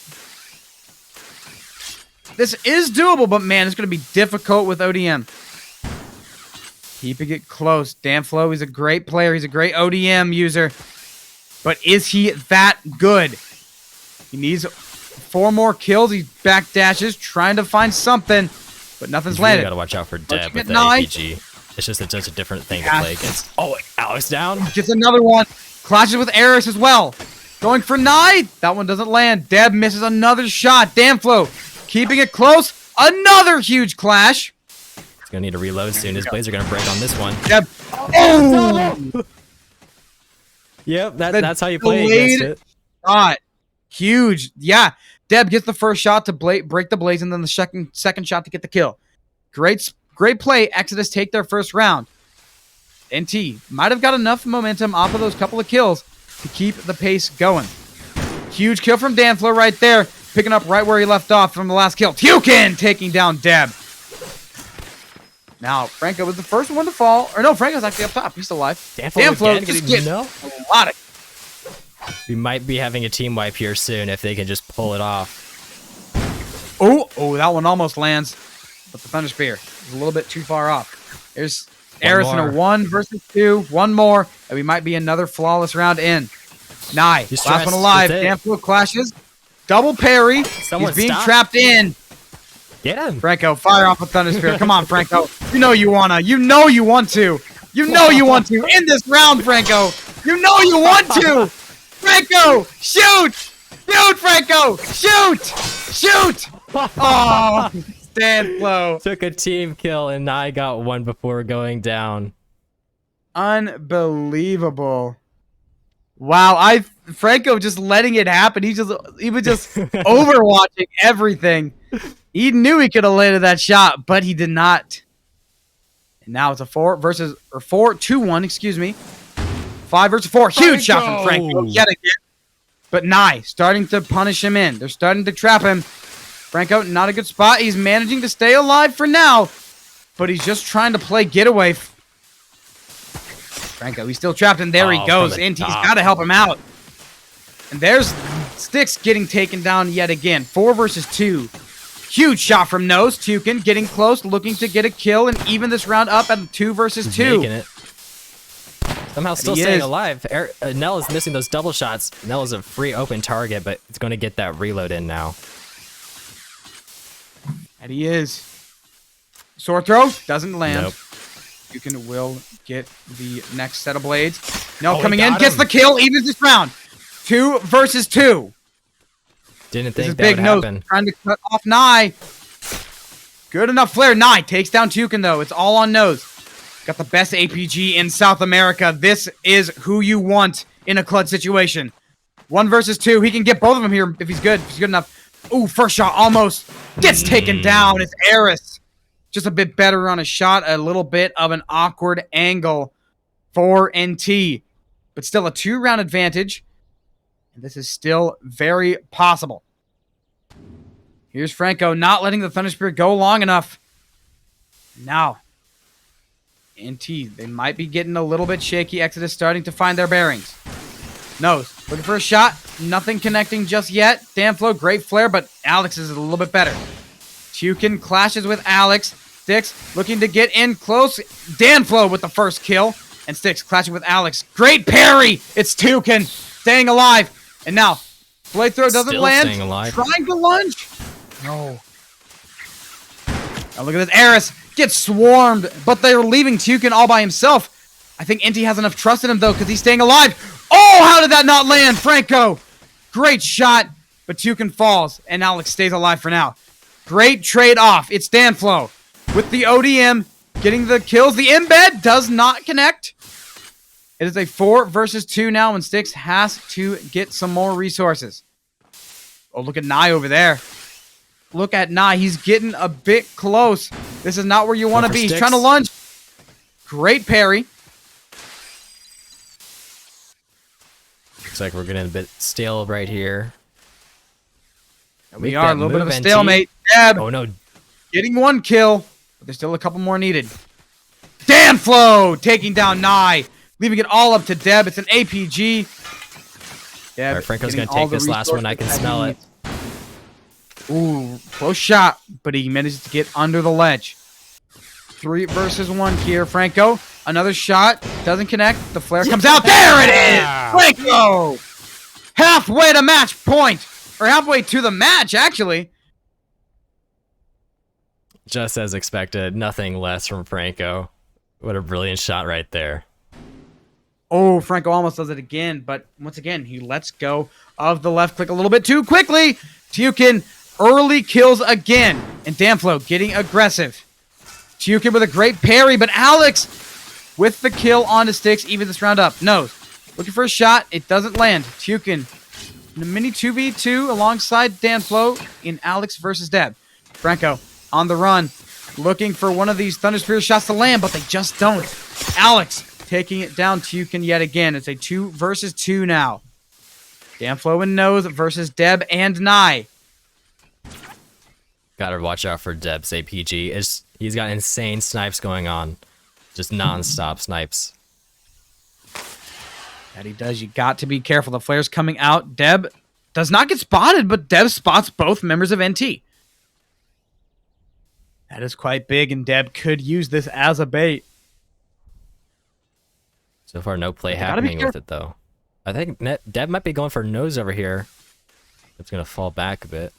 This is doable, but man, it's going to be difficult with ODM. Keeping it close. Damflo, he's a great player. He's a great ODM user. But is he that good? He needs 4 more kills. He backdashes, trying to find something, but nothing's landed. You got to watch out for Deb with the APG. It's just a different thing to play against. Oh, Alex down. Gets another one. Clashes with Eris as well. Going for Nye. That one doesn't land. Deb misses another shot. Damflo keeping it close. Another huge clash. He's going to need to reload soon. His blades are going to break on this one. Deb. Oh! Yep, that's how you play against it. Shot. Huge. Yeah. Deb gets the first shot to break the blades, and then the second shot to get the kill. Great play. Exodus take their first round. NT might have got enough momentum off of those couple of kills to keep the pace going. Huge kill from Damflo right there. Picking up right where he left off from the last kill. Tukin taking down Deb. Now, Franco was the first one to fall. Or no, Franco's actually up top. He's still alive. Damflo just gets a lot of... We might be having a team wipe here soon if they can just pull it off. Oh, that one almost lands. But the Thunder Spear is a little bit too far off. There's Eris in a 1 versus 2. One more, and we might be another flawless round in. Nye, last one alive. Damflo clashes. Double parry. He's being trapped in. Get him. Franco, fire off a Thunder Spear. Come on, Franco. You know you wanna. You know you want to. You know you want to. In this round, Franco. You know you want to. Franco, shoot. Shoot, Franco. Shoot. Shoot. Oh, Damflo. Took a team kill, and I got one before going down. Unbelievable. Wow, Franco just letting it happen. He was just overwatching everything. He knew he could have landed that shot, but he did not. And now it's a 2-1, excuse me. 5 versus 4. Huge shot from Franco yet again. But Nye starting to punish him in. They're starting to trap him. Franco, not a good spot. He's managing to stay alive for now, but he's just trying to play getaway. Franco, he's still trapped, and there he goes. And he's got to help him out. And there's Styx getting taken down yet again. 4 versus 2. Huge shot from Nose. Tukin getting close, looking to get a kill, and even this round up at 2 versus 2. Making it. Somehow still staying alive. Nell is missing those double shots. Nell is a free open target, but it's going to get that reload in now. And he is. Sword throw doesn't land. Nope. Tukin will get the next set of blades. Nell coming in, gets the kill, evens this round. 2 versus 2. Didn't think that would happen. Trying to cut off Nye. Good enough flare. Nye takes down Tukin, though. It's all on Nose. Got the best APG in South America. This is who you want in a clutch situation. 1 versus 2. He can get both of them here if he's good. If he's good enough. Ooh, first shot almost gets taken down. It's Eris. just a bit better on a shot, a little bit of an awkward angle for NT. But still a 2-round advantage. And this is still very possible. Here's Franco not letting the Thunder Spirit go long enough. Now, NT, they might be getting a little bit shaky. Exodus starting to find their bearings. Nose, looking for a shot. Nothing connecting just yet. Danflo, great flare, but Alex is a little bit better. Tukin clashes with Alex. Styx looking to get in close. Danflo with the first kill. And Styx clashing with Alex. Great parry! It's Tukin staying alive. And now, blade throw doesn't Still land. staying alive. Trying to lunge. No. Now look at this. Eris gets swarmed, but they're leaving Tukin all by himself. I think NT has enough trust in him, though, because he's staying alive. Oh, how did that not land? Franco. Great shot, but Tukin falls, and Alex stays alive for now. Great trade-off. It's Danflo with the ODM getting the kills. The embed does not connect. It is a 4 versus 2 now, and Styx has to get some more resources. Oh, look at Nye over there. Look at Nye. He's getting a bit close. This is not where you want to be. He's trying to lunge. Great parry. Looks like we're getting a bit stale right here. We are a little bit of a stalemate. Deb. Oh, no. Getting 1 kill, but there's still a couple more needed. Danflo taking down Nye. Leaving it all up to Deb. It's an APG. Deb, all right, Franco's going to take this last one. I can smell it. Ooh, close shot, but he manages to get under the ledge. 3 versus 1 here. Franco, another shot. Doesn't connect. The flare comes out. There it is! Franco! Halfway to match point. Or halfway to the match, actually. Just as expected. Nothing less from Franco. What a brilliant shot right there. Oh, Franco almost does it again, but once again, he lets go of the left click a little bit too quickly. Tukin early kills again, and Danflo getting aggressive. Tukin with a great parry, but Alex with the kill on the Styx, even this round up. Nose, looking for a shot, it doesn't land. Tukin in a mini 2v2 alongside Danflo in Alex versus Deb. Franco on the run, looking for one of these Thunder Spear shots to land, but they just don't. Alex taking it down Tukin yet again. It's a 2 versus 2 now. Danflo and Nose versus Deb and Nye. Gotta watch out for Deb's APG. He's got insane snipes going on. Just non-stop snipes. That he does. You got to be careful. The flare's coming out. Deb does not get spotted, but Deb spots both members of NT. That is quite big, and Deb could use this as a bait. So far, no play happening with it, though. I think Deb might be going for Nose over here. It's going to fall back a bit.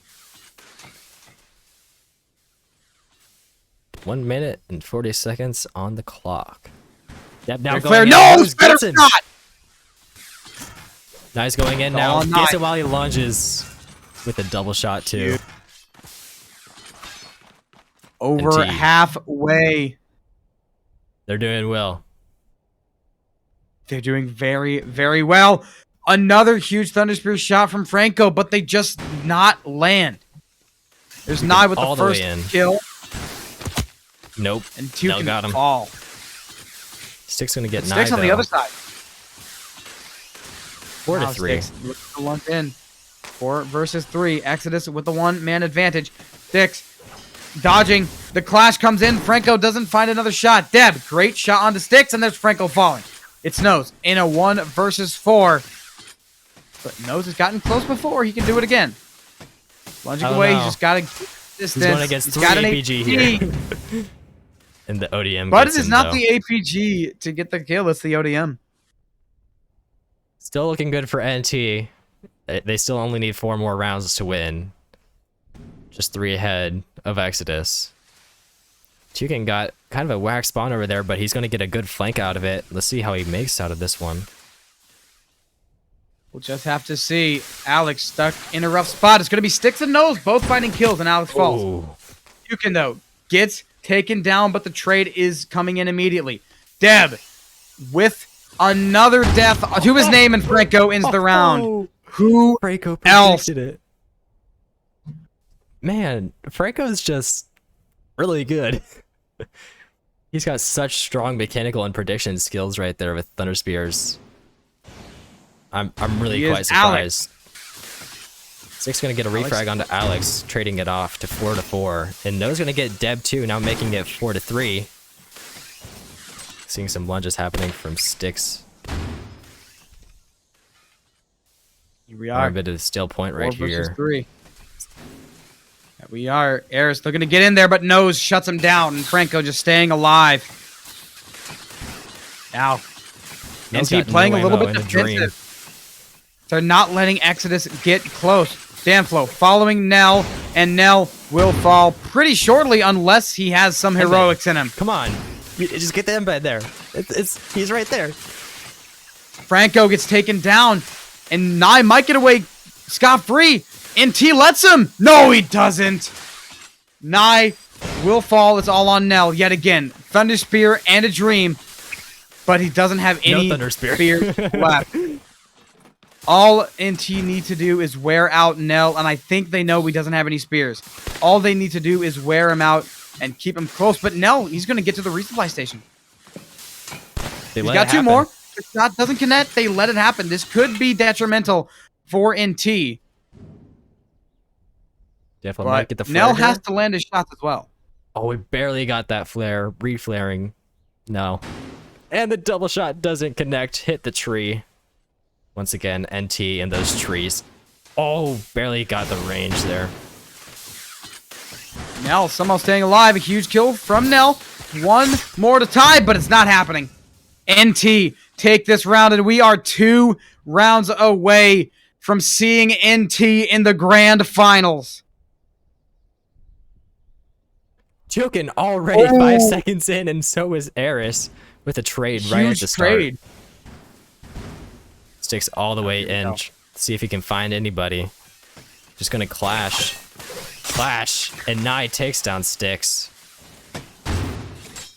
1 minute and 40 seconds on the clock. Deb now going in. No! Better shot! Nice going in now. Gets it while he lunges with a double shot, too. Over halfway. They're doing well. They're doing very, very well. Another huge Thunder Spear shot from Franco, but they just not land. There's Nye with the first kill. Nope. And Tukin got him. Fall. Styx gonna get Nye, Styx on the other side. 4 to 3. Looks to lump in. 4 versus 3. Exodus with the 1-man advantage. Styx dodging. The clash comes in. Franco doesn't find another shot. Deb, great shot onto Styx, and there's Franco falling. It's Nose in a 1 versus 4. But Nose has gotten close before. He can do it again. Lunging away. He's just got to distance. He's going against 3 APG here. And the ODM. But it is not the APG to get the kill. It's the ODM. Still looking good for NT. They still only need 4 more rounds to win. Just 3 ahead of Exodus. Tukin got kind of a whack spawn over there, but he's going to get a good flank out of it. Let's see how he makes out of this one. We'll just have to see. Alex stuck in a rough spot. It's going to be Styx and Nose both finding kills, and Alex falls. Ooh. Tukin, though, gets taken down, but the trade is coming in immediately. Deb with another death to his name, and Franco ends the round. Who else? It. Man, Franco's just really good. He's got such strong mechanical and prediction skills right there with Thunder Spears. I'm really quite surprised. Six gonna get a refrag onto Alex, trading it off to 4-4, and No's gonna get Deb too, now making it 4-3. Seeing some lunges happening from Styx. Here we are. A bit of a still point right here. 4 versus 3. Here we are. Eris looking to get in there, but Nose shuts him down, and Franco just staying alive. Now, NT playing a little bit defensive. They're not letting Exodus get close. Danflo following Nell, and Nell will fall pretty shortly unless he has some heroics in him. Come on. You just get the embed there. He's right there. Franco gets taken down, and Nye might get away scot-free. NT lets him. No, he doesn't. Nye will fall. It's all on Nell yet again. Thunder Spear and a Dream, but he doesn't have any Thunder Spear left. All NT need to do is wear out Nell, and I think they know he doesn't have any spears. All they need to do is wear him out and keep him close. But Nell, he's going to get to the resupply station. He's got two more. If shot doesn't connect, they let it happen. This could be detrimental for NT. Definitely might get the flare. Nell has to land his shots as well. Oh, we barely got that flare. Reflaring. No. And the double shot doesn't connect. Hit the tree. Once again, NT and those trees. Oh, barely got the range there. Nell somehow staying alive. A huge kill from Nell. One more to tie, but it's not happening. NT take this round, and we are 2 rounds away from seeing NT in the grand finals. Jokin already 5 seconds in, and so is Eris with a trade right at the start. Sticks all the way in. See if he can find anybody. Just gonna clash. Clash. And Nye takes down Styx.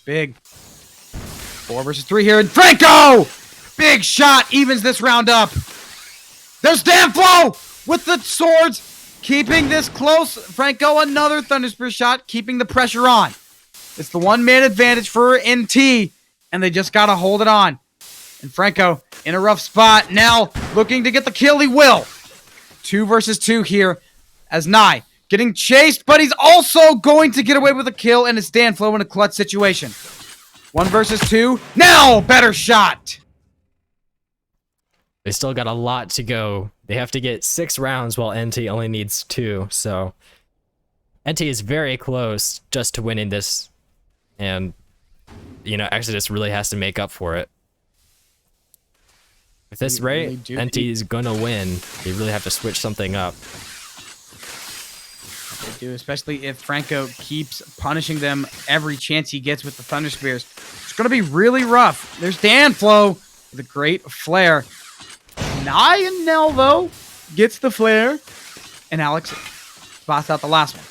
Big. 4 versus 3 here. And Franco! Big shot. Evens this round up. There's Danflo with the swords. Keeping this close. Franco, another Thunder Spear shot. Keeping the pressure on. It's the one-man advantage for NT. And they just gotta hold it on. And Franco in a rough spot. Now looking to get the kill. He will. 2 versus 2 here as Nye getting chased, but he's also going to get away with a kill, and it's Danflo in a clutch situation. 1 versus 2. Now better shot. They still got a lot to go. They have to get 6 rounds while NT only needs 2. So NT is very close just to winning this. And, you know, Exodus really has to make up for it. At this rate, NT is gonna win. They really have to switch something up. They do, especially if Franco keeps punishing them every chance he gets with the Thunder Spears. It's gonna be really rough. There's Danflo with a great flare. Nye and Nell, though, gets the flare. And Alex spots out the last one.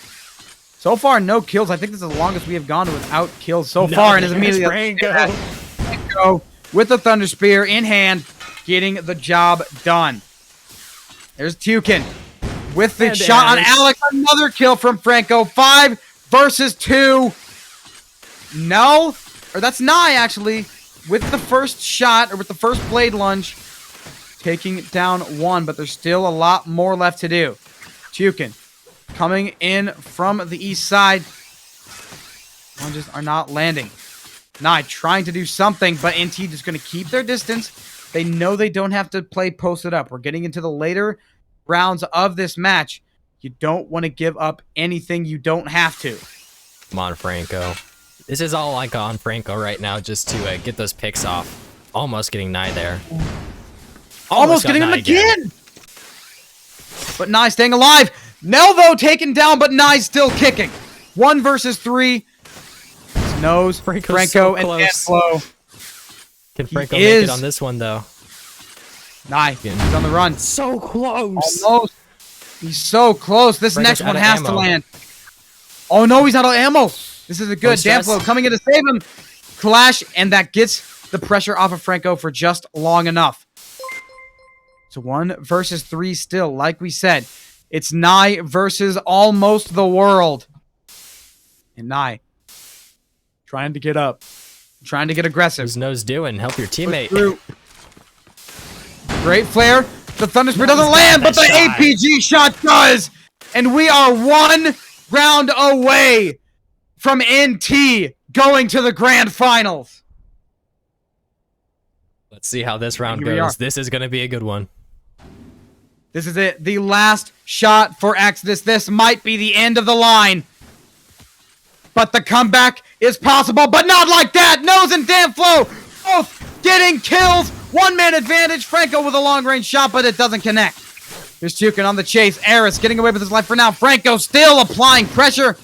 So far, no kills. I think this is the longest we have gone without kills so far. And is immediately Franco with the Thunder Spear in hand, getting the job done. There's Tukin with the shot on Alex. Another kill from Franco. 5 versus 2. No, or that's Nye actually with the first shot, or with the first blade lunge, taking down 1, but there's still a lot more left to do. Tukin coming in from the east side. Lunges are not landing. Nye trying to do something, but NT just going to keep their distance. They know they don't have to play posted up. We're getting into the later rounds of this match. You don't want to give up anything you don't have to. Come on, Franco. This is all like on Franco right now, just to get those picks off. Almost getting Nye there. Almost getting him again. But Nye staying alive. Nell, though, taken down, but Nye's still kicking. 1 versus 3. Nose, Franco, so and Danflo. Can Franco make it on this one, though? Nye, he's on the run. So close. Almost. He's so close. This Franco's next one has to land. Oh, no, he's out of ammo. This is a good. Danflo coming in to save him. Clash, and that gets the pressure off of Franco for just long enough. So 1 versus 3 still. Like we said, it's Nye versus almost the world. And Nye, trying to get up. Trying to get aggressive. Who's nose doing? Help your Push teammate. through. Great flare. The Thunder Spear doesn't land, but the shot. APG shot does. And we are 1 round away from NT going to the grand finals. Let's see how this round Here we are. goes. This is going to be a good one. This is it. The last shot for Exodus. This might be the end of the line. But the comeback is possible, but not like that. Nose and Danflo both getting kills. One-man advantage. Franco with a long-range shot, but it doesn't connect. There's Tukin on the chase. Eris getting away with his life for now. Franco still applying pressure.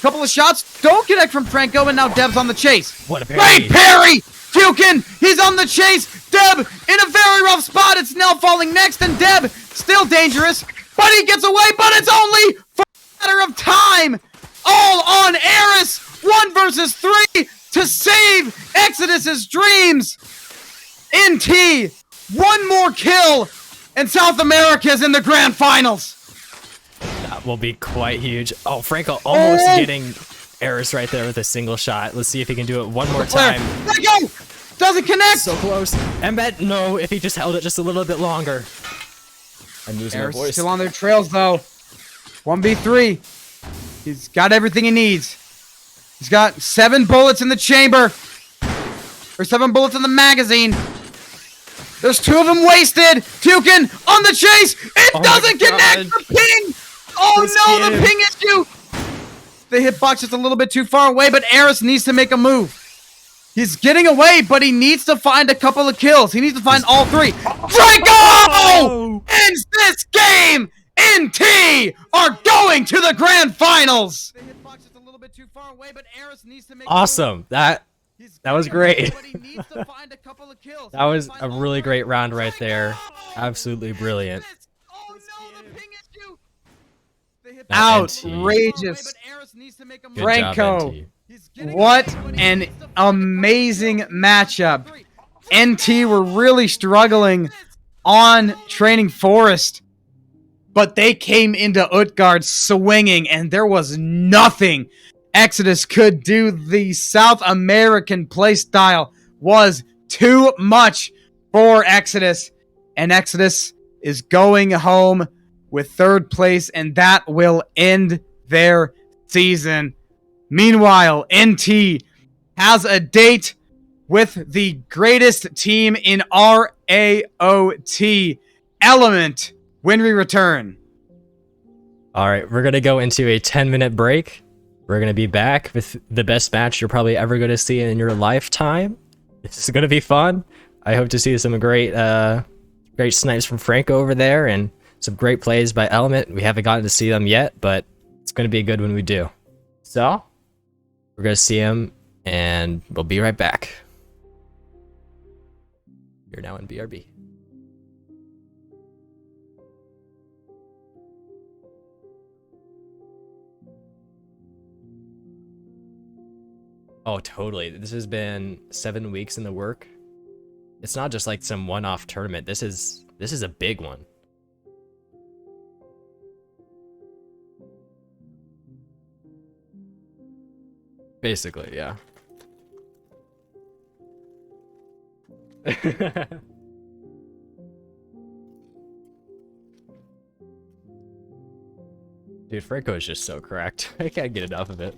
Couple of shots don't connect from Franco, and now Deb's on the chase. What a parry. Great parry! Tukin, he's on the chase. Deb in a very rough spot. It's Nell falling next, and Deb still dangerous, but he gets away, but it's only for a matter of time. All on Eris. 1 versus 3 to save Exodus's dreams. NT, 1 more kill, and South America's in the grand finals. That will be quite huge. Oh, Franco almost getting Eris right there with a single shot. Let's see if he can do it one more time. Franco doesn't connect. So close. Embed, no, if he just held it just a little bit longer. I'm losing my Eris voice. still on their trails, though. 1v3. He's got everything he needs. He's got 7 bullets in the chamber. Or 7 bullets in the magazine. There's 2 of them wasted. Tukin on the chase. It doesn't connect. The ping. Oh no, the ping issue. The hitbox is a little bit too far away, but Eris needs to make a move. He's getting away, but he needs to find a couple of kills. He needs to find all 3. Franco ends this game. NT are going to the grand finals. The hitbox is a little bit too far away, but Eris needs to make Awesome. That was great. but he needs to find a couple of kills. That was a really great round right there. Absolutely brilliant. Oh no, the ping issue. Now NT. Outrageous. Good Franco. job, NT. What an amazing matchup. NT were really struggling on Training Forest, but they came into Utgard swinging, and there was nothing Exodus could do. The South American playstyle was too much for Exodus, and Exodus is going home with 3rd place, and that will end their season. Meanwhile, NT has a date with the greatest team in RAoT, Element, when we return. All right, we're going to go into a 10-minute break. We're going to be back with the best match you're probably ever going to see in your lifetime. This is going to be fun. I hope to see some great snipes from Franco over there and some great plays by Element. We haven't gotten to see them yet, but it's going to be good when we do. So, we're going to see him, and we'll be right back. You're now in BRB. Oh, totally. This has been 7 weeks in the work. It's not just like some one-off tournament. This is a big one. Basically, yeah. Dude, Franco is just so cracked. I can't get enough of it.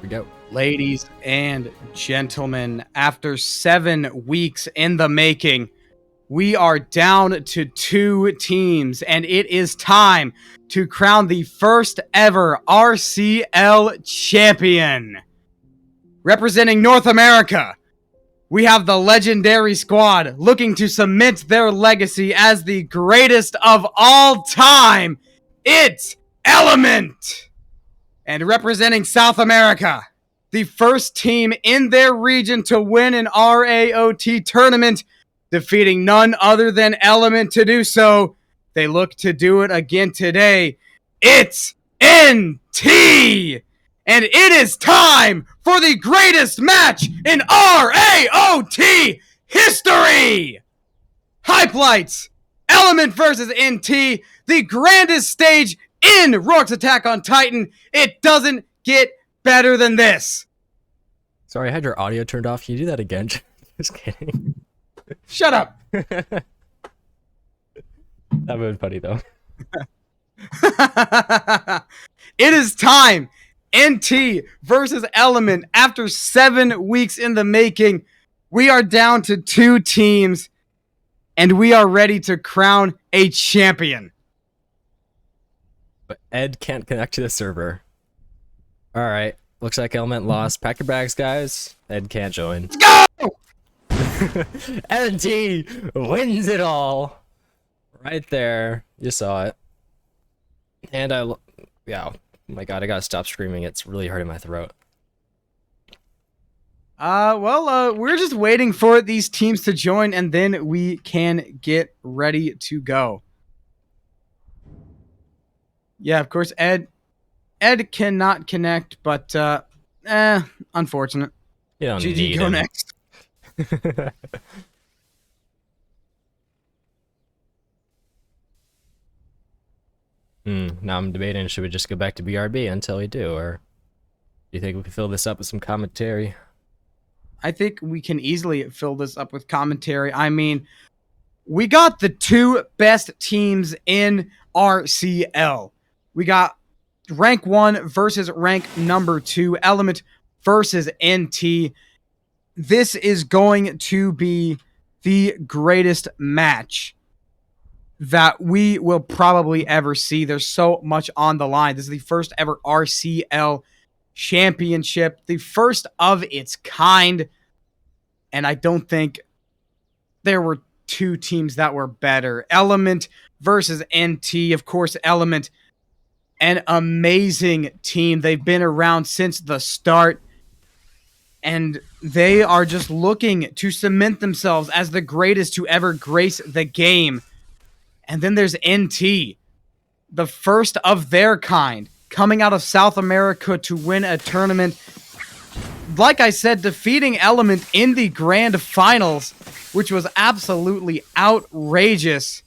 we go. Ladies and gentlemen, after 7 weeks in the making, we are down to 2 teams, and it is time to crown the first ever RCL champion. Representing North America, we have the legendary squad looking to cement their legacy as the greatest of all time. It's Element! And representing South America, the first team in their region to win an RAoT tournament, defeating none other than Element to do so. They look to do it again today. It's NT! And it is time for the greatest match in RAoT history! Hype Lights, Element versus NT, the grandest stage in RAoT's Attack on Titan. It doesn't get better than this. Sorry, I had your audio turned off. Can you do that again? Just kidding. Shut up. That would have been funny, though. It is time. NT versus Element. After 7 weeks in the making, we are down to 2 teams, and we are ready to crown a champion. But Ed can't connect to the server. All right. Looks like Element lost. Pack your bags, guys. Ed can't join. Let's go! NT wins it all. Right there. You saw it. And yeah. Oh my god, I gotta stop screaming. It's really hurting my throat. We're just waiting for these teams to join, and then we can get ready to go. Yeah, of course, Ed, Ed cannot connect, but unfortunate. You don't GG, need go him. next. Now I'm debating, should we just go back to BRB until we do, or do you think we can fill this up with some commentary? I think we can easily fill this up with commentary. I mean, we got the two best teams in RCL. We got rank 1 versus rank number 2, Element versus NT. This is going to be the greatest match that we will probably ever see. There's so much on the line. This is the first ever RCL championship, the first of its kind. And I don't think there were two teams that were better. Element versus NT. Of course, Element, an amazing team. They've been around since the start. And they are just looking to cement themselves as the greatest to ever grace the game. And then there's NT, the first of their kind, coming out of South America to win a tournament. Like I said, defeating Element in the grand finals, which was absolutely outrageous.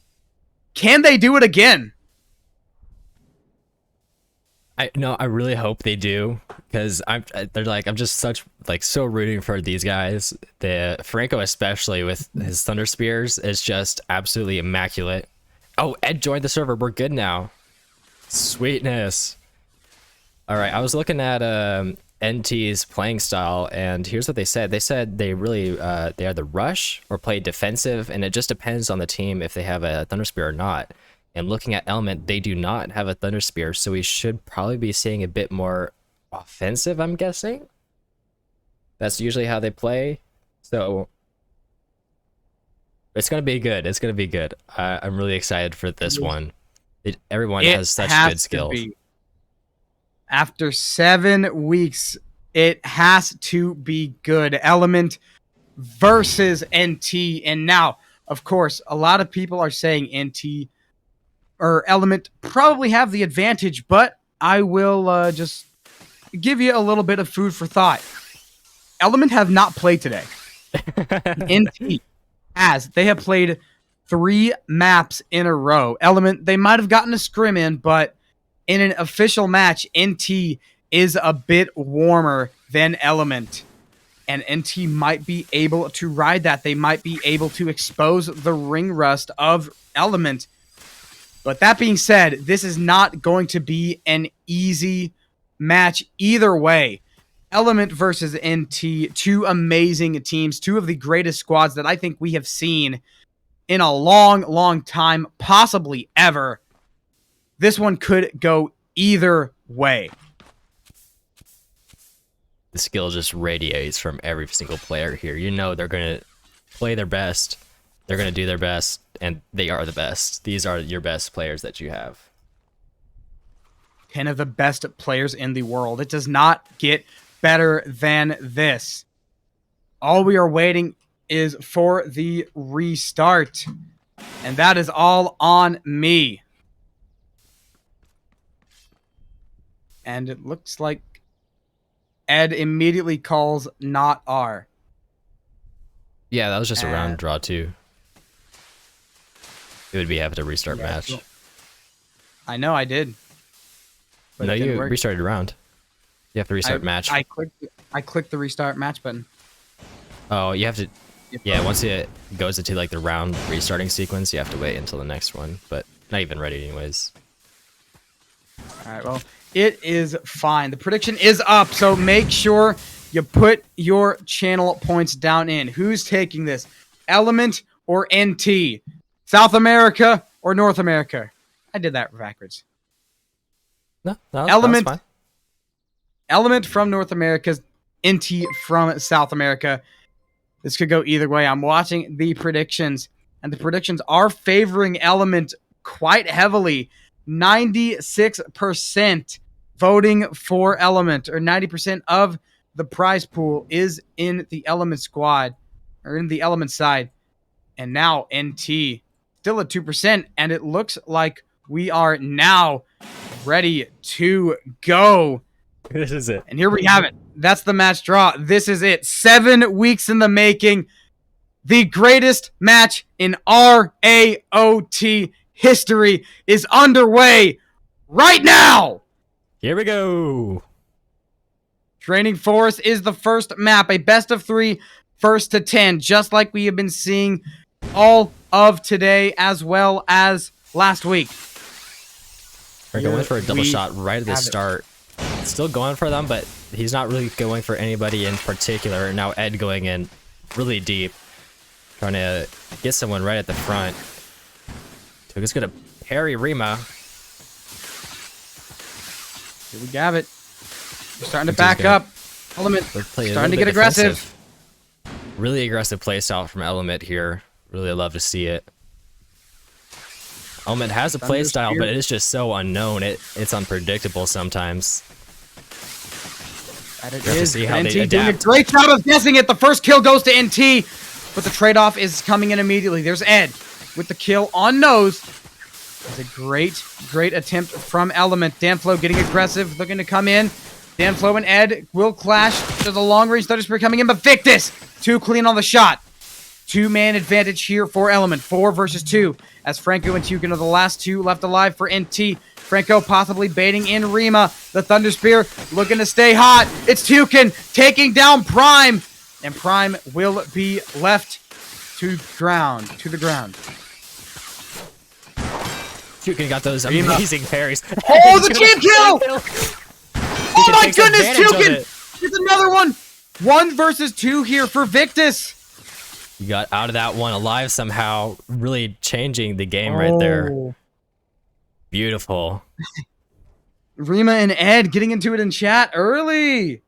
Can they do it again? I really hope they do, because I'm just so rooting for these guys. The Franco, especially with his Thunder Spears, is just absolutely immaculate. Oh, Ed joined the server. We're good now. Sweetness. All right, I was looking at NT's playing style, and here's what they said. They said they really they either rush or play defensive, and it just depends on the team if they have a Thunder Spear or not. And looking at Element, they do not have a Thunder Spear, so we should probably be seeing a bit more offensive, I'm guessing. That's usually how they play. So it's going to be good. It's going to be good. I'm really excited for this one. Everyone has such good skills. After 7 weeks, it has to be good. Element versus NT. And now, of course, a lot of people are saying NT or Element probably have the advantage, but I will just give you a little bit of food for thought. Element have not played today. NT has. They have played 3 maps in a row. Element, they might have gotten a scrim in, but in an official match, NT is a bit warmer than Element. And NT might be able to ride that. They might be able to expose the ring rust of Element. But that being said, this is not going to be an easy match either way. Element versus NT, 2 amazing teams, 2 of the greatest squads that I think we have seen in a long, long time, possibly ever. This one could go either way. The skill just radiates from every single player here. You know they're going to play their best. They're going to do their best, and they are the best. These are your best players that you have. 10 of the best players in the world. It does not get better than this. All we are waiting is for the restart. And that is all on me. And it looks like Ed immediately calls not R. Yeah, that was just a round draw too. It would be happy to restart match. I know I did. But no, you restarted a round. You have to restart match. I clicked the restart match button. Oh, you have to. Yeah, once it goes into like the round restarting sequence, you have to wait until the next one. But not even ready anyways. All right, well, it is fine. The prediction is up, so make sure you put your channel points down in. Who's taking this? Element or NT? South America or North America? I did that backwards. No, Element. That's fine. Element from North America, NT from South America. This could go either way. I'm watching the predictions, and the predictions are favoring Element quite heavily. 96% voting for Element, or 90% of the prize pool is in the Element squad, or in the Element side. And now NT still at 2%, and it looks like we are now ready to go. This is it. And here we have it. That's the match draw. This is it. 7 weeks in the making. The greatest match in RAoT history is underway right now. Here we go. Training Forest is the first map, a best of 3, first to 10, just like we have been seeing all of today as well as last week. We're going for a double shot right at the start. Still going for them, but he's not really going for anybody in particular. Now Ed going in really deep, trying to get someone right at the front. Tuka's gonna parry Rima. Here we have it. We're starting to back up. Element starting to get aggressive. Really aggressive playstyle from Element here. Really love to see it. Element has a playstyle, but it's just so unknown. It's unpredictable sometimes. That it is. NT doing a great job of guessing it. The first kill goes to NT, but the trade-off is coming in immediately. There's Ed with the kill on nose. It's a great attempt from Element. Danflo getting aggressive, looking to come in. Danflo and Ed will clash. There's a long-range Thunder Spear coming in, but Victus too clean on the shot. 2-man advantage here for Element. 4 versus 2, as Franco and Tukin are the last 2 left alive for NT. Franco possibly baiting in Rima. The Thunder Spear looking to stay hot. It's Tukin taking down Prime, and Prime will be left to the ground. Tukin got those amazing parries. Oh, the team kill! Oh my goodness, Tukin! It's another one! 1 versus 2 here for Victus. You got out of that one alive somehow, really changing the game right there. Beautiful. Rima and Ed getting into it in chat early.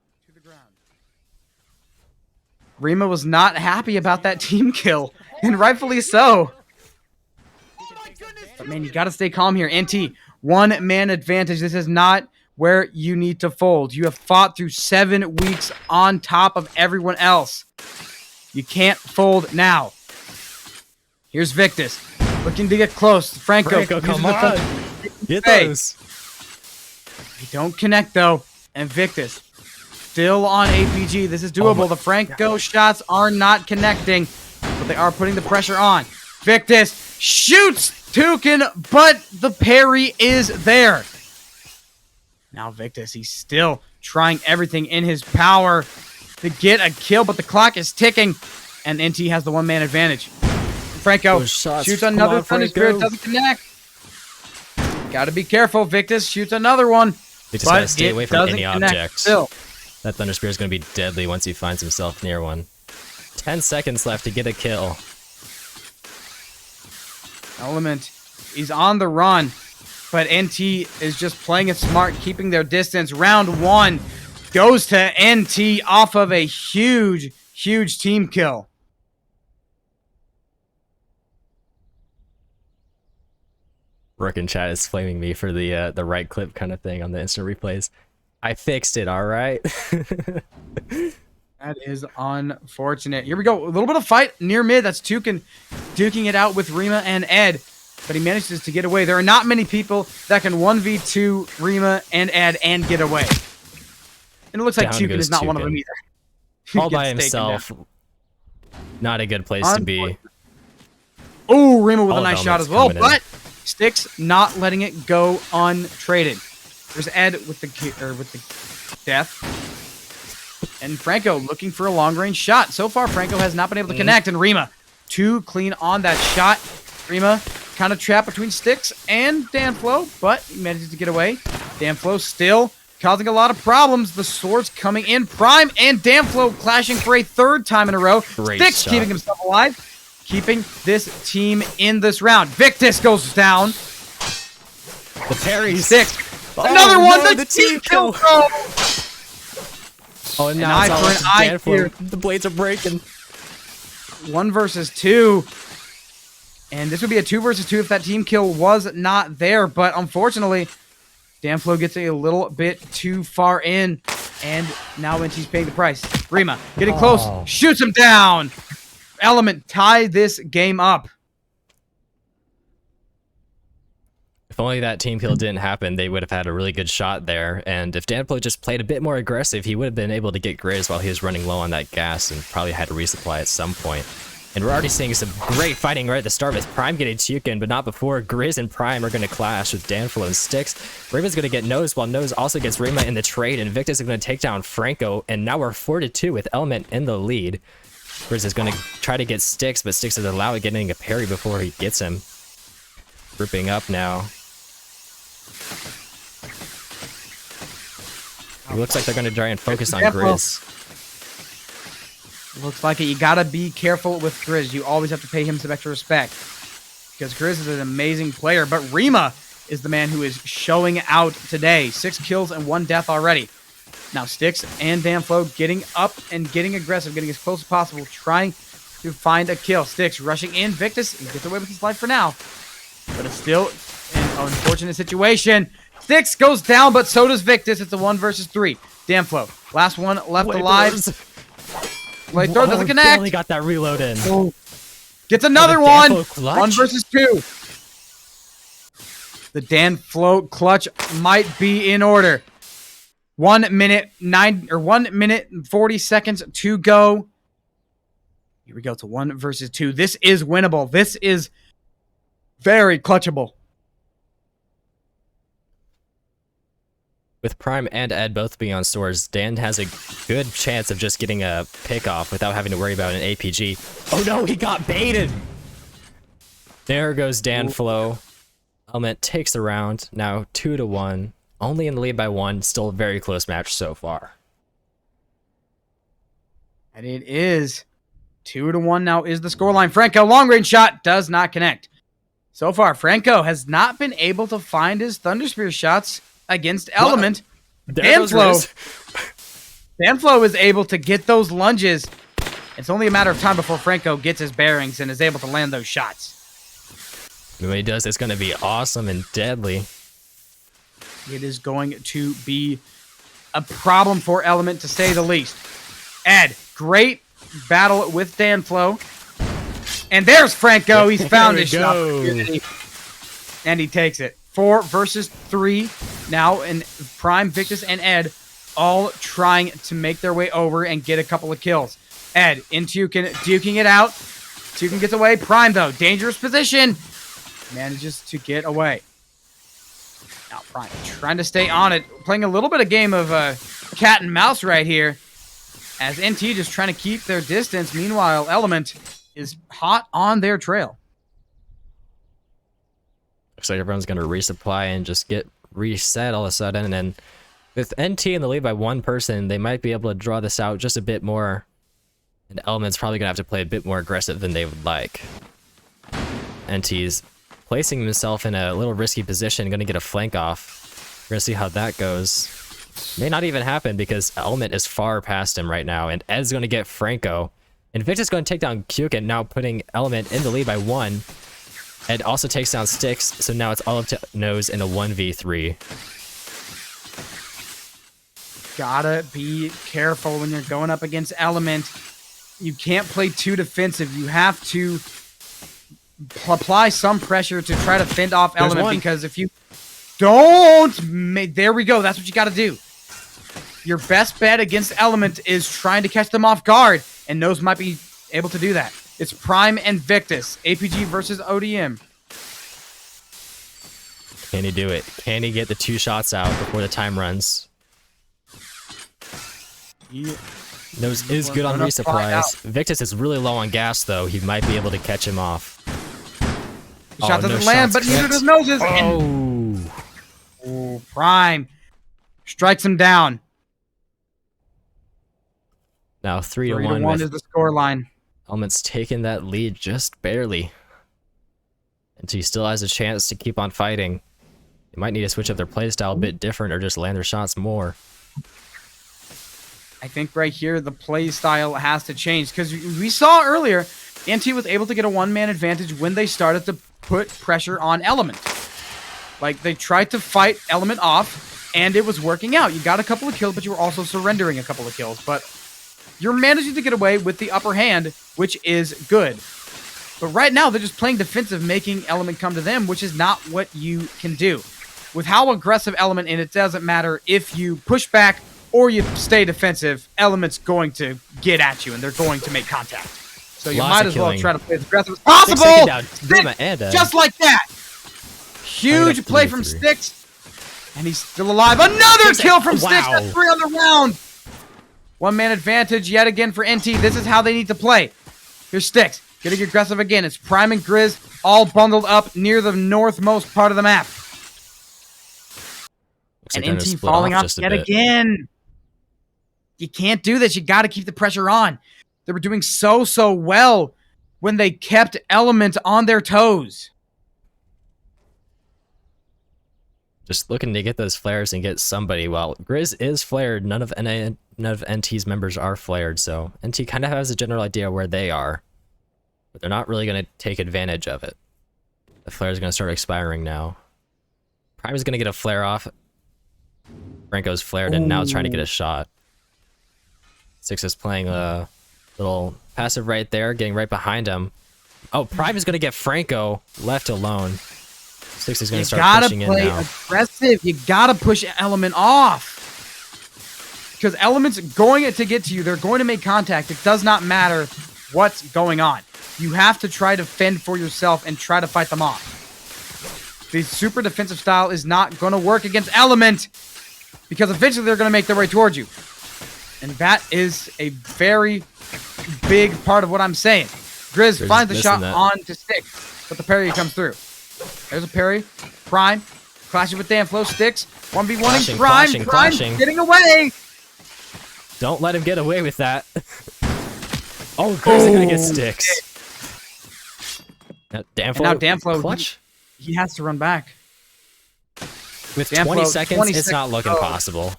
Rima was not happy about that team kill, and rightfully so. But man, you got to stay calm here. NT, 1-man advantage. This is not where you need to fold. You have fought through 7 weeks on top of everyone else. You can't fold now. Here's Victus, looking to get close. Franco come on. Get those. They don't connect, though. And Victus, still on APG. This is doable. The Franco shots are not connecting, but they are putting the pressure on. Victus shoots Tukin, but the parry is there. Now Victus, he's still trying everything in his power to get a kill, but the clock is ticking, and NT has the 1-man advantage. Franco shoots another Thunder Spirit, doesn't connect. Gotta be careful. Victus shoots another one. He just gotta stay away from any object. Still. That Thunder Spear is gonna be deadly once he finds himself near one. 10 seconds left to get a kill. Element, he's on the run, but NT is just playing it smart, keeping their distance. Round 1 goes to NT off of a huge team kill. Rook in chat is flaming me for the right clip kind of thing on the instant replays. I fixed it, all right. That is unfortunate. Here we go. A little bit of fight near mid. That's Tukin duking it out with Rima and Ed, but he manages to get away. There are not many people that can 1v2 Rima and Ed and get away. And it looks like Tukin is not one of them either. All by himself. Not a good place to be. Oh, Rima with a nice shot as well, but Styx not letting it go untraded. There's Ed with the death. And Franco looking for a long-range shot. So far, Franco has not been able to connect, and Rima too clean on that shot. Rima kind of trapped between Styx and Danflo, but he manages to get away. Danflo still causing a lot of problems. The swords coming in. Prime and Danflo clashing for a 3rd time in a row. Styx keeping himself alive, keeping this team in this round. Victus goes down. The parry. Styx. Another one. The team kill. Oh, and now it's all an eye here. The blades are breaking. 1 versus 2. And this would be a 2 versus 2 if that team kill was not there. But unfortunately, Danflo gets a little bit too far in. And now NT's paying the price. Rima getting close. Shoots him down. Element tie this game up. If only that team kill didn't happen, they would have had a really good shot there. And if Danflo just played a bit more aggressive, he would have been able to get Grizz while he was running low on that gas and probably had to resupply at some point. And we're already seeing some great fighting right at the start with Prime getting Tuken, but not before. Grizz and Prime are going to clash with Danflo and Styx. Rima's going to get Nose, while Nose also gets Rima in the trade, and Victus is going to take down Franco, and now we're 4-2 with Element in the lead. Grizz is going to try to get Styx, but Styx is allowed getting a parry before he gets him. Grouping up now. It looks like they're going to try and focus on Grizz. Looks like it. You gotta be careful with Grizz. You always have to pay him some extra respect, because Grizz is an amazing player, but Rima is the man who is showing out today. 6 kills and 1 death already. Now Styx and Danflo getting up and getting aggressive, getting as close as possible, trying to find a kill. Styx rushing in. Victus, he gets away with his life for now, but it's still an unfortunate situation. Styx goes down, but so does Victus. It's a 1 versus 3. Danflo, last one left alive. Flamethrower doesn't connect. Barely got that reload in. Oh. Gets another one. 1 versus 2. The Danflo clutch might be in order. 1 minute 40 seconds to go. Here we go to 1 versus 2. This is winnable. This is very clutchable. With Prime and Ed both being on swords, Dan has a good chance of just getting a pick off without having to worry about an APG. Oh no, he got baited! There goes Danflo. Element takes the round, now 2-1. Only in the lead by 1, still a very close match so far. And it is 2-1 now is the scoreline. Franco, long range shot, does not connect. So far, Franco has not been able to find his Thunder Spear shots against Element. Danflo is able to get those lunges. It's only a matter of time before Franco gets his bearings and is able to land those shots. When he does, it's going to be awesome and deadly. It is going to be a problem for Element, to say the least. Ed, great battle with Danflo. And there's Franco. He's found his shot opportunity. And he takes it. 4 versus 3 now, and Prime, Victus, and Ed all trying to make their way over and get a couple of kills. Ed into duking it out. Tuken gets away. Prime, though, dangerous position. Manages to get away. Now Prime trying to stay on it. Playing a little bit of game of cat and mouse right here, as NT just trying to keep their distance. Meanwhile, Element is hot on their trail. Looks like everyone's going to resupply and just get reset all of a sudden. And then with NT in the lead by 1 person, they might be able to draw this out just a bit more. And Element's probably going to have to play a bit more aggressive than they would like. NT's placing himself in a little risky position, going to get a flank off. We're going to see how that goes. May not even happen because Element is far past him right now. And Ed's going to get Franco. And Victor's going to take down Kukin, now putting Element in the lead by 1. Ed also takes down Styx, so now it's all up to Nose in a 1v3. Gotta be careful when you're going up against Element. You can't play too defensive. You have to apply some pressure to try to fend off Element, because if you don't, there we go. That's what you gotta do. Your best bet against Element is trying to catch them off guard, and Nose might be able to do that. It's Prime and Victus. APG versus ODM. Can he do it? Can he get the 2 shots out before the time runs? Nose is good on resupplies. Victus is really low on gas, though. He might be able to catch him off. The shot doesn't land, but neither does Noses. Oh, Prime strikes him down. Now 3-1. 3-1 is the scoreline. Element's taken that lead just barely. And he still has a chance to keep on fighting. They might need to switch up their playstyle a bit different or just land their shots more. I think right here the play style has to change, because we saw earlier NT was able to get a 1-man advantage when they started to put pressure on Element. Like, they tried to fight Element off, and it was working out. You got a couple of kills, but you were also surrendering a couple of kills. But you're managing to get away with the upper hand, which is good. But right now, they're just playing defensive, making Element come to them, which is not what you can do. With how aggressive Element, and it doesn't matter if you push back or you stay defensive, Element's going to get at you, and they're going to make contact. So you might as well try to play as aggressive as possible. Just like that. Huge play from Styx. And he's still alive. Another kill from Styx. That's 3 on the round. 1-man advantage yet again for NT. This is how they need to play. Here's Styx. Getting aggressive again. It's Prime and Grizz all bundled up near the northmost part of the map. And NT falling off yet again. You can't do this. You got to keep the pressure on. They were doing so well when they kept Element on their toes. Just looking to get those flares and get somebody. Well, Grizz is flared. None of NT's members are flared, so NT kind of has a general idea where they are. But they're not really going to take advantage of it. The flare is going to start expiring now. Prime is going to get a flare off. Franco's flared and now trying to get a shot. Six is playing a little passive right there, getting right behind him. Oh, Prime is going to get Franco left alone. Six is going to start pushing in now. You gotta play aggressive. You gotta push Element off. Because Element's going to get to you. They're going to make contact. It does not matter what's going on. You have to try to fend for yourself and try to fight them off. The super defensive style is not going to work against Element. Because eventually they're going to make their way towards you. And that is a very big part of what I'm saying. Grizz finds the shot on to Styx. But the parry comes through. There's a parry. Prime. Clashing with Danflo. Styx. 1v1ing Prime. Prime getting away. Don't let him get away with that. Oh, Grizz is going to get Styx. Now Danflo, clutch? He has to run back. With 20 seconds, it's not looking possible.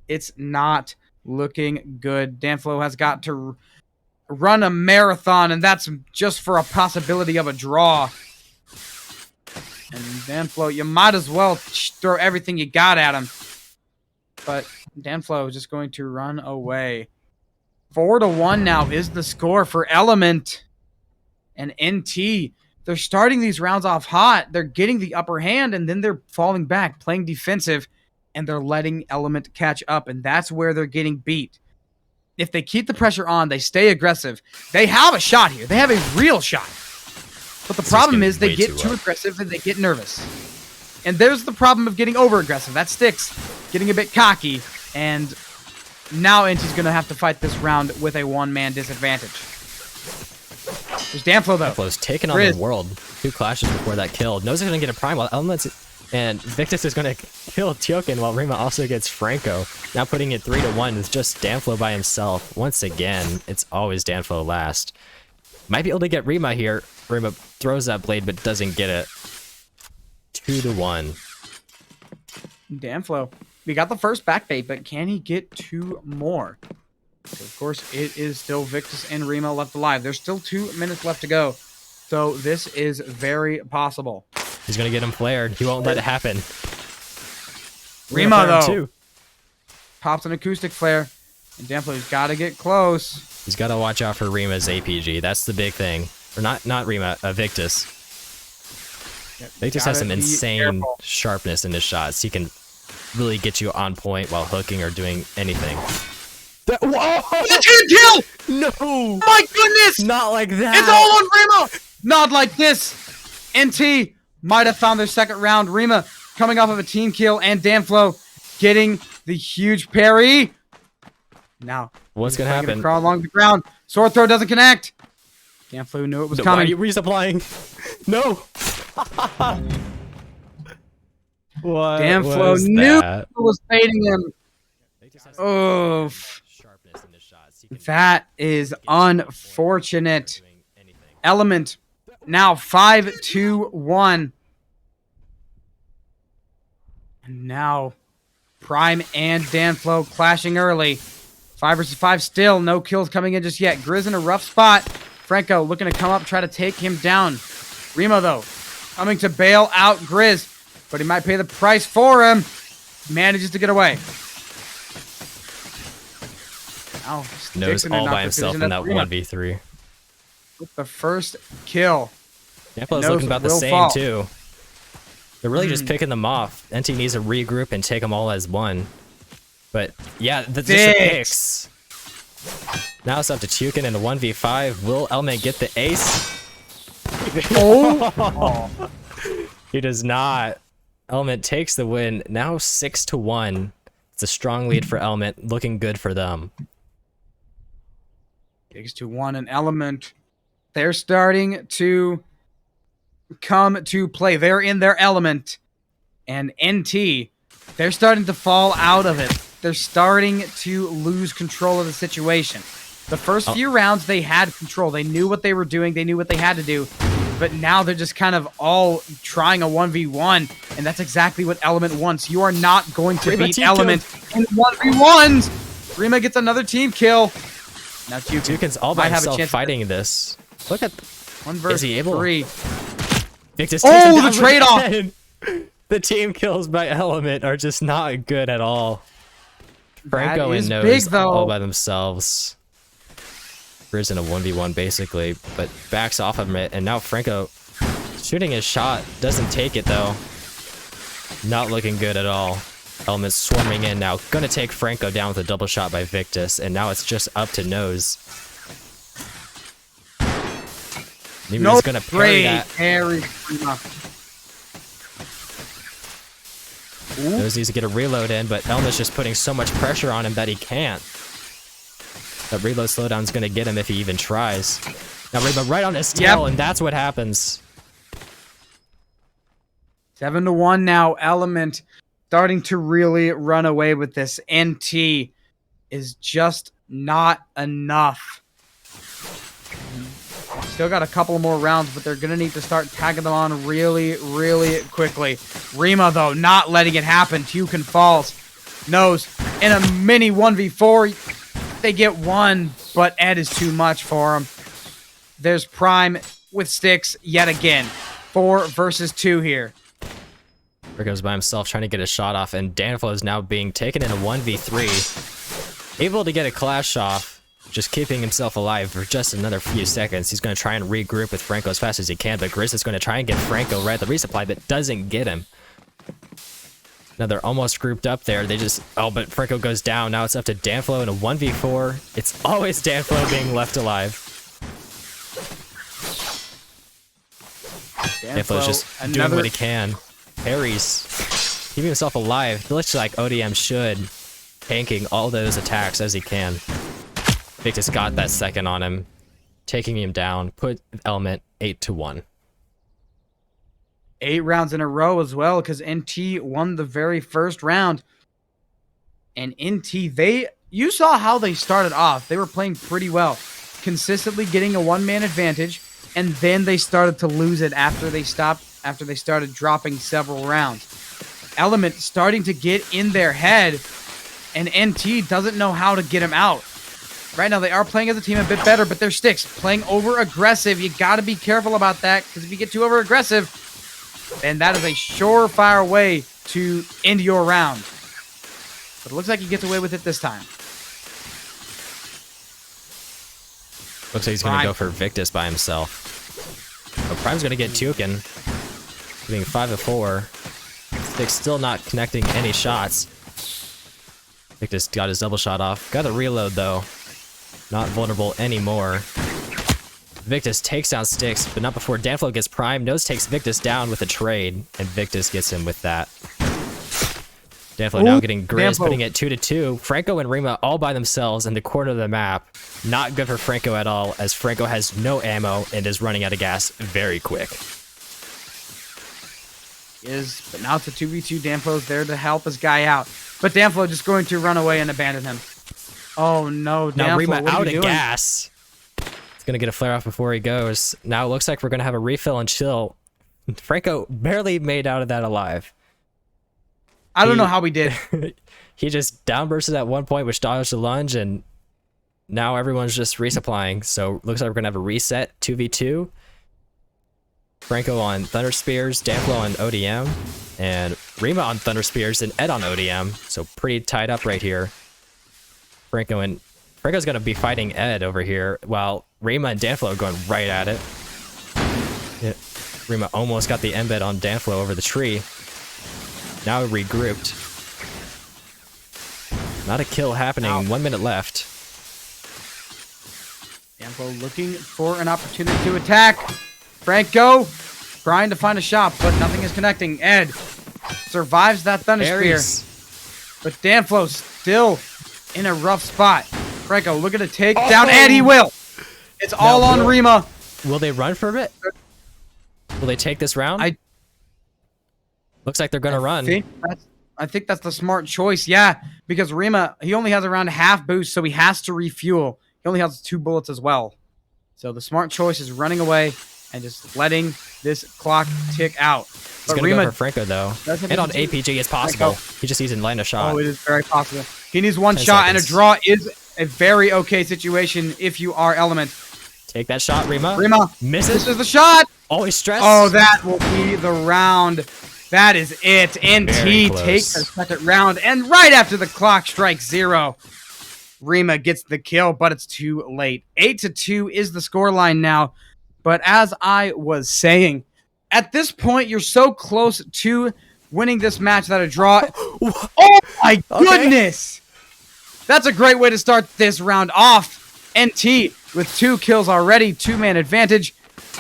It's not looking good. Danflo has got to run a marathon, and that's just for a possibility of a draw. And Danflo, you might as well throw everything you got at him. But Danflo is just going to run away. 4-1 now is the score for Element. And NT, they're starting these rounds off hot. They're getting the upper hand, and then they're falling back, playing defensive, and they're letting Element catch up, and that's where they're getting beat. If they keep the pressure on, they stay aggressive, they have a shot here. They have a real shot. But the problem is they get too aggressive and they get nervous. And there's the problem of getting over-aggressive. That Styx getting a bit cocky, and now NT's going to have to fight this round with a one-man disadvantage. There's Danflo, though. Danflo's taking on the world. 2 clashes before that kill. Knows he's going to get a prime while Elements and Victus is going to kill Tiokin while Rima also gets Franco. Now putting it 3-1 with just Danflo by himself. Once again, it's always Danflo last. Might be able to get Rima here. Rima throws that blade but doesn't get it. 2-1. Danflo. We got the first back bait, but can he get 2 more? So of course, it is still Victus and Rima left alive. There's still 2 minutes left to go. So this is very possible. He's going to get him flared. He won't let it happen. Rima, though, pops an acoustic flare. And Danflo's got to get close. He's got to watch out for Rima's APG. That's the big thing. Or not Rima, Victus. Yep, Victus has some insane sharpness in his shots. He can really get you on point while hooking or doing anything. Whoa! Kill! No! My goodness! Not like that! It's all on Rima! Not like this! NT might have found their second round. Rima coming off of a team kill, and Danflo getting the huge parry. Now, what's going to happen? Crawl along the ground. Sword throw doesn't connect. Danflo knew it was coming. Why are you resupplying? No! What Danflo knew it was fading him. Oof. That is unfortunate. Element now 5-1. And now Prime and Danflo clashing early. 5 versus 5 still. No kills coming in just yet. Grizz in a rough spot. Franco looking to come up, try to take him down. Remo, though, coming to bail out Grizz. But he might pay the price for him. Manages to get away. Knows all by himself in that 1v3. with the first kill. Danflo's Nose looking about the will same fall. too. They're really just picking them off. NT needs to regroup and take them all as one. But yeah, just the picks. Now it's up to Tukin in a 1v5. Will Element get the ace? Oh! He does not. Element takes the win. Now 6-1. It's a strong lead for Element. Looking good for them. 6-1 an Element. They're starting to come to play. They're in their element. And NT, they're starting to fall out of it. They're starting to lose control of the situation. The first few rounds, they had control. They knew what they were doing. They knew what they had to do. But now they're just kind of all trying a 1v1. And that's exactly what Element wants. You are not going to beat Element in 1v1s. Rima gets another team kill. Now Tukin's all by himself fighting this. Look at... 1 versus 3. Victus oh, the trade-off! The team kills by Element are just not good at all. Franco and Nose big, though. all by themselves. Grizz in a 1v1 basically, but backs off of it, and now Franco shooting his shot. Doesn't take it though. Not looking good at all. Element swarming in now. Gonna take Franco down with a double shot by Victus, and now it's just up to Nose. He's gonna parry that. Nose needs to get a reload in, but Element's just putting so much pressure on him that he can't. That reload slowdown's gonna get him if he even tries. Now Rima right on his tail, and that's what happens. 7-1 now. Element starting to really run away with this. NT is just not enough. Still got a couple more rounds, but they're going to need to start tagging them on really, really quickly. Rima, though, not letting it happen. Tukin falls. Nose in a mini 1v4. They get one, but Ed is too much for him. There's Prime with sticks yet again. 4 versus 2 here. Goes by himself trying to get a shot off, and Danflo is now being taken in a 1v3. Able to get a clash off. Just keeping himself alive for just another few seconds. He's going to try and regroup with Franco as fast as he can, but Grizz is going to try and get Franco right at the resupply, but doesn't get him. Now they're almost grouped up there. They just... Oh, but Franco goes down. Now it's up to Danflo in a 1v4. It's always Danflo being left alive. Danflo's just doing what he can. Parries. Keeping himself alive. Looks like ODM should. Tanking all those attacks as he can. Victus got that second on him, taking him down, put Element 8-1. 8 rounds in a row as well, because NT won the very first round. And NT, you saw how they started off. They were playing pretty well, consistently getting a one-man advantage, and then they started to lose it after they started dropping several rounds. Element starting to get in their head, and NT doesn't know how to get him out. Right now, they are playing as a team a bit better, but they're sticks. Playing over-aggressive. You got to be careful about that, because if you get too over-aggressive, then that is a surefire way to end your round. But it looks like he gets away with it this time. Looks like he's going to go for Victus by himself. But Prime's going to get Tukin, getting 5-4. Stick's still not connecting any shots. Victus got his double shot off. Got the reload, though. Not vulnerable anymore. Victus takes down Sticks, but not before Danflo gets Prime. Nose takes Victus down with a trade, and Victus gets him with that. Danflo now getting Grizz, putting it 2-2. Franco and Rima all by themselves in the corner of the map. Not good for Franco at all, as Franco has no ammo and is running out of gas very quick. But now it's a 2v2. Danflo's there to help his guy out. But Danflo just going to run away and abandon him. Oh no, Danflo, now Rima what are out you of doing? gas. It's gonna get a flare off before he goes. Now it looks like we're gonna have a refill and chill. Franco barely made out of that alive. I don't know how we did. He just downbursted at one point, which dodged the lunge, and now everyone's just resupplying. So looks like we're gonna have a reset 2v2. Franco on Thunder Spears, Danflo on ODM, and Rima on Thunder Spears, and Ed on ODM. So pretty tied up right here. Franco's gonna be fighting Ed over here, while Rima and Danflo are going right at it. Yeah. Rima almost got the embed on Danflo over the tree. Now regrouped. Not a kill happening. Ow. 1 minute left. Danflo looking for an opportunity to attack. Franco trying to find a shot, but nothing is connecting. Ed survives that Thunder Spear. But Danflo still in a rough spot. Franco looking to take down, and he will. It's all on Rima. Will they run for it? Will they take this round? Looks like they're gonna run. I think that's the smart choice. Yeah, because Rima, he only has around half boost, so he has to refuel. He only has 2 bullets as well. So the smart choice is running away and just letting this clock tick out. He's gonna go for Franco though. And on APG, it's possible. He just needs to land a shot. Oh, it is very possible. He needs 1 shot, and a draw is a very okay situation if you are Element. Take that shot, Rima. Rima misses. This is the shot. Always stress. Oh, that will be the round. That is it. NT takes the second round, and right after the clock strikes 0, Rima gets the kill, but it's too late. 8-2 is the scoreline now. But as I was saying, at this point, you're so close to winning this match that a draw. Oh my goodness! That's a great way to start this round off. NT with 2 kills already, 2-man advantage.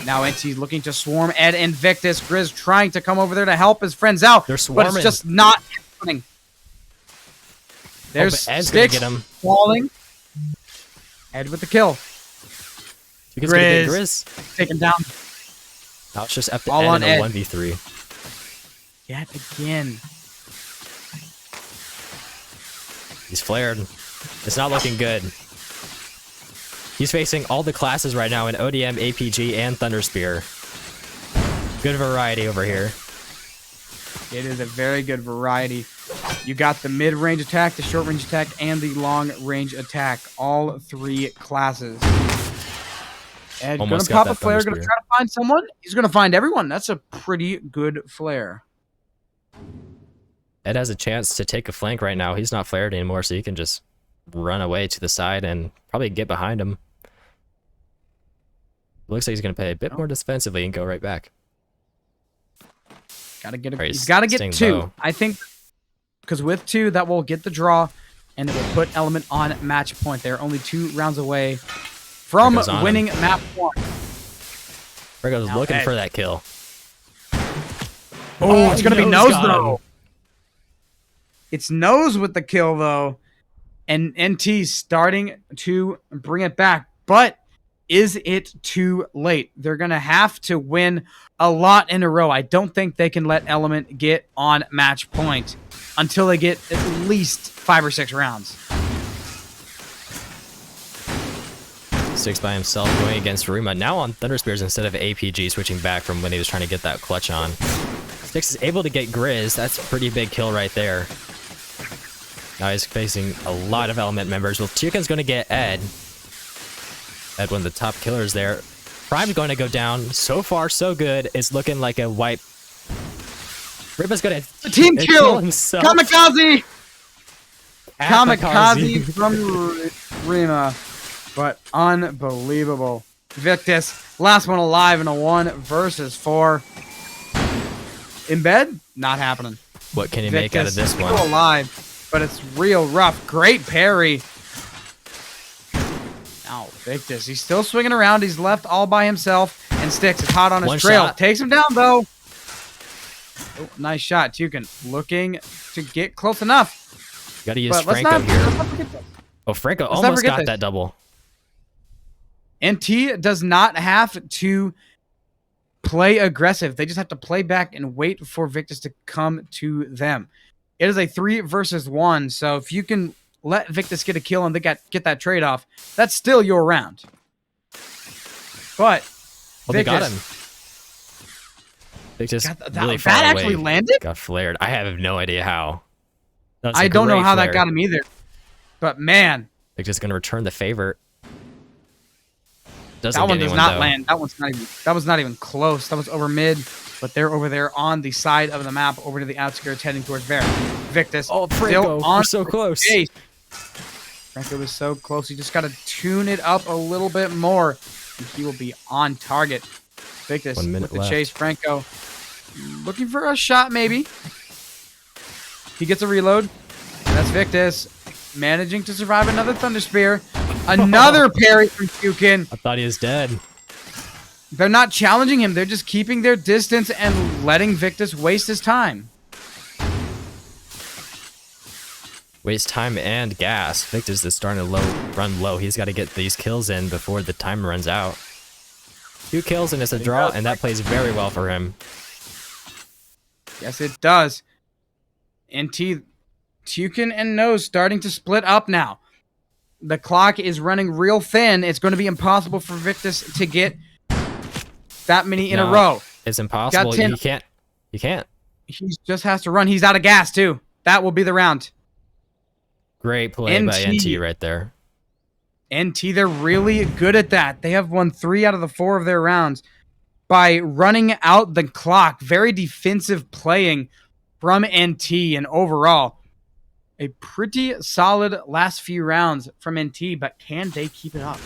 Now NT's looking to swarm Ed and Victus. Grizz trying to come over there to help his friends out. They're swarming. But it's just not happening. There's Ed's Sticks gonna get him. falling. Ed with the kill. Grizz taken down. Now it's just up to All Ed on in a Ed. 1v3. Yet again. He's flared. It's not looking good. He's facing all the classes right now in ODM, APG, and Thunder Spear. Good variety over here. It is a very good variety. You got the mid-range attack, the short-range attack, and the long-range attack. All 3 classes. Ed gonna pop a flare, gonna try to find someone. He's gonna find everyone. That's a pretty good flare. Ed has a chance to take a flank right now. He's not flared anymore, so he can just run away to the side and probably get behind him. Looks like he's gonna play a bit more defensively and go right back. Gotta get Right, he's gotta get 2. low. I think because with 2, that will get the draw, and it will put Element on match point. They're only 2 rounds away from winning map 1. Franco's looking for that kill. Oh, it's gonna be nose though. It's nose with the kill though, and NT starting to bring it back. But is it too late? They're gonna have to win a lot in a row. I don't think they can let Element get on match point until they get at least 5 or 6 rounds. Six by himself going against Rima. Now on Thunder Spears instead of APG, switching back from when he was trying to get that clutch on. Styx is able to get Grizz. That's a pretty big kill right there. Now he's facing a lot of Element members. Well, Chicken's going to get Ed. Ed, one of the top killers there. Prime's going to go down. So far, so good. It's looking like a wipe. Rima's going to team kill himself. Kamikaze! Kamikaze from Rima. But unbelievable. Victus, last one alive in a 1 versus 4. In bed? Not happening. What can he make out of this one? Still alive, but it's real rough. Great parry. Now, Victus, he's still swinging around. He's left all by himself, and Styx is hot on his trail. Takes him down, though. Oh, nice shot. Tukin looking to get close enough. Gotta use Franco here. Oh, Franco almost got that double. NT does not have to play aggressive. They just have to play back and wait for Victus to come to them. It is a 3 versus 1, so if you can let Victus get a kill and they get that trade-off, that's still your round. But Victus, they got him. Victus really far that away. Actually landed? Got flared. I have no idea how. I don't know how that got him either. But man, Victus gonna return the favor. That one does not land. That was not even close. That was over mid, but they're over there on the side of the map, over to the outskirts, heading towards Victus. Oh, Franco, we're so close. Franco was so close. He just got to tune it up a little bit more, and he will be on target. Victus 1 minute with the left. chase. Franco looking for a shot, maybe. He gets a reload. That's Victus managing to survive another Thunder Spear. Another parry from Tukin. I thought he was dead. They're not challenging him. They're just keeping their distance and letting Victus waste his time. Waste time and gas. Victus is starting to run low. He's got to get these kills in before the time runs out. 2 kills and it's a draw, and that plays very well for him. Yes, it does. NT, Tukin and Nose starting to split up now. The clock is running real thin. It's going to be impossible for Victus to get that many in a row. It's impossible. He can't. He can't. He just has to run. He's out of gas, too. That will be the round. Great play by NT right there. NT, they're really good at that. They have won 3 out of the 4 of their rounds by running out the clock. Very defensive playing from NT, and overall, a pretty solid last few rounds from NT, but can they keep it up?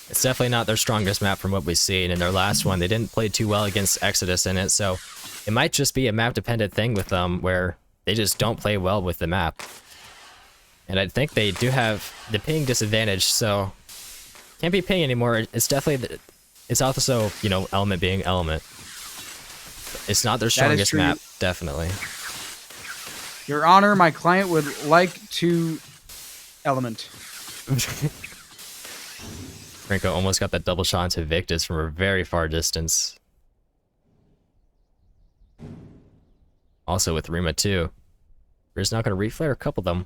It's definitely not their strongest map from what we've seen. In their last one, they didn't play too well against Exodus in it, so it might just be a map-dependent thing with them where they just don't play well with the map. And I think they do have the ping disadvantage, so can't be ping anymore. It's definitely, it's also, you know, Element being Element. It's not their strongest map, definitely. Your Honor, my client would like to Element. Franco almost got that double shot into Victus from a very far distance. Also with Rima too. We're just not going to reflare a couple of them.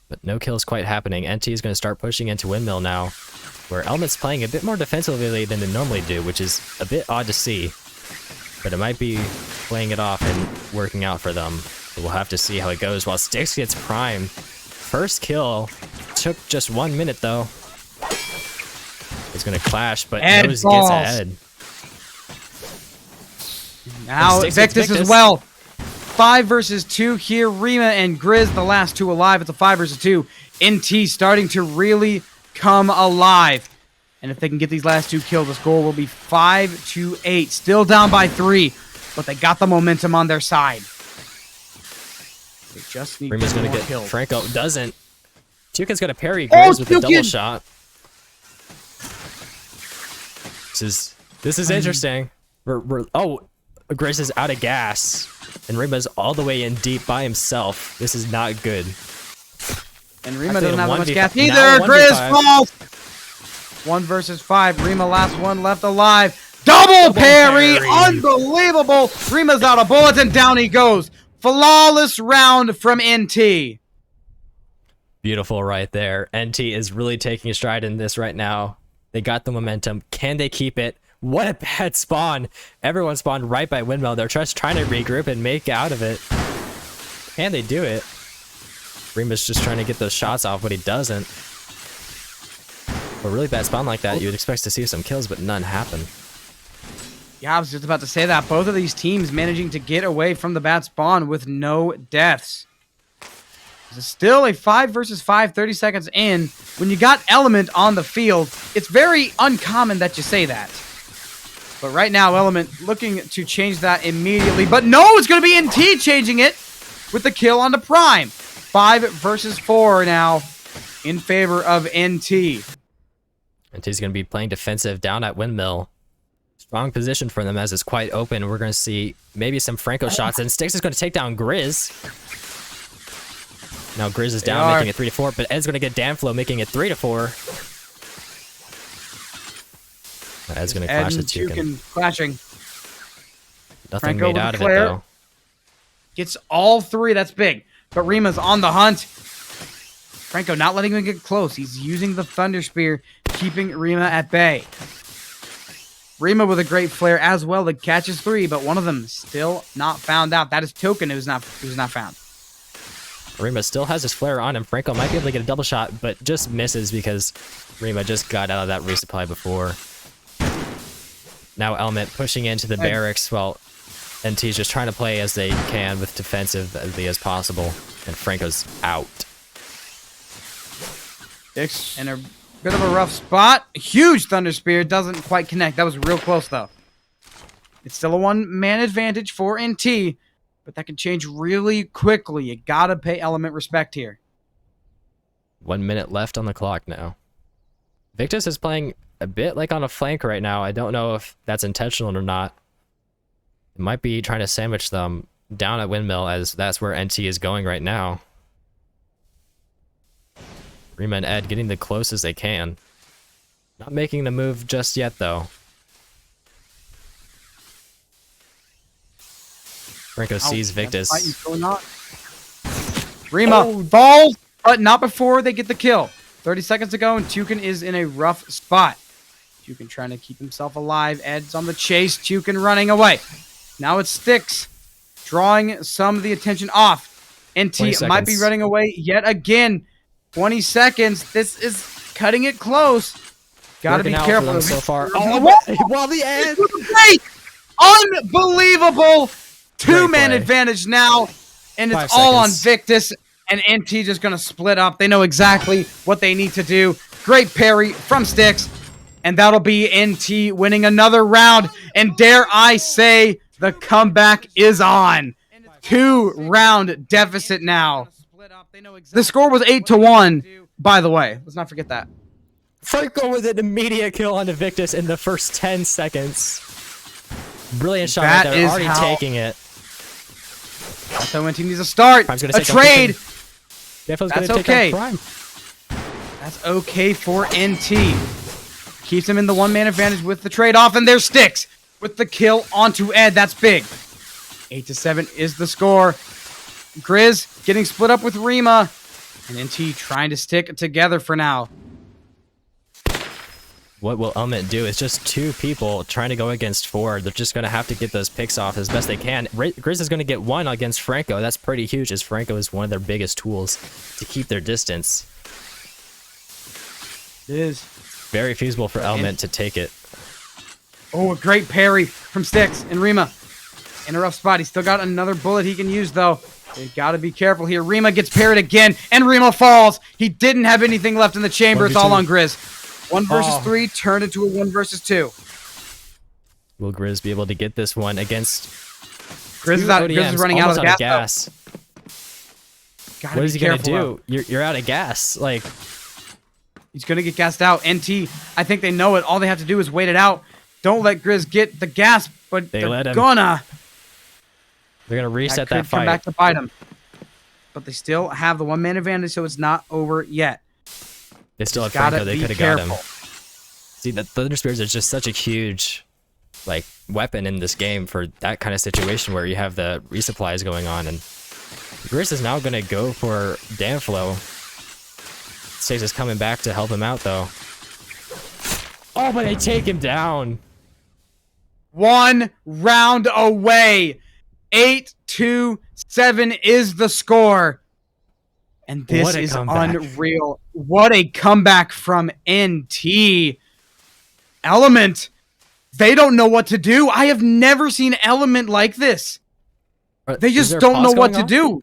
But no kills quite happening. NT is going to start pushing into Windmill now, where Element's playing a bit more defensively than they normally do, which is a bit odd to see. But it might be playing it off and working out for them. So we'll have to see how it goes. While Styx gets primed. First kill. Took just 1 minute though. It's going to clash, but Nose gets ahead. Now Victus as well. 5 versus 2 here. Rima and Grizz, the last 2 alive. It's a 5 versus 2. NT starting to really come alive. And if they can get these last 2 kills, the score will be 5-8. Still down by 3, but they got the momentum on their side. They just need Rima's going to get kills. Franco doesn't. Tukin's going to parry Grizz with a double shot. This is interesting. Grizz is out of gas. And Rima's all the way in deep by himself. This is not good. And Rima doesn't have much gas either. Grizz falls. 1 versus 5. Rima last one left alive. Double parry. Unbelievable. Rima's out of bullets and down he goes. Flawless round from NT. Beautiful right there. NT is really taking a stride in this right now. They got the momentum. Can they keep it? What a bad spawn. Everyone spawned right by Windmill. They're just trying to regroup and make out of it. Can they do it? Rima's just trying to get those shots off, but he doesn't. A really bad spawn like that, you would expect to see some kills, but none happen. Yeah, I was just about to say that. Both of these teams managing to get away from the bad spawn with no deaths. It's still a 5 versus 5, 30 seconds in. When you got Element on the field, it's very uncommon that you say that. But right now, Element looking to change that immediately. But no, it's going to be NT changing it with the kill on the Prime. 5 versus 4 now in favor of NT. NT's going to be playing defensive down at Windmill. Strong position for them as it's quite open. We're going to see maybe some Franco shots. And Styx is going to take down Grizz. Now Grizz is down, making it 3-4. But Ed's going to get Damflo, making it 3-4. Ed's going to clash with Tukin. Clashing. Nothing Franco made out of it, though. Gets all 3. That's big. But Rima's on the hunt. Franco not letting him get close. He's using the Thunder Spear, keeping Rima at bay. Rima with a great flare as well that catches 3, but one of them still not found out. That is Token who's not found. Rima still has his flare on him. Franco might be able to get a double shot, but just misses because Rima just got out of that resupply before. Now Element pushing into the barracks while NT's just trying to play as they can with defensively as possible, and Franco's out. It's in a bit of a rough spot. Huge Thunder Spear. Doesn't quite connect. That was real close, though. It's still a one-man advantage for NT, but that can change really quickly. You gotta pay Element respect here. 1 minute left on the clock now. Victus is playing a bit like on a flank right now. I don't know if that's intentional or not. It might be trying to sandwich them down at Windmill, as that's where NT is going right now. Rima and Ed getting the closest they can. Not making the move just yet, though. Franco sees Victus. Rima falls, but not before they get the kill. 30 seconds to go, and Tukin is in a rough spot. Tukin trying to keep himself alive. Ed's on the chase. Tukin running away. Now it's Styx drawing some of the attention off. NT might be running away yet again. 20 seconds. This is cutting it close. Gotta be careful. So far. While the end. Unbelievable. Two-man advantage now. And it's all on Victus. And NT just going to split up. They know exactly what they need to do. Great parry from Styx. And that'll be NT winning another round. And dare I say, the comeback is on. 2-round deficit now. The score was 8-1, by the way. Let's not forget that. Franco with an immediate kill on Victus in the first 10 seconds. Brilliant shot right there. Already taking it. That's how NT needs to start. A trade. That's okay. That's okay for NT. Keeps him in the one-man advantage with the trade-off, and there's Styx with the kill onto Ed. That's big. 8-7 is the score. Grizz getting split up with Rima, and NT trying to stick together for now. What will Element do? It's just two people trying to go against four. They're just going to have to get those picks off as best they can. Grizz is going to get one against Franco. That's pretty huge, as Franco is one of their biggest tools to keep their distance. It is. Very feasible for Element to take it. Oh, a great parry from Styx and Rima. In a rough spot. He's still got another bullet he can use, though. They gotta be careful here. Rima gets parried again, and Rima falls. He didn't have anything left in the chamber. It's all on Grizz. 1 versus 3 turned into a 1 versus 2. Will Grizz be able to get this one against Grizz is running out of gas. What is he gonna do? You're out of gas. Like, he's gonna get gassed out. NT, I think they know it. All they have to do is wait it out. Don't let Grizz get the gas, but they're gonna reset that fight. Come back to bite him. But they still have the one-man advantage, so it's not over yet. They still have Franco. They could have got him. See, the Thunder Spears is just such a huge, like, weapon in this game for that kind of situation where you have the resupplies going on. And Grizz is now going to go for Damflo. Styx is coming back to help him out, though. Oh, but they take him down. 1 round away. 8-7 is the score. And this is unreal. What a comeback from NT. Element. They don't know what to do. I have never seen Element like this. They just don't know what to do.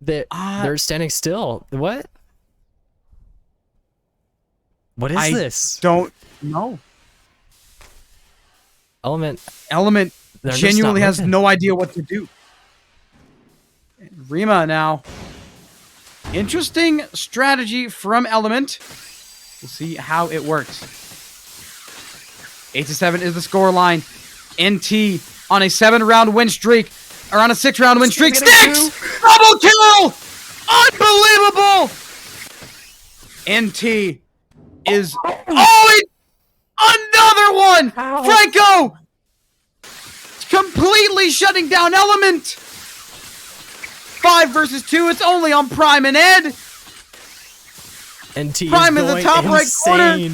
They're standing still. What? What is this? Don't know. Element genuinely has no idea what to do. Rima now. Interesting strategy from Element. We'll see how it works. 8-7 is the scoreline. NT on a 7-round win streak. Or on a 6-round win streak. Styx! Double kill! Unbelievable! NT is... Oh, another one! Franco! Completely shutting down Element! 5 versus 2. It's only on Prime and Ed. NT Prime in the top right corner.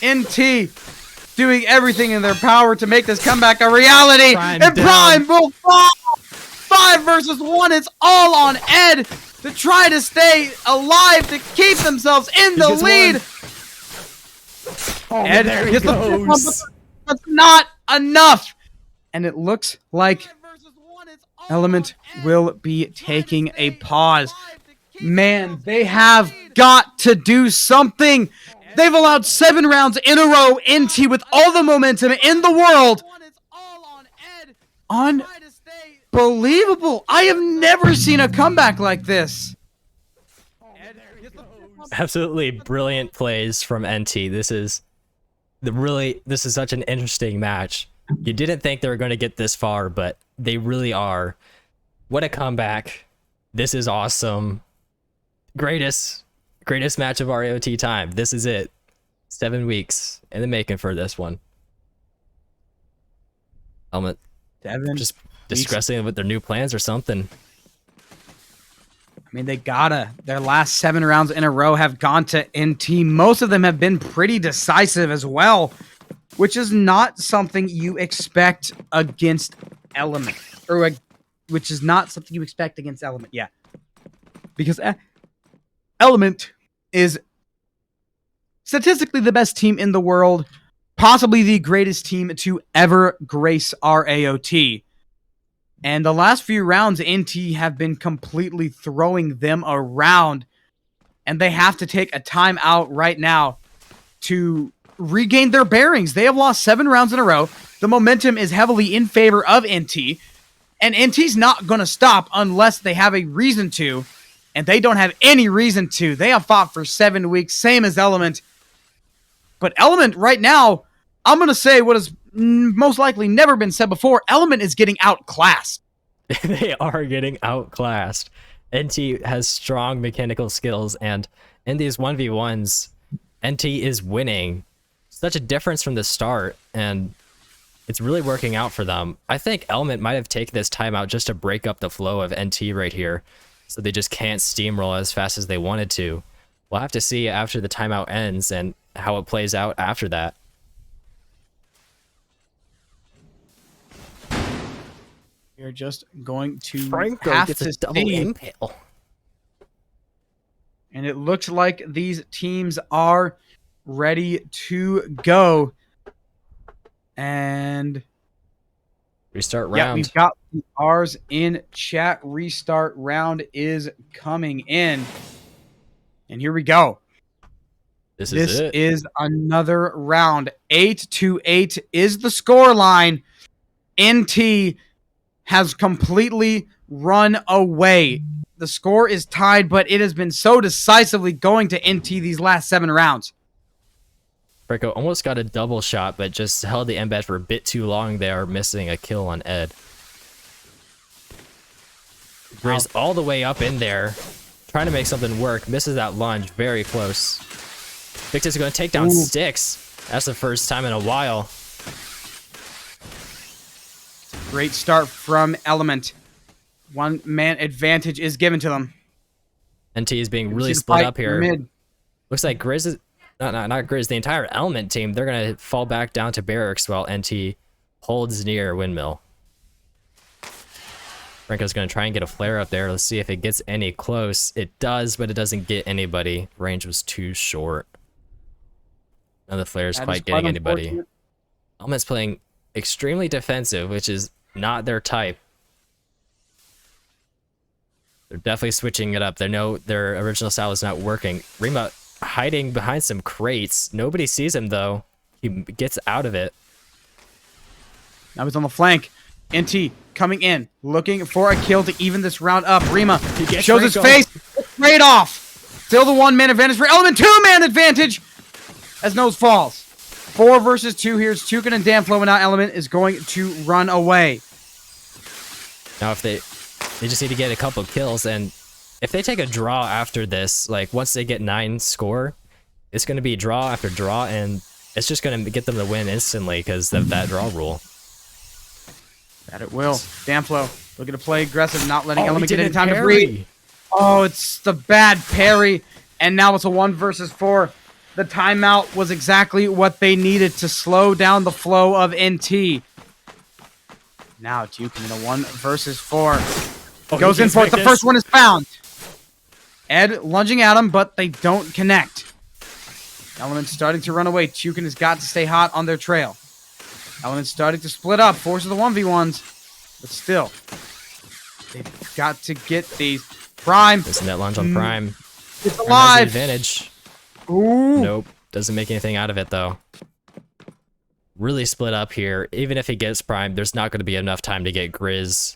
NT doing everything in their power to make this comeback a reality. Prime will fall. 5 versus 1. It's all on Ed to try to stay alive, to keep themselves in the lead. Ed there he gets the goes. first one, but that's not enough. And it looks like Element will be taking a pause. Man, they have got to do something. They've allowed 7 rounds in a row, NT with all the momentum in the world. Unbelievable. I have never seen a comeback like this. Absolutely brilliant plays from NT. This is such an interesting match. You didn't think they were going to get this far, but they really are. What a comeback. This is awesome. Greatest match of RAoT time. This is it. 7 weeks in the making for this one. Element just discussing with their new plans or something. I mean, they gotta. Their last 7 rounds in a row have gone to NT. Most of them have been pretty decisive as well, which is not something you expect against Element. Which is not something you expect against Element, yeah. Because Element is statistically the best team in the world, possibly the greatest team to ever grace RAoT. And the last few rounds, NT have been completely throwing them around, and they have to take a timeout right now to regain their bearings. They have lost 7 rounds in a row. The momentum is heavily in favor of NT, and NT's not going to stop unless they have a reason to, and they don't have any reason to. They have fought for 7 weeks, same as Element. But Element right now, I'm going to say what has most likely never been said before. Element is getting outclassed. They are getting outclassed. NT has strong mechanical skills, and in these 1v1s, NT is winning. Such a difference from the start, and it's really working out for them. I think Element might have taken this timeout just to break up the flow of NT right here, so they just can't steamroll as fast as they wanted to. We'll have to see after the timeout ends and how it plays out after that. We're just going to Franco have gets to a double see. impale. And it looks like these teams are ready to go. And Restart round. yeah, we've got ours in chat. Restart round is coming in. And here we go. This is another round. 8-8 is the score line. NT has completely run away. The score is tied, but it has been so decisively going to NT these last 7 rounds. Franco almost got a double shot, but just held the embed for a bit too long there, missing a kill on Ed. Grizz all the way up in there, trying to make something work, misses that lunge, very close. Victor's going to take down Styx. That's the first time in a while. Great start from Element. 1-man advantage is given to them. NT is being really split up here. Looks like Grizz is... Not Grizz, the entire Element team, they're going to fall back down to barracks while NT holds near Windmill. Franco's going to try and get a flare up there. Let's see if it gets any close. It does, but it doesn't get anybody. Range was too short. None of the flares quite getting anybody. Element's playing extremely defensive, which is not their type. They're definitely switching it up. They know their original style is not working. Rima hiding behind some crates. Nobody sees him, though. He gets out of it. Now he's on the flank. NT coming in, looking for a kill to even this round up. Rima shows his face. Straight off. Still the 1-man advantage for Element. 2-man advantage as Nose falls. 4 versus 2 here. It's Tukin and Danflo, and now Element is going to run away. Now if they just need to get a couple kills, and if they take a draw after this, like once they get 9 score, it's going to be draw after draw, and it's just going to get them the win instantly because of that draw rule. That it will. Danflo looking to play aggressive, not letting Element get any time to breathe. Oh, it's the bad parry, and now it's a 1 versus 4. The timeout was exactly what they needed to slow down the flow of NT. Now Tukin in a 1 versus 4. Goes in for it. The first one is found. Ed lunging at him, but they don't connect. Element's starting to run away. Tukin has got to stay hot on their trail. Element's starting to split up. Forces the 1v1s. But still, they've got to get these. Prime. This net launch on Prime. It's alive. Advantage. Ooh. Nope. Doesn't make anything out of it, though. Really split up here. Even if he gets Prime, there's not going to be enough time to get Grizz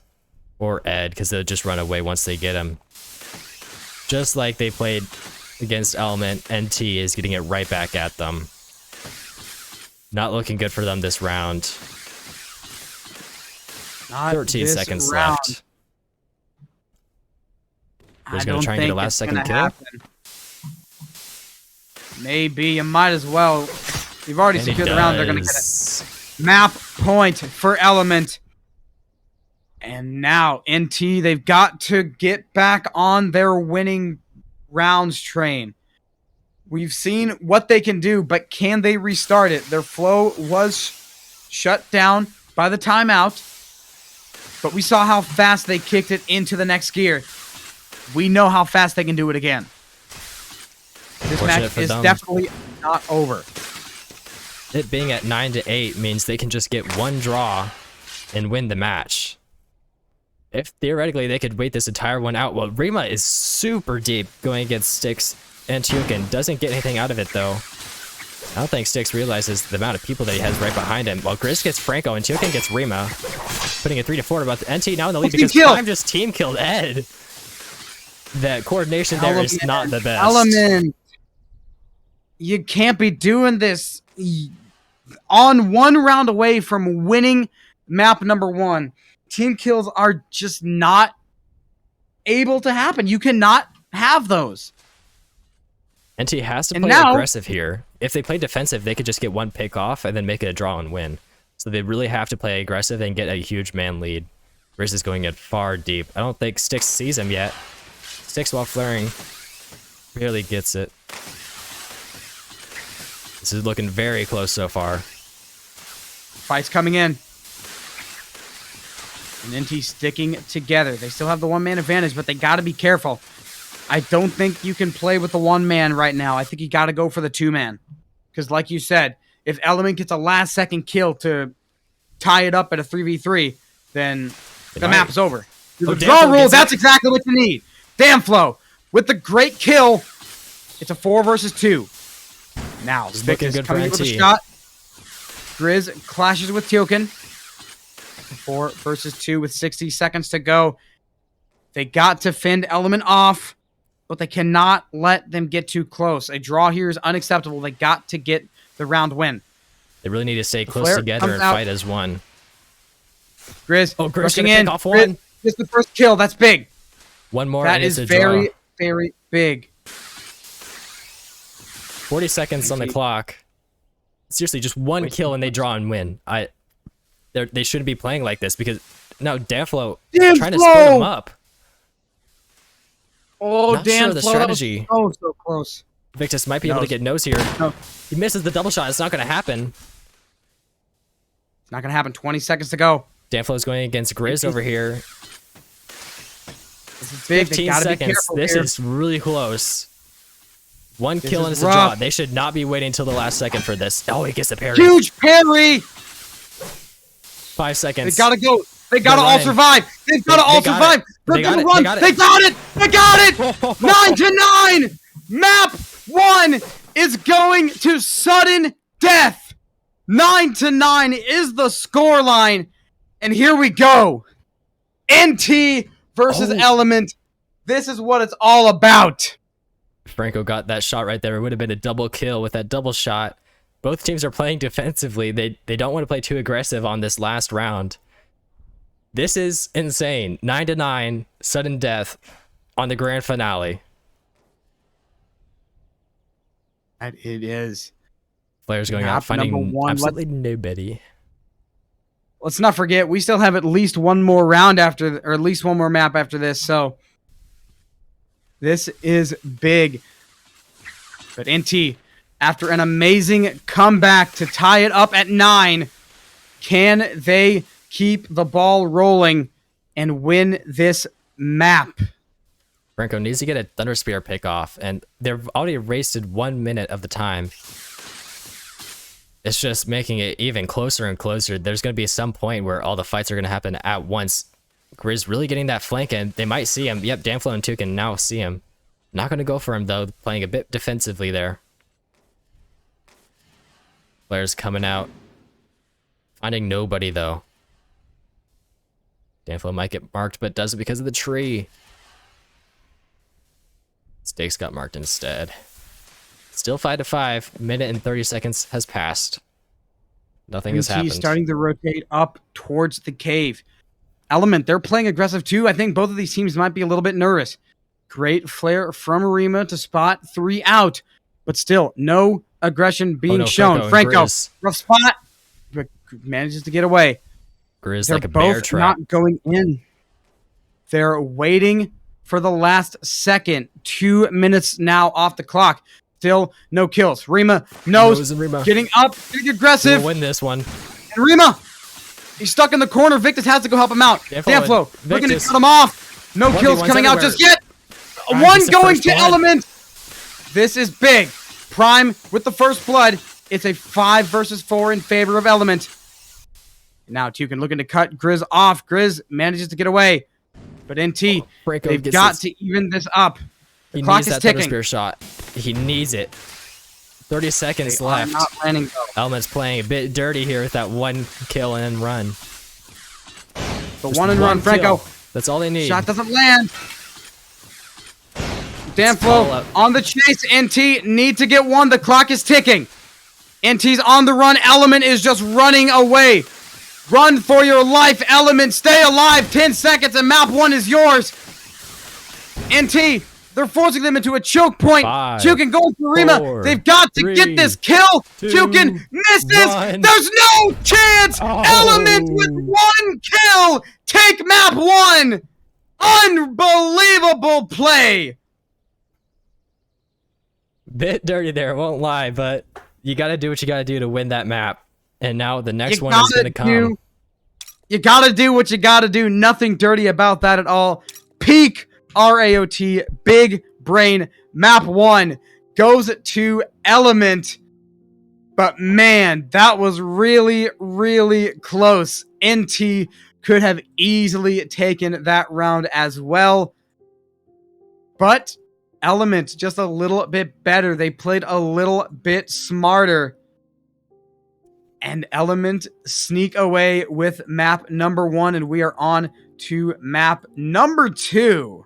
or Ed, because they'll just run away once they get him. Just like they played against Element, NT is getting it right back at them. Not looking good for them this round. 13 seconds left. Who's going to try and get a last second kill? Happen. Maybe. You might as well. You've already secured the round. They're going to get it. Map point for Element. And now, NT, they've got to get back on their winning rounds train. We've seen what they can do, but can they restart it? Their flow was shut down by the timeout, but we saw how fast they kicked it into the next gear. We know how fast they can do it again. This match is definitely not over. It being at 9-8 means they can just get one draw and win the match. If theoretically they could wait this entire one out, well, Rima is super deep going against Styx and Tukin. Doesn't get anything out of it, though. I don't think Styx realizes the amount of people that he has right behind him. While Grizz gets Franco and Tukin gets Rima, putting it 3-4. But the NT now in the lead because Prime just team killed Ed. That coordination there is not the best. Element. You can't be doing this. On one round away from winning map number 1. Team kills are just not able to happen. You cannot have those. NT has to play aggressive here. If they play defensive, they could just get one pick off and then make it a draw and win. So they really have to play aggressive and get a huge man lead. Grizz is going in far deep. I don't think Styx sees him yet. Styx, while flaring, barely gets it. This is looking very close so far. Fight's coming in. And NT sticking together. They still have the one-man advantage, but they got to be careful. I don't think you can play with the one-man right now. I think you got to go for the two-man. Because like you said, if Element gets a last-second kill to tie it up at a 3v3, then the map is over. The draw rule, that's exactly what you need. Damflo, with the great kill, it's a 4 versus 2. Now, Vic is coming in with a shot. Grizz clashes with Tukin. 4 versus 2 with 60 seconds to go. They got to fend Element off, but they cannot let them get too close. A draw here is unacceptable. They got to get the round win. They really need to stay close together and fight as one. Grizz, Grizz rushing in. Off one. Grizz, the first kill. That's big. One more. That is very, very big. 40 seconds on the clock. Seriously, just one kill and they draw and win. They shouldn't be playing like this because now Danflo trying to split them up. Oh, Not sure the strategy. Oh, so close. Victus might be able to get nose here. No. He misses the double shot. It's not going to happen. It's not going to happen. 20 seconds to go. Danflo's going against Grizz over here. This is big. 15 seconds. This is really close. One kill and it's a draw. They should not be waiting until the last second for this. Oh, he gets the parry. Huge parry! 5 seconds. They gotta go. They gotta all survive. They've gotta all survive. They're gonna run. They got it. They got it. 9-9. Map 1 is going to sudden death. 9-9 is the scoreline. And here we go. NT versus Element. This is what it's all about. Franco got that shot right there. It would have been a double kill with that double shot. Both teams are playing defensively. They don't want to play too aggressive on this last round. This is insane. 9-9, sudden death on the grand finale. That it is. Players going out finding absolutely nobody. Let's not forget, we still have at least one more round after, or at least one more map after this, so this is big. But NT, after an amazing comeback to tie it up at 9, can they keep the ball rolling and win this map? Franco needs to get a Thunder Spear pick off, and they've already wasted 1 minute of the time. It's just making it even closer and closer. There's going to be some point where all the fights are going to happen at once. Grizz really getting that flank, and they might see him. Yep, Danflo and 2 can now see him. Not going to go for him, though, playing a bit defensively there. Players coming out. Finding nobody, though. Danflo might get marked, but does it because of the tree. Stakes got marked instead. Still 5-5. Minute and 30 seconds has passed. Nothing has happened. Starting to rotate up towards the cave. Element, they're playing aggressive too. I think both of these teams might be a little bit nervous. Great flare from Arima to spot 3 out. But still, no aggression being shown. Franco, rough spot. Manages to get away. Grizz They're like a bear both trap. not going in. They're waiting for the last second. 2 minutes now off the clock. Still no kills. Rima knows. Getting up. Getting aggressive. We'll win this one. And Rima, he's stuck in the corner. Victus has to go help him out. Danflo, we're going to cut him off. No kills coming out just yet. One going to Element. This is big. Prime with the first blood. It's a 5 versus 4 in favor of Element. Now Tukin looking to cut Grizz off. Grizz manages to get away. But NT, they've got to even this up. The clock is ticking. Spear shot. He needs it. 30 seconds left. Not landing, Element's playing a bit dirty here with that 1 kill and run. The 1 and run, Franco. That's all they need. Shot doesn't land. Danflo on the chase. NT need to get 1. The clock is ticking. NT's on the run. Element is just running away. Run for your life, Element. Stay alive. 10 seconds and map 1 is yours. NT, they're forcing them into a choke point. Tukin going for Rima. They've got to get this kill. Tukin misses. 1. There's no chance. Element with 1 kill. Take map 1. Unbelievable play. Bit dirty there, won't lie, but you got to do what you got to do to win that map. And now the next one is going to come. You got to do what you got to do. Nothing dirty about that at all. Peak RAoT, big brain. Map 1 goes to Element. But man, that was really, really close. NT could have easily taken that round as well. But Element just a little bit better. They played a little bit smarter. And Element sneak away with map number 1. And we are on to map number 2.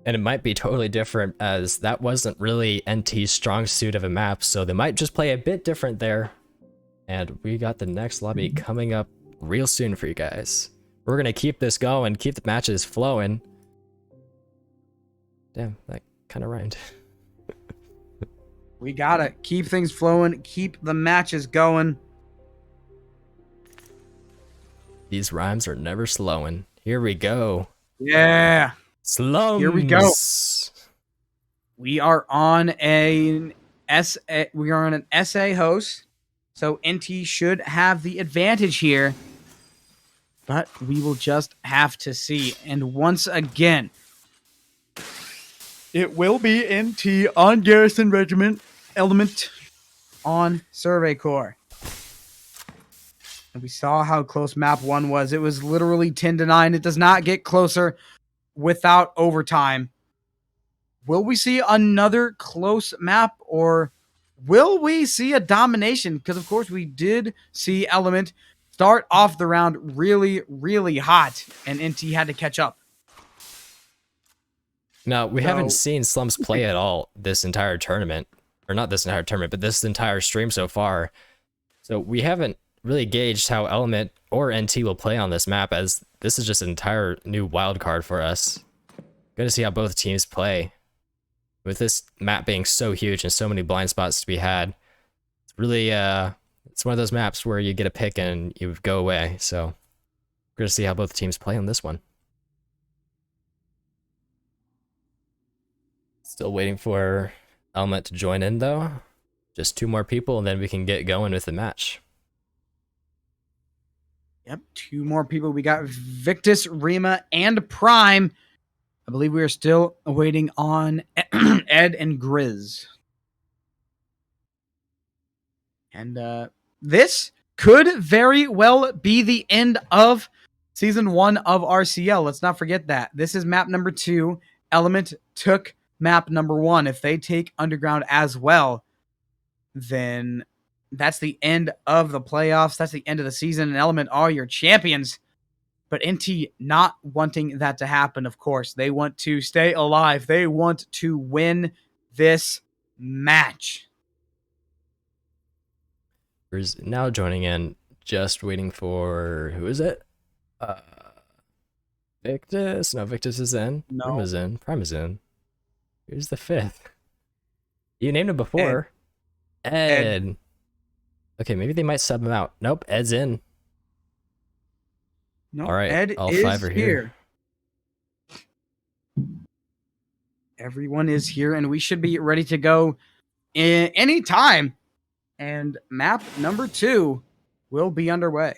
And it might be totally different, as that wasn't really NT's strong suit of a map, so they might just play a bit different there. And we got the next lobby coming up real soon for you guys. We're going to keep this going, keep the matches flowing. Damn, that kind of rhymed. We got to keep things flowing, keep the matches going. These rhymes are never slowing. Here we go. Yeah. Slums. Here we go. We are on an SA. We are on an SA host, so NT should have the advantage here. But we will just have to see. And once again, it will be NT on Garrison Regiment, Element on Survey Corps. And we saw how close map 1 was. It was literally 10-9. It does not get closer without overtime. Will we see another close map, or will we see a domination? Because, of course, we did see Element start off the round really, really hot, and NT had to catch up. Now, we haven't seen Slums play at all this entire tournament. Or not this entire tournament, but this entire stream so far. So we haven't really gauged how Element or NT will play on this map, as this is just an entire new wild card for us. Good to see how both teams play. With this map being so huge and so many blind spots to be had, it's really, it's one of those maps where you get a pick and you go away. So good to see how both teams play on this one. Still waiting for Element to join in though. Just 2 more people and then we can get going with the match. Yep, 2 more people. We got Victus, Rima, and Prime I believe we are still waiting on Ed and Grizz. And this could very well be the end of Season 1 of RCL. Let's not forget that. This is map number 2. Element took map number 1. If they take Underground as well, then that's the end of the playoffs. That's the end of the season, and Element are your champions. But NT not wanting that to happen, of course. They want to stay alive. They want to win this match. Is now joining in, just waiting for, who is it? Victus? No, Victus is in. No. Prime is in. Prime is in. Who's the 5th? You named him before. Ed. Okay, maybe they might sub him out. Nope, Ed's in. No, all right, Ed all is 5 are here. Everyone is here, and we should be ready to go any time. And map number 2 will be underway.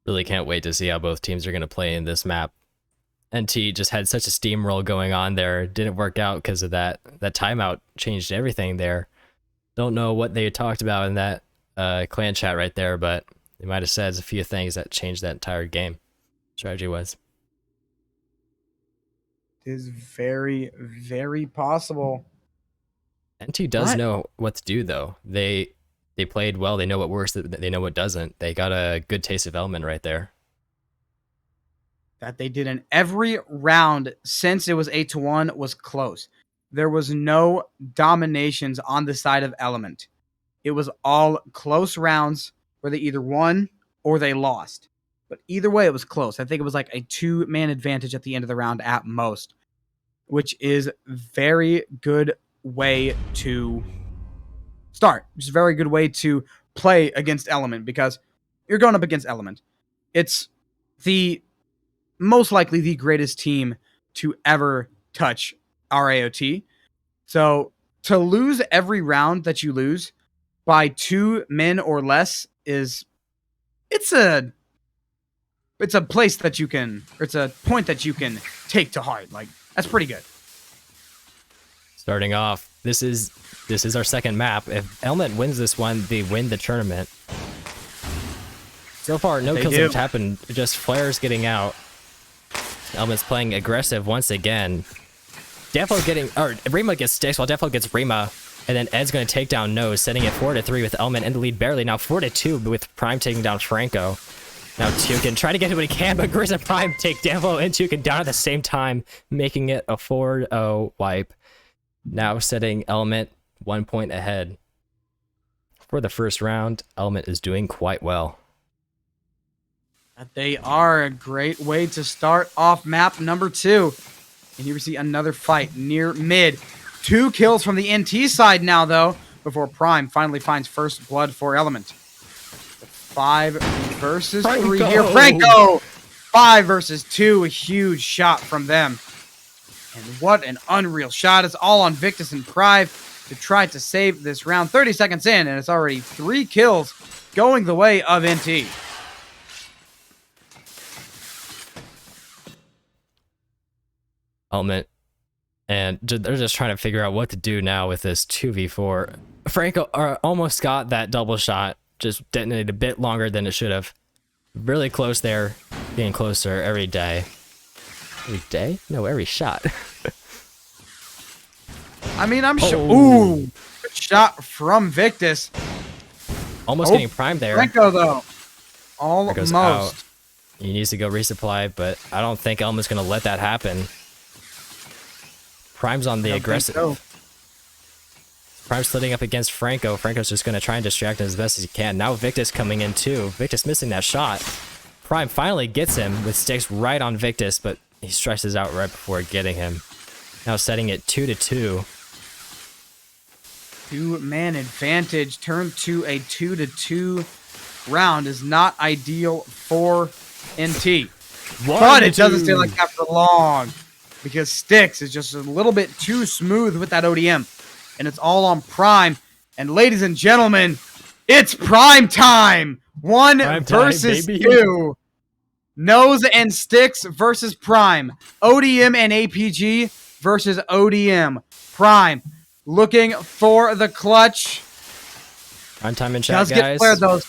Really can't wait to see how both teams are going to play in this map. NT just had such a steamroll going on there. Didn't work out because of that. That timeout changed everything there. Don't know what they talked about in that clan chat right there, but they might have said a few things that changed that entire game. Strategy was. It is very, very possible. NT does know what to do, though. They played well. They know what works. They know what doesn't. They got a good taste of Element right there. That they did in every round since it was 8-1 was close. There was no dominations on the side of Element. It was all close rounds where they either won or they lost. But either way, it was close. I think it was like a 2-man advantage at the end of the round at most, which is very good way to start. Which is a very good way to play against Element, because you're going up against Element. It's the most likely the greatest team to ever touch RAoT. So to lose every round that you lose by 2 men or less it's a place that you can, or it's a point that you can take to heart. Like, that's pretty good. Starting off, this is our second map. If Element wins this one, they win the tournament. So far, no kills have happened. Just flares getting out. Element's playing aggressive once again. Rima gets sticks while Defo gets Rima, and then Ed's going to take down Nose, setting it 4-3 with Element in the lead barely. Now 4-2 with Prime taking down Franco. Now Tukin trying to get it when he can, but Grizz and Prime take Defo and Tukin down at the same time, making it a 4-0 wipe. Now setting Element 1 point ahead. For the first round, Element is doing quite well. They are a great way to start off map number 2. And here we see another fight near mid. 2 kills from the NT side now, though, before Prime finally finds first blood for Element. 5 versus 3 here. Franco! 5 versus 2. A huge shot from them. And what an unreal shot. It's all on Victus and Prime to try to save this round. 30 seconds in, and it's already 3 kills going the way of NT. Element, and they're just trying to figure out what to do now with this 2v4. Franco almost got that double shot, just detonated a bit longer than it should have. Really close there, getting closer every day. Every day? No, every shot. I mean, I'm sure. Ooh, good shot from Victus. Almost getting Prime there. Franco, though. Almost. Out. He needs to go resupply, but I don't think Elma's going to let that happen. Prime's on the aggressive. So. Prime's splitting up against Franco. Franco's just going to try and distract him as best as he can. Now Victus coming in too. Victus missing that shot. Prime finally gets him with sticks right on Victus, but he stresses out right before getting him. Now setting it 2-2. 2-man advantage turned to a 2-2 round is not ideal for NT. But it doesn't stay like that for long, because Styx is just a little bit too smooth with that ODM. And it's all on Prime. And ladies and gentlemen, it's Prime time! One Prime time, versus baby. two. Nose and Sticks versus Prime. ODM and APG versus ODM. Prime looking for the clutch. Prime time in chat, Does guys. get flared though.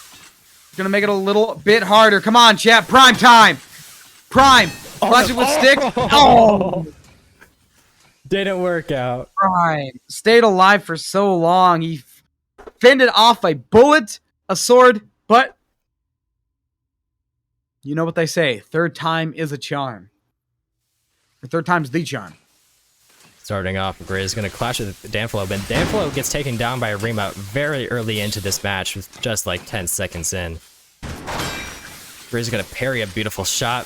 Gonna make it a little bit harder. Come on, chat. Prime time. Prime. Clutch it with Sticks. Oh! Didn't work out. Prime stayed alive for so long. He fended off a bullet, a sword, but you know what they say. Third time is a charm. Or third time's the charm. Starting off, Grizz gonna clash with Danflo, but Danflo gets taken down by Rima very early into this match, with just like 10 seconds in. Grizz is gonna parry a beautiful shot.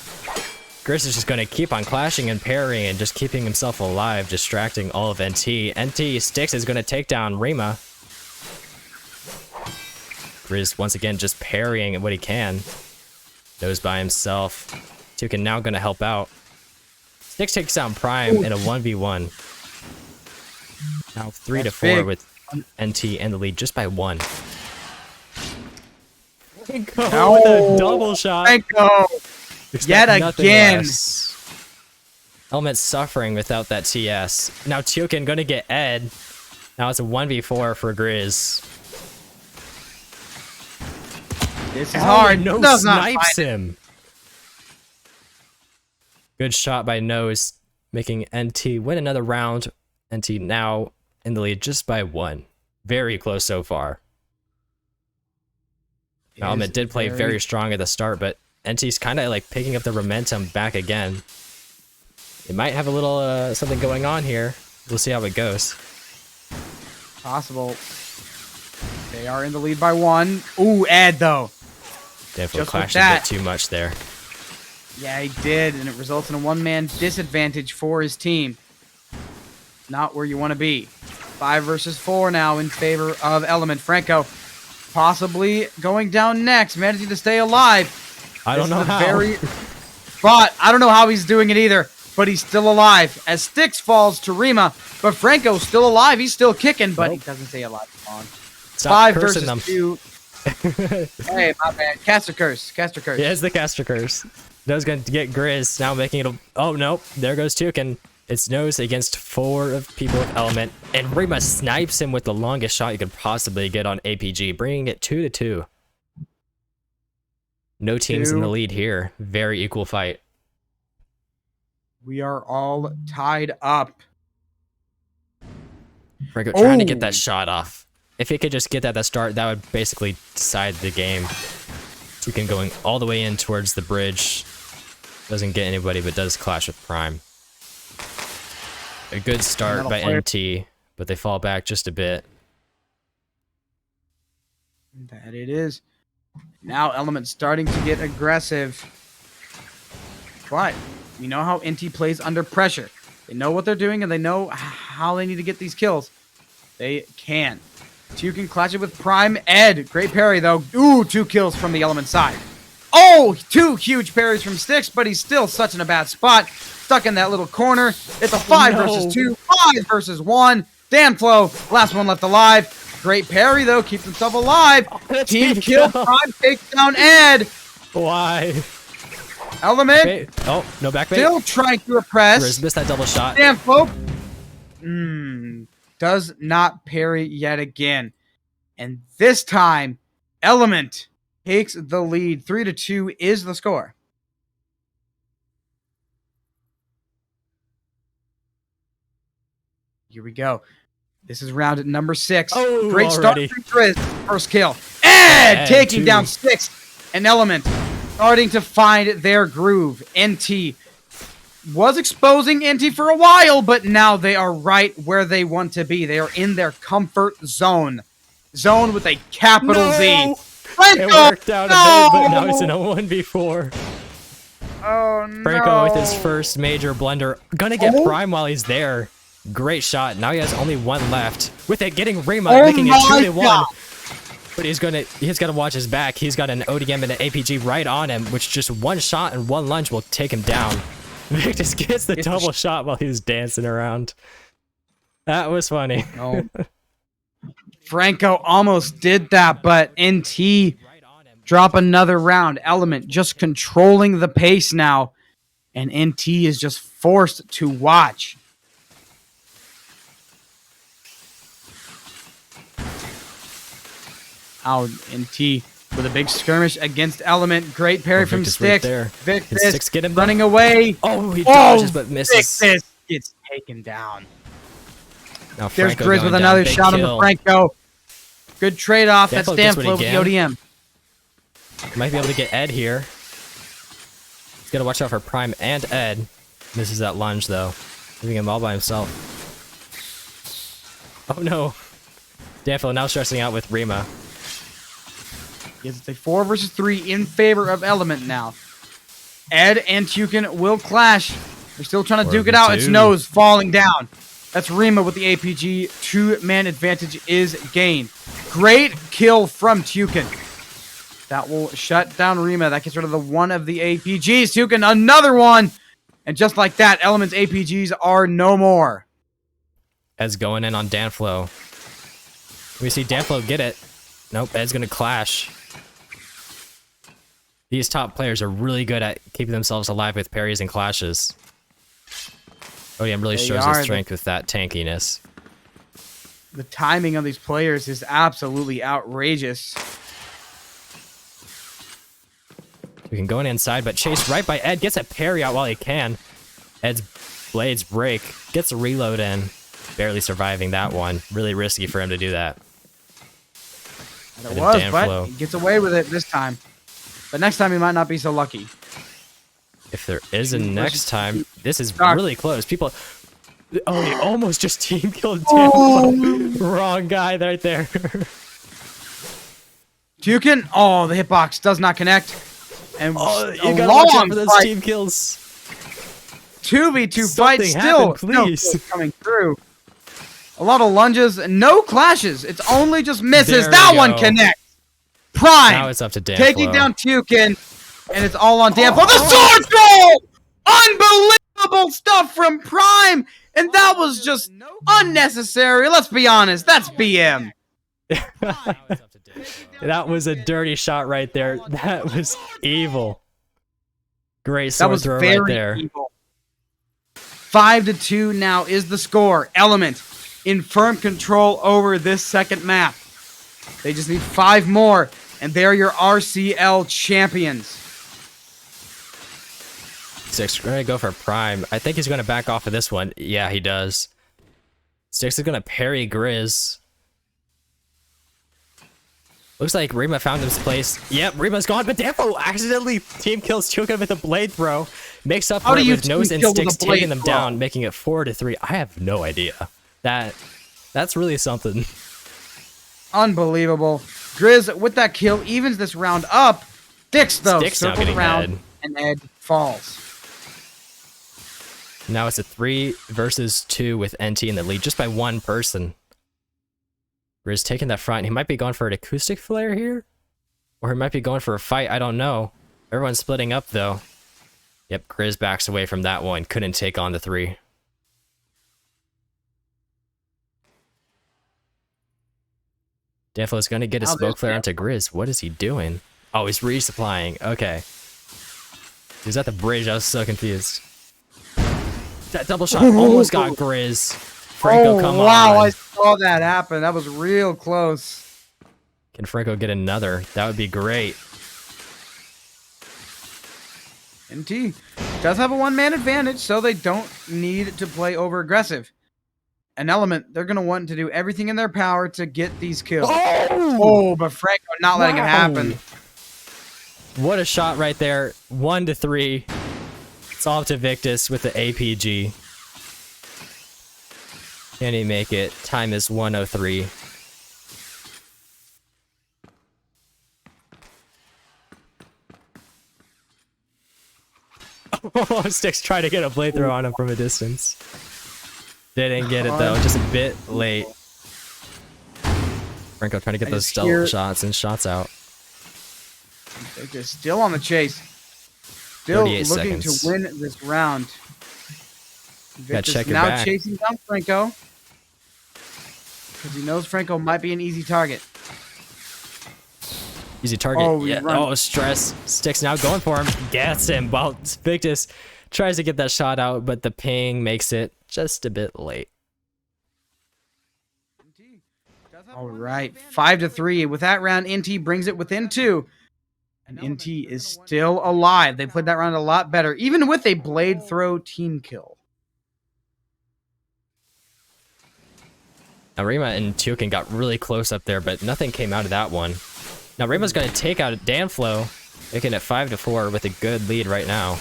Grizz is just gonna keep on clashing and parrying and just keeping himself alive, distracting all of NT. NT Sticks is gonna take down Rima. Grizz once again just parrying what he can. Goes by himself. Tukin now gonna help out. Sticks takes down Prime in a 1v1. Now 3 to 4 big. with NT in the lead just by 1. Franco No. with a double shot. Franco. Expect Yet nothing again. less. Element suffering without that TS. Now Tukin gonna get Ed. Now it's a 1v4 for Grizz. This is hard. No Does not snipes find it. him. Good shot by Nose, making NT win another round. NT now in the lead just by 1. Very close so far. Element did play very strong at the start, but NT's kind of like picking up the momentum back again. It might have a little something going on here. We'll see how it goes. possible. They are in the lead by 1. Ooh, Ed though. Definitely Just clashed with a that. bit too much there. Yeah, he did, and it results in a one-man disadvantage for his team. Not where you want to be. 5 versus 4 now in favor of Element. Franco possibly going down next, managing to stay alive. I don't know how. But I don't know how he's doing it either, but he's still alive. As Styx falls to Rima, but Franco's still alive. He's still kicking, but he doesn't stay alive long. Stop 5 cursing versus them. 2. Hey, my bad. Caster curse. Caster curse. Yeah, it's the caster curse. Nose gonna get Grizz, now making it a... Oh, no. There goes Tukin. It's Nose against 4 of people with Element. And Rima snipes him with the longest shot you could possibly get on APG, bringing it 2-2. No teams in the lead here. Very equal fight. We are all tied up. Franco trying to get Oh. that shot off. If he could just get that at the start, that would basically decide the game. Tukin going all the way in towards the bridge. Doesn't get anybody, but does clash with Prime. A good start by NT, but they fall back just a bit. That it is. Now Element starting to get aggressive. But you know how NT plays under pressure. They know what they're doing and they know how they need to get these kills. They can. Two can clash it with Prime. Ed, great parry though. Ooh, 2 kills from the Element side. Oh, 2 huge parries from Styx, but he's still such in a bad spot. Stuck in that little corner. It's a 5 versus 2, 5 versus 1. Danflo, last one left alive. Great parry though, keeps himself alive. Team kill. Prime takes down Ed. Why? Element Bait. Oh, no back bait. still trying to oppress. Grizz missed that double shot. Danflo does not parry yet again. And this time, Element takes the lead. 3-2 is the score. Here we go. This is round number 6. Oh, great start already. from Grizz. First kill. Ed taking 2. down 6. And Element starting to find their groove. NT was exposing NT for a while, but now they are right where they want to be. They are in their comfort zone. Zone with a capital Z. Franco! It worked out a bit, but now it's in a 1v4. Oh no. Franco with his first major blunder. Gonna get Prime while he's there. Great shot. Now he has only 1 left. With it getting Rima, making it 2-1. But he's gotta watch his back. He's got an ODM and an APG right on him, which just 1 shot and 1 lunge will take him down. Victus gets the double shot while he's dancing around. That was funny. Oh. Franco almost did that, but NT drop another round. Element just controlling the pace now. And NT is just forced to watch. Out NT with a big skirmish against Element. Great parry from Styx. Right Victus Styx get him running away. Oh, he dodges but misses. Victus gets taken down. Now There's Franco Grizz going with down, another big shot kill. on the Franco. Good trade-off. That's Danflo gets what Danflo with he the can. ODM. Might be able to get Ed here. He's got to watch out for Prime and Ed. Misses that lunge, though. Leaving him all by himself. Oh, no. Danflo now stressing out with Rima. It's a 4 versus 3 in favor of Element now. Ed and Tukin will clash. They're still trying to duke it out. It's nose falling down. That's Rima with the APG. 2-man advantage is gained. Great kill from Tukin. That will shut down Rima. That gets rid of the one of the APGs. Tukin, another one. And just like that, Element's APGs are no more. Ed's going in on Danflo. We see Danflo get it. Nope, Ed's going to clash. These top players are really good at keeping themselves alive with parries and clashes. ODM really shows his strength with that tankiness. The timing of these players is absolutely outrageous. We can go in inside, but chased right by Ed. Gets a parry out while he can. Ed's blades break. Gets a reload in. Barely surviving that one. Really risky for him to do that. It was, but he gets away with it this time. But next time he might not be so lucky. If there is a next time, this is really close. People... Oh, he almost just team killed Danflo. Wrong guy right there. Tukin. Oh, the hitbox does not connect. And you gotta watch out for those team kills. 2v2 fight still. Please. No coming through. A lot of lunges and no clashes. It's only just misses. That one connects. Prime. Now it's up to Danflo. Taking down Tukin. And it's all on Danflo. The sword throw! Unbelievable stuff from Prime. And that was just unnecessary. Let's be honest. That's BM. That was a dirty shot right there. That was evil. Great sword throw right there. Evil. 5-2 now is the score. Element in firm control over this second map. They just need 5 more, and they're your RCL champions. Styx going to go for Prime. I think he's going to back off of this one. Yeah, he does. Styx is going to parry Grizz. Looks like Rima found his place. Yep, Rima's gone, but Danflo accidentally team kills Tukin with a blade throw. Makes up for it with Nose and Styx taking them down, making it 4-3. I have no idea. That's really something. Unbelievable. Grizz with that kill evens this round up. Styx though circles around and Ed falls. Now it's a 3 versus 2 with NT in the lead, just by one person. Grizz taking that front. He might be going for an acoustic flare here, or he might be going for a fight. I don't know. Everyone's splitting up though. Yep, Grizz backs away from that one. Couldn't take on the 3. Danflo's gonna get a smoke flare onto Grizz. What is he doing? Oh, he's resupplying. Okay. He's at the bridge. I was so confused. That double shot almost got Grizz. Franco, come on. Wow, I saw that happen. That was real close. Can Franco get another? That would be great. NT does have a 1-man advantage, so they don't need to play over aggressive. An Element, they're going to want to do everything in their power to get these kills. Oh, but Franco not letting it happen. What a shot right there. 1-3. It's off to Victus with the APG. Can he make it? Time is 1:03. Oh, Styx tried to get a blade throw on him from a distance. Didn't get it though, just a bit late. Franco trying to get those stealth shots and shots out. They're still on the chase. Still looking to win this round. Victus now chasing down Franco. Because he knows Franco might be an easy target. Easy target. Oh, Yeah. Oh, stress. Sticks now going for him. Gets him. Well, Victus tries to get that shot out, but the ping makes it just a bit late. All right, 5-3. With that round, NT brings it within 2. And NT is still alive. They played that round a lot better, even with a blade throw team kill. Now, Rima and Tukin got really close up there, but nothing came out of that one. Now, Rima's going to take out Danflo, making it 5-4 with a good lead right now.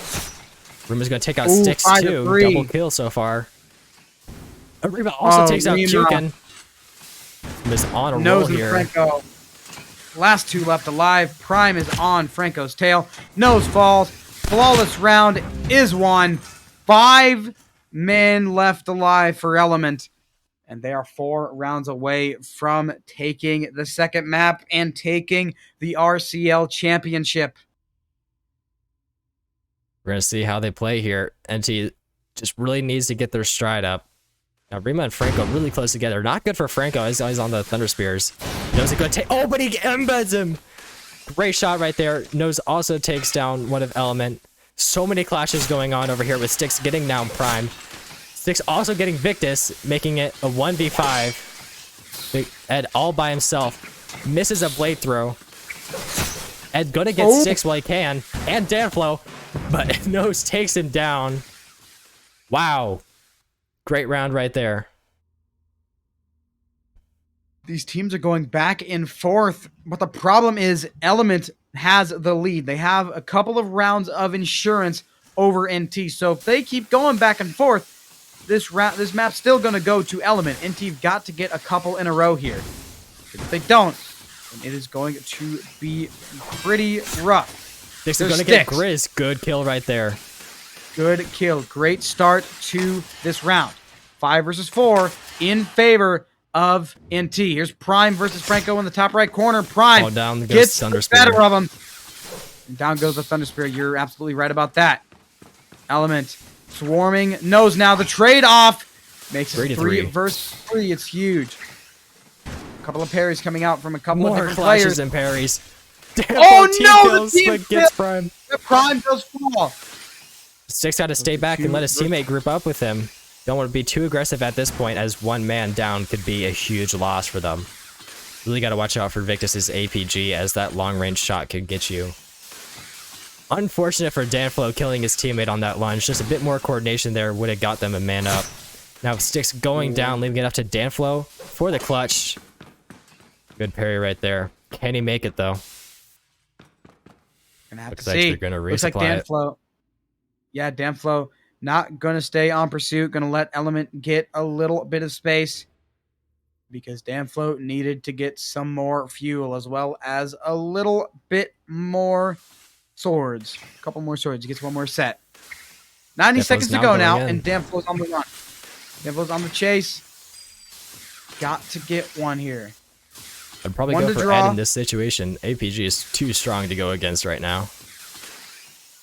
Rima's going to take out Sticks too. Double kill so far. Rima also takes out Tukin. Is on a roll here. Franco. Last 2 left alive. Prime is on Franco's tail. Nose falls. Flawless round is won. 5 men left alive for Element. And they are 4 rounds away from taking the second map and taking the RCL championship. We're going to see how they play here. NT just really needs to get their stride up. Now, Rima and Franco really close together. Not good for Franco as he's on the Thunder Spears. Nose is going to take... Oh, but he embeds him! Great shot right there. Nose also takes down one of Element. So many clashes going on over here with Sticks getting down Prime. Sticks also getting Victus, making it a 1v5. Ed all by himself. Misses a blade throw. Ed gonna get Sticks while he can. And Danflo. But Nose takes him down. Wow. Great round right there. These teams are going back and forth, but the problem is Element has the lead. They have a couple of rounds of insurance over NT. So if they keep going back and forth, this map's still going to go to Element. NT've got to get a couple in a row here. If they don't, then it is going to be pretty rough. Sticks is going to get Grizz. Good kill right there. Good kill. Great start to this round. 5 versus 4 in favor of NT. Here's Prime versus Franco in the top right corner. Prime gets the better of him. And down goes the Thunder Spear. You're absolutely right about that. Element swarming. Knows now the trade-off. Makes it 3 versus 3. It's huge. A couple of parries coming out from a couple of different players. And parries. Oh no, the team gets Prime. The Prime does fall. Sticks got to stay back and let his teammate group up with him. Don't want to be too aggressive at this point, as one man down could be a huge loss for them. Really got to watch out for Victus's APG, as that long-range shot could get you. Unfortunate for Danflo killing his teammate on that lunge. Just a bit more coordination there would have got them a man up. Now Sticks going down, leaving it up to Danflo for the clutch. Good parry right there. Can he make it, though? Gonna have to see. Like gonna looks like Danflo. Yeah, Danflo not going to stay on pursuit. Going to let Element get a little bit of space because Danflo needed to get some more fuel as well as a little bit more swords. A couple more swords. He gets one more set. 90 seconds to go now, and Danflo's on the run. Danflo's on the chase. Got to get one here. I'd probably go for Ed in this situation. APG is too strong to go against right now.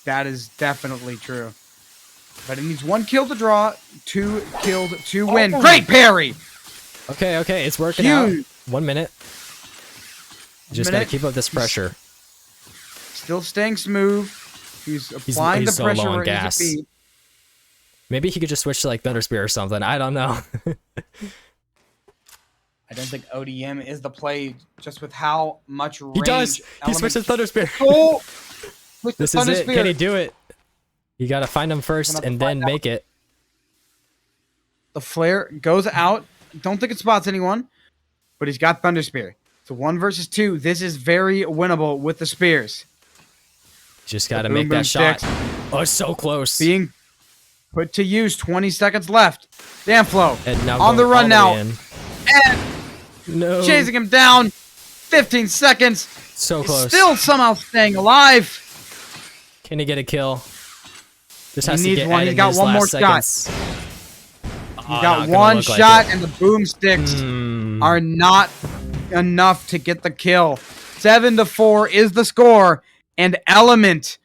That is definitely true. But it needs 1 kill to draw, 2 killed to win. Great parry! Okay, it's working out. 1 minute. You just gotta keep up this pressure. Still staying smooth. He's applying the pressure so low on gas. Maybe he could just switch to like Thunder Spear or something. I don't know. I don't think ODM is the play just with how much range. He does. He switched to Thunder Spear. This is it. Can he do it? You gotta find him first and then make it. The flare goes out. Don't think it spots anyone, but he's got Thunder Spear. So 1 versus 2. This is very winnable with the spears. Just gotta make that shot. Oh, it's so close. Being put to use. 20 seconds left. Danflo on the run now. And chasing him down. 15 seconds. So close. Still somehow staying alive. Can he get a kill? This has he to get one. He's got one more shot. He's got one shot, and the boomsticks are not enough to get the kill. 7-4 is the score, and Element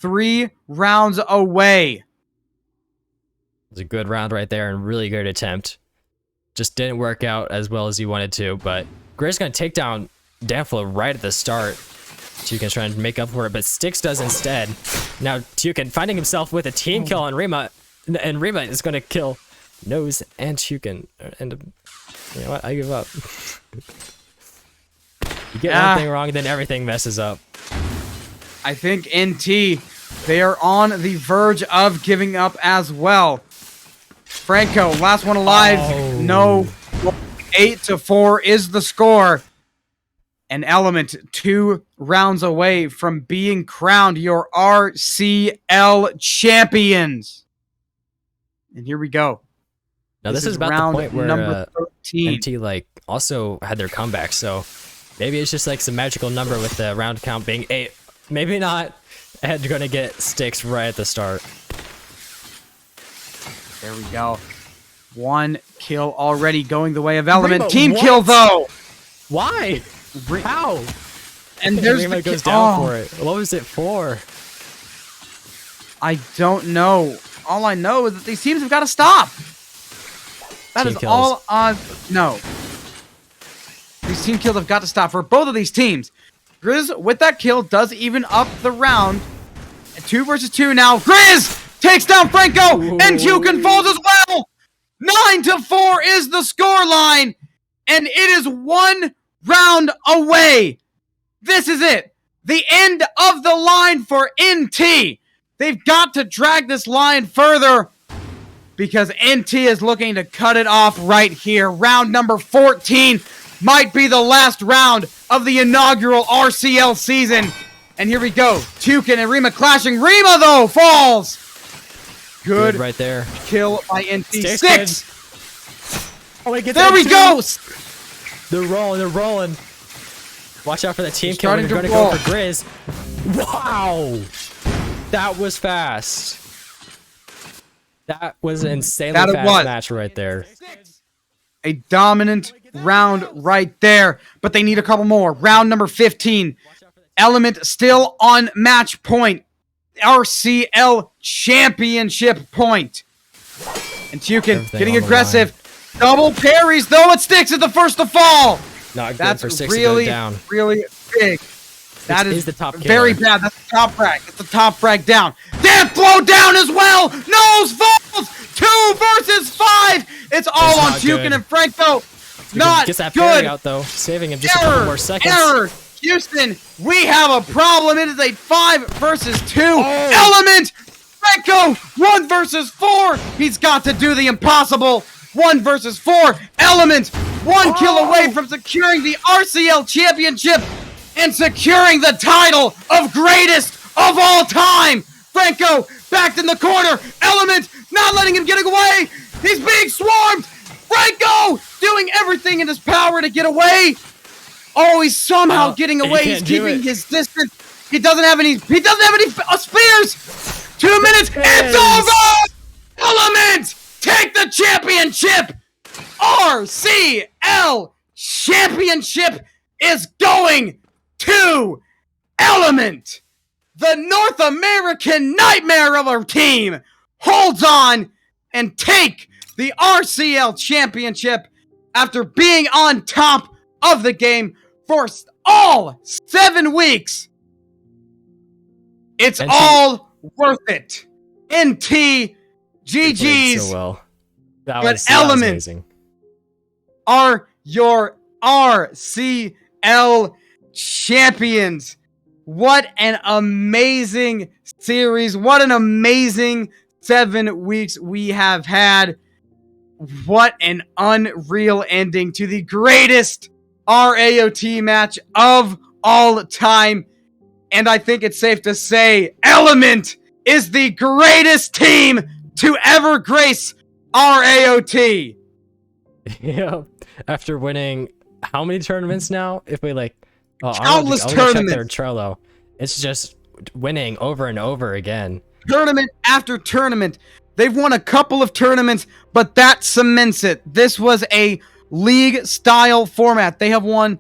3 rounds away. It was a good round right there, and really good attempt. Just didn't work out as well as he wanted to, but Gray's gonna take down Danflo right at the start. Tuken's trying to make up for it, but Styx does instead. Now Tuken finding himself with a team kill on Rima, and Rima is going to kill Nose and Tuken. And you know what? I give up. You get one thing wrong, then everything messes up. I think NT, they are on the verge of giving up as well. Franco, last one alive. Oh. No. 8-4 is the score. And Element 2 rounds away from being crowned your RCL champions. And here we go. Now this is about round the point where number 13. NT like also had their comeback, so maybe it's just like some magical number with the round count being 8. Maybe not. And going to get Styx right at the start. There we go. 1 kill already going the way of Element. Rima, Team what? kill though. Why? How? And there's Rima the goes kill. down for it. What was it for? I don't know. All I know is that these teams have got to stop. That Team is kills. all on. No. These team kills have got to stop for both of these teams. Grizz, with that kill, does even up the round. 2 versus 2 now. Grizz takes down Franco, and Tuken falls as well. 9-4 is the scoreline, and it is 1 round away. This is it. The end of the line for NT. They've got to drag this line further because NT is looking to cut it off right here. Round number 14 might be the last round of the inaugural RCL season. And here we go. Tuken and Rima clashing. Rima, though, falls. Good right there. kill by NT. Styx. 6. Oh, There we go. They're rolling. They're rolling. Watch out for that team They're kill. They're starting going to to go roll. for Grizz. Wow. That was fast. That was an insanely That it fast was. match right there. A dominant round right there, but they need a couple more. Round number 15. Element still on match point. RCL championship point. And Tuken Everything getting on the aggressive. Double parries, though it sticks at the first to fall. Not good That's for Styx really, to go down. really big. That Is is the top very killer. bad. That's the top frag. That's the top frag down. Death blow down as well. Nose falls. 2 versus 5. It's all on not Tuken good. and Franco. Not Gets that parry good. out though, saving him just a couple more seconds. Error. Houston, we have a problem. It is a 5 versus 2. Oh. Element. Franco, 1 versus 4. He's got to do the impossible. 1 versus 4. Element, 1 kill away from securing the RCL championship and securing the title of greatest of all time. Franco backed in the corner. Element not letting him get away. He's being swarmed. Franco doing everything in his power to get away. Oh, he's somehow getting away. He's can't do keeping it. his distance. He doesn't have any. He doesn't have any spears. 2 minutes. It's over. Element take the championship. RCL championship is going to Element. The North American nightmare of a team holds on and take the RCL championship after being on top of the game for all 7 weeks. It's NT all worth it. NT, Played GG's so well. But That was Element- amazing. are your RCL champions. What an amazing series. What an amazing 7 weeks we have had. What an unreal ending to the greatest RAoT match of all time. And I think it's safe to say Element is the greatest team to ever grace RAoT. Yeah. After winning how many tournaments now? If we like Countless I'll check their tournaments. Trello. It's just winning over and over again. Tournament after tournament. They've won a couple of tournaments, but that cements it. This was a league-style format. They have won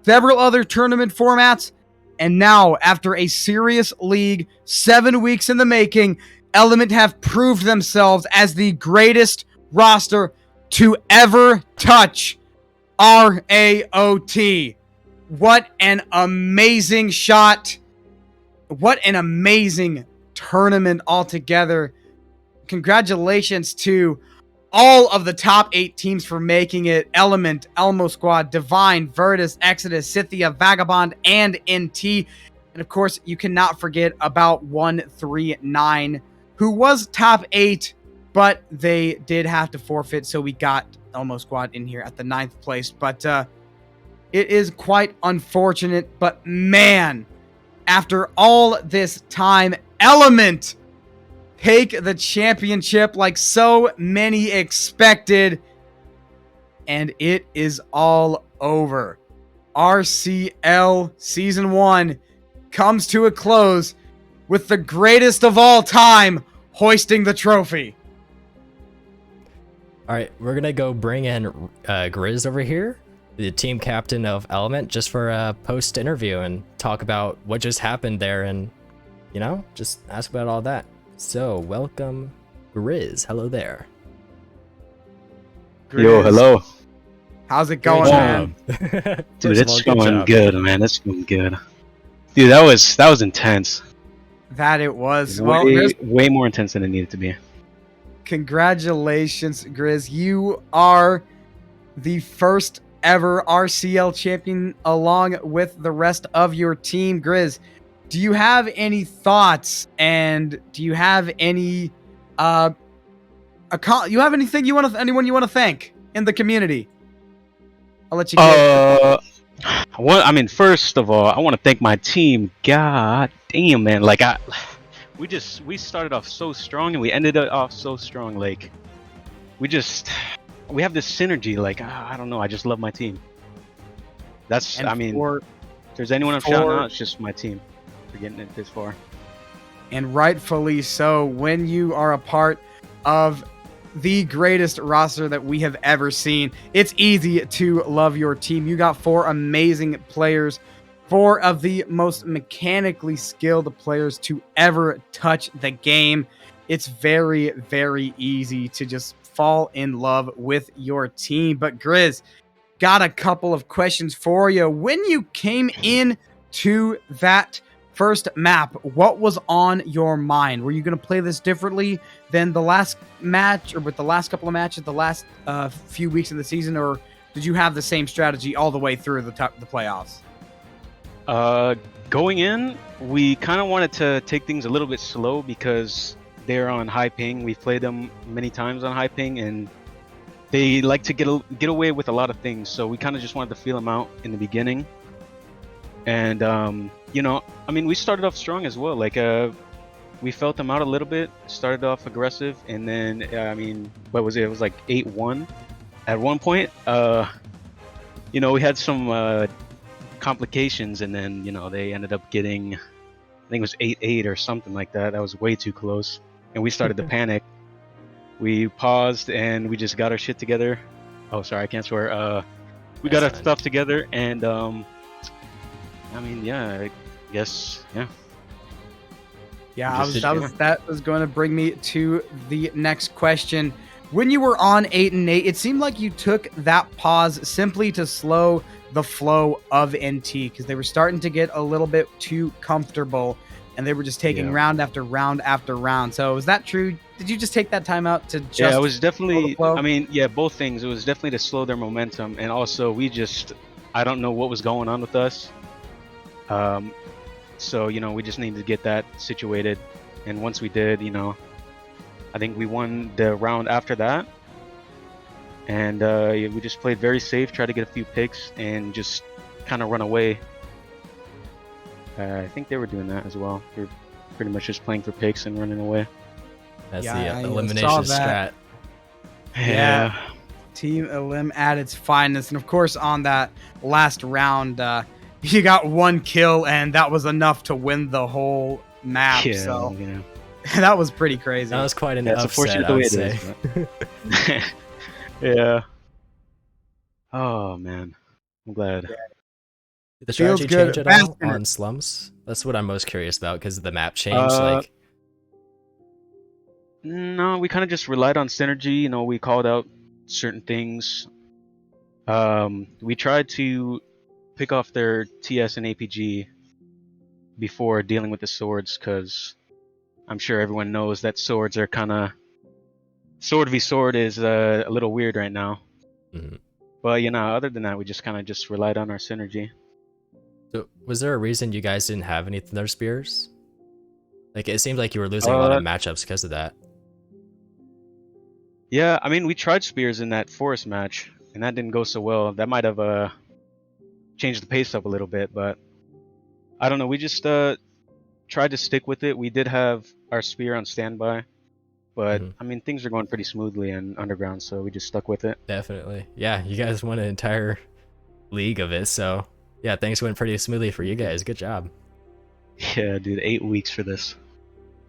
several other tournament formats, and now, after a serious league, 7 weeks in the making, Element have proved themselves as the greatest roster to ever touch RAoT. What an amazing shot. What an amazing tournament altogether. Congratulations to all of the top 8 teams for making it. Element, Elmo Squad, Divine, Virtus, Exodus, Scythia, Vagabond, and NT. And of course, you cannot forget about 139, who was top 8, but they did have to forfeit, so we got Elmo Squad in here at the 9th place. But it is quite unfortunate, but man, after all this time, Element take the championship like so many expected, and it is all over. RCL Season 1 comes to a close with the greatest of all time hoisting the trophy. All right, we're gonna go bring in Grizz over here, the team captain of Element, just for a post interview and talk about what just happened there, and just ask about all that. So welcome, Grizz. Hello there. Grizz, Yo, hello. how's it going, man? Dude, it's going good, man. It's going good. Dude, that was intense. That it was. Way more intense than it needed to be. Congratulations, Grizz. You are the first ever RCL champion along with the rest of your team. Grizz, do you have any thoughts, and do you have any anything anyone you want to thank in the community? I'll let you get First of all, I want to thank my team. God damn, man. We started off so strong and we ended it off so strong. Like, we have this synergy. Like, I don't know. I just love my team. If there's anyone I'm shouting out, it's just my team for getting it this far. And rightfully so. When you are a part of the greatest roster that we have ever seen, it's easy to love your team. You got 4 amazing players, 4 of the most mechanically skilled players to ever touch the game. It's very, very easy to just fall in love with your team. But Grizz, got a couple of questions for you. When you came in to that first map, what was on your mind? Were you going to play this differently than the last match, or with the last couple of matches, the last few weeks of the season, or did you have the same strategy all the way through the playoffs? Going in, we kind of wanted to take things a little bit slow because they're on high ping. We've played them many times on high ping, and they like to get away with a lot of things. So we kind of just wanted to feel them out in the beginning. And we started off strong as well. We felt them out a little bit, started off aggressive, and then what was it? It was like 8-1 at one point. We had some complications, and then they ended up getting, I think it was 8-8 or something like that. That was way too close, and we started to panic. We paused and we just got our shit together. Oh, sorry, I can't swear. We got our stuff together, and I guess. Yeah, that was going to bring me to the next question. When you were on 8-8, it seemed like you took that pause simply to slow the flow of NT, because they were starting to get a little bit too comfortable, and they were just taking round after round after round. So is that true? Did you just take that time out to just it was definitely, both things. It was definitely to slow their momentum, and also I don't know what was going on with us. So we just needed to get that situated, and once we did, I think we won the round after that, and we just played very safe, tried to get a few picks, and just kind of run away. I think they were doing that as well. They were pretty much just playing for picks and running away. That's the elimination strat. Yeah. Team Elim at its finest, and of course on that last round, you got 1 kill, and that was enough to win the whole map. That was pretty crazy. That was quite an upset, I would say. Yeah. Oh man, I'm glad. Did the strategy change at all on slums? That's what I'm most curious about, because the map changed. No, we kind of just relied on synergy. We called out certain things. We tried to pick off their TS and APG before dealing with the swords, because I'm sure everyone knows that swords are kind of sword v sword is a little weird right now. Mhm. But other than that, we just kind of just relied on our synergy. So, was there a reason you guys didn't have any Thunder Spears? Like, it seemed like you were losing a lot of matchups because of that. Yeah, I mean, we tried spears in that forest match, and that didn't go so well. That might have changed the pace up a little bit, but I don't know. We just tried to stick with it. We did have our spear on standby, but Mhm. I mean, things are going pretty smoothly in underground, so we just stuck with it. Definitely. Yeah, you guys won an entire league of it, so yeah, things went pretty smoothly for you guys. Good job. Yeah, dude, 8 weeks for this.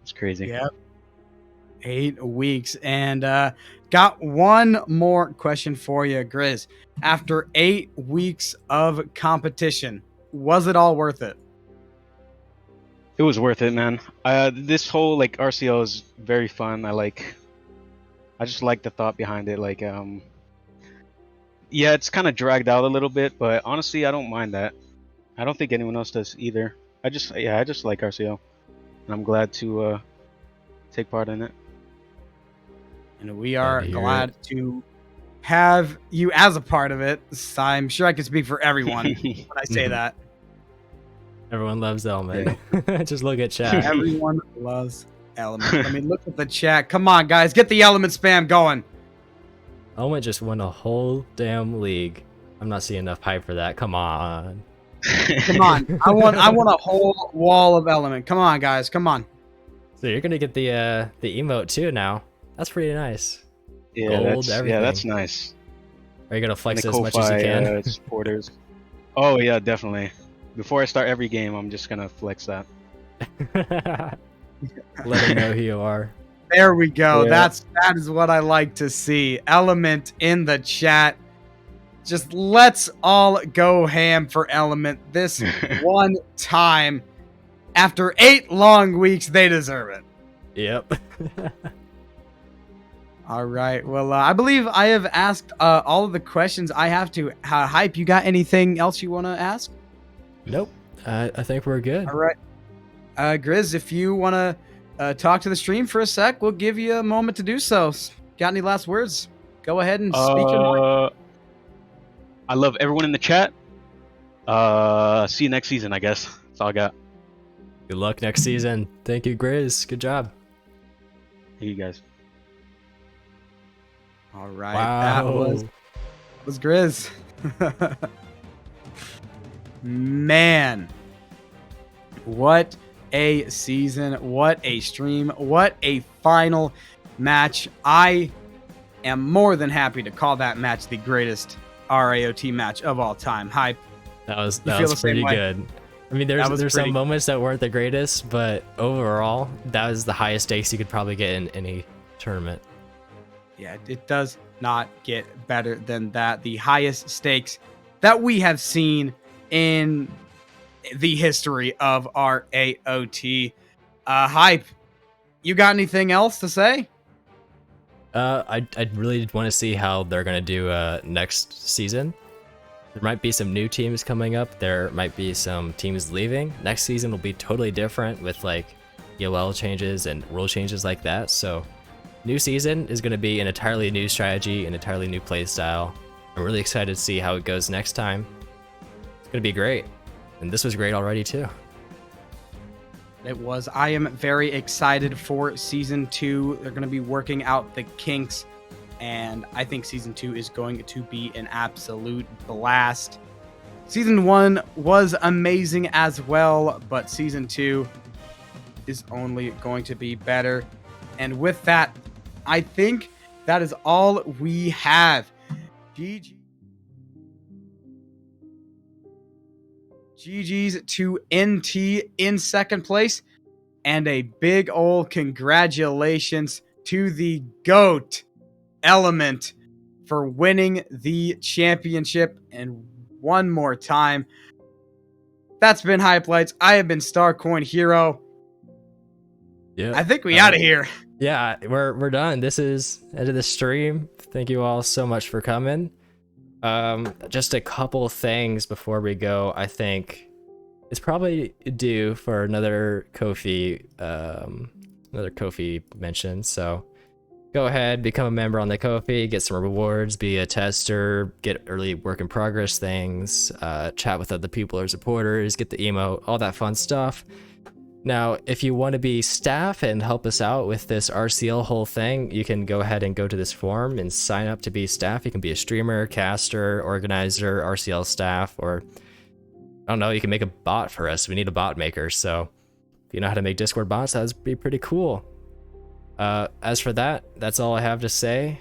It's crazy. Yep. 8 weeks. And got one more question for you, Grizz. After 8 weeks of competition, was it all worth it? It was worth it, man. This whole like RCL is very fun. I just like the thought behind it. Yeah, it's kind of dragged out a little bit, but honestly, I don't mind that. I don't think anyone else does either. I just like RCL, and I'm glad to take part in it. And we Glad are to hear glad to have you as a part of it. I'm sure I can speak for everyone when I say Mhm. that. Everyone loves Element. Just look at chat. Everyone loves Element. Let me look at the chat. Come on, guys, get the Element spam going. Element just won a whole damn league. I'm not seeing enough hype for that. Come on. Come on, I want a whole wall of Element. Come on, guys, come on. So you're gonna get the emote too now. That's pretty nice. Yeah, Gold, everything. that's nice. Are you gonna And flex the it as much as you can? supporters. Oh yeah, definitely. Before I start every game, I'm just gonna flex that. Let them know who you are. There we go. Yeah. That is what I like to see. Element in the chat. Just let's all go ham for Element this one time. After 8 long weeks, they deserve it. Yep. All right. Well, I believe I have asked all of the questions I have to. Hype, you got anything else you want to ask? Nope. I think we're good. All right. Grizz, if you want to talk to the stream for a sec, we'll give you a moment to do so. Got any last words? Go ahead and speak your mind. I love everyone in the chat. See you next season, I guess. That's all I got. Good luck next season. Thank you, Grizz. Good job. Thank you guys. All right. Wow. That was Grizz. Man. What a season. What a stream. What a final match. I am more than happy to call that match the greatest RAoT match of all time. Hype. That was feel the same pretty way? good. I mean, there's some moments that weren't the greatest, but overall, that was the highest stakes you could probably get in any tournament. Yeah, it does not get better than that. The highest stakes that we have seen in the history of RAoT. Hype, you got anything else to say? I really want to see how they're gonna do next season. There might be some new teams coming up. There might be some teams leaving. Next season will be totally different with like EOL changes and rule changes like that. So new season is going to be an entirely new strategy, an entirely new play style. I'm really excited to see how it goes next time. It's going to be great. And this was great already too. It was. I am very excited for season 2. They're going to be working out the kinks, and I think season 2 is going to be an absolute blast. Season 1 was amazing as well, but season 2 is only going to be better. And with that, I think that is all we have. GG. GG's to NT in second place. And a big old congratulations to the GOAT Element for winning the championship. And one more time, that's been Hype Lights. I have been Starcoin Hero. Yeah. I think we out of here. Yeah, we're done. This is end of the stream. Thank you all so much for coming. Just a couple things before we go. I think it's probably due for another Kofi mention. So go ahead, become a member on the Kofi, get some rewards, be a tester, get early work in progress things, chat with other people or supporters, get the emote, all that fun stuff. Now, if you want to be staff and help us out with this RCL whole thing, you can go ahead and go to this form and sign up to be staff. You can be a streamer, caster, organizer, RCL staff, or I don't know, you can make a bot for us. We need a bot maker, so if you know how to make Discord bots, that would be pretty cool. As for that, that's all I have to say.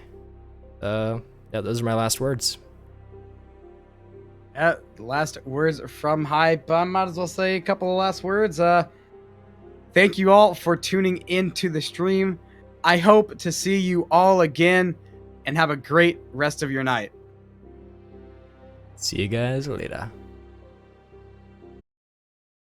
Yeah, those are my last words. Last words from Hype. I might as well say a couple of last words. Thank you all for tuning into the stream. I hope to see you all again, and have a great rest of your night. See you guys later.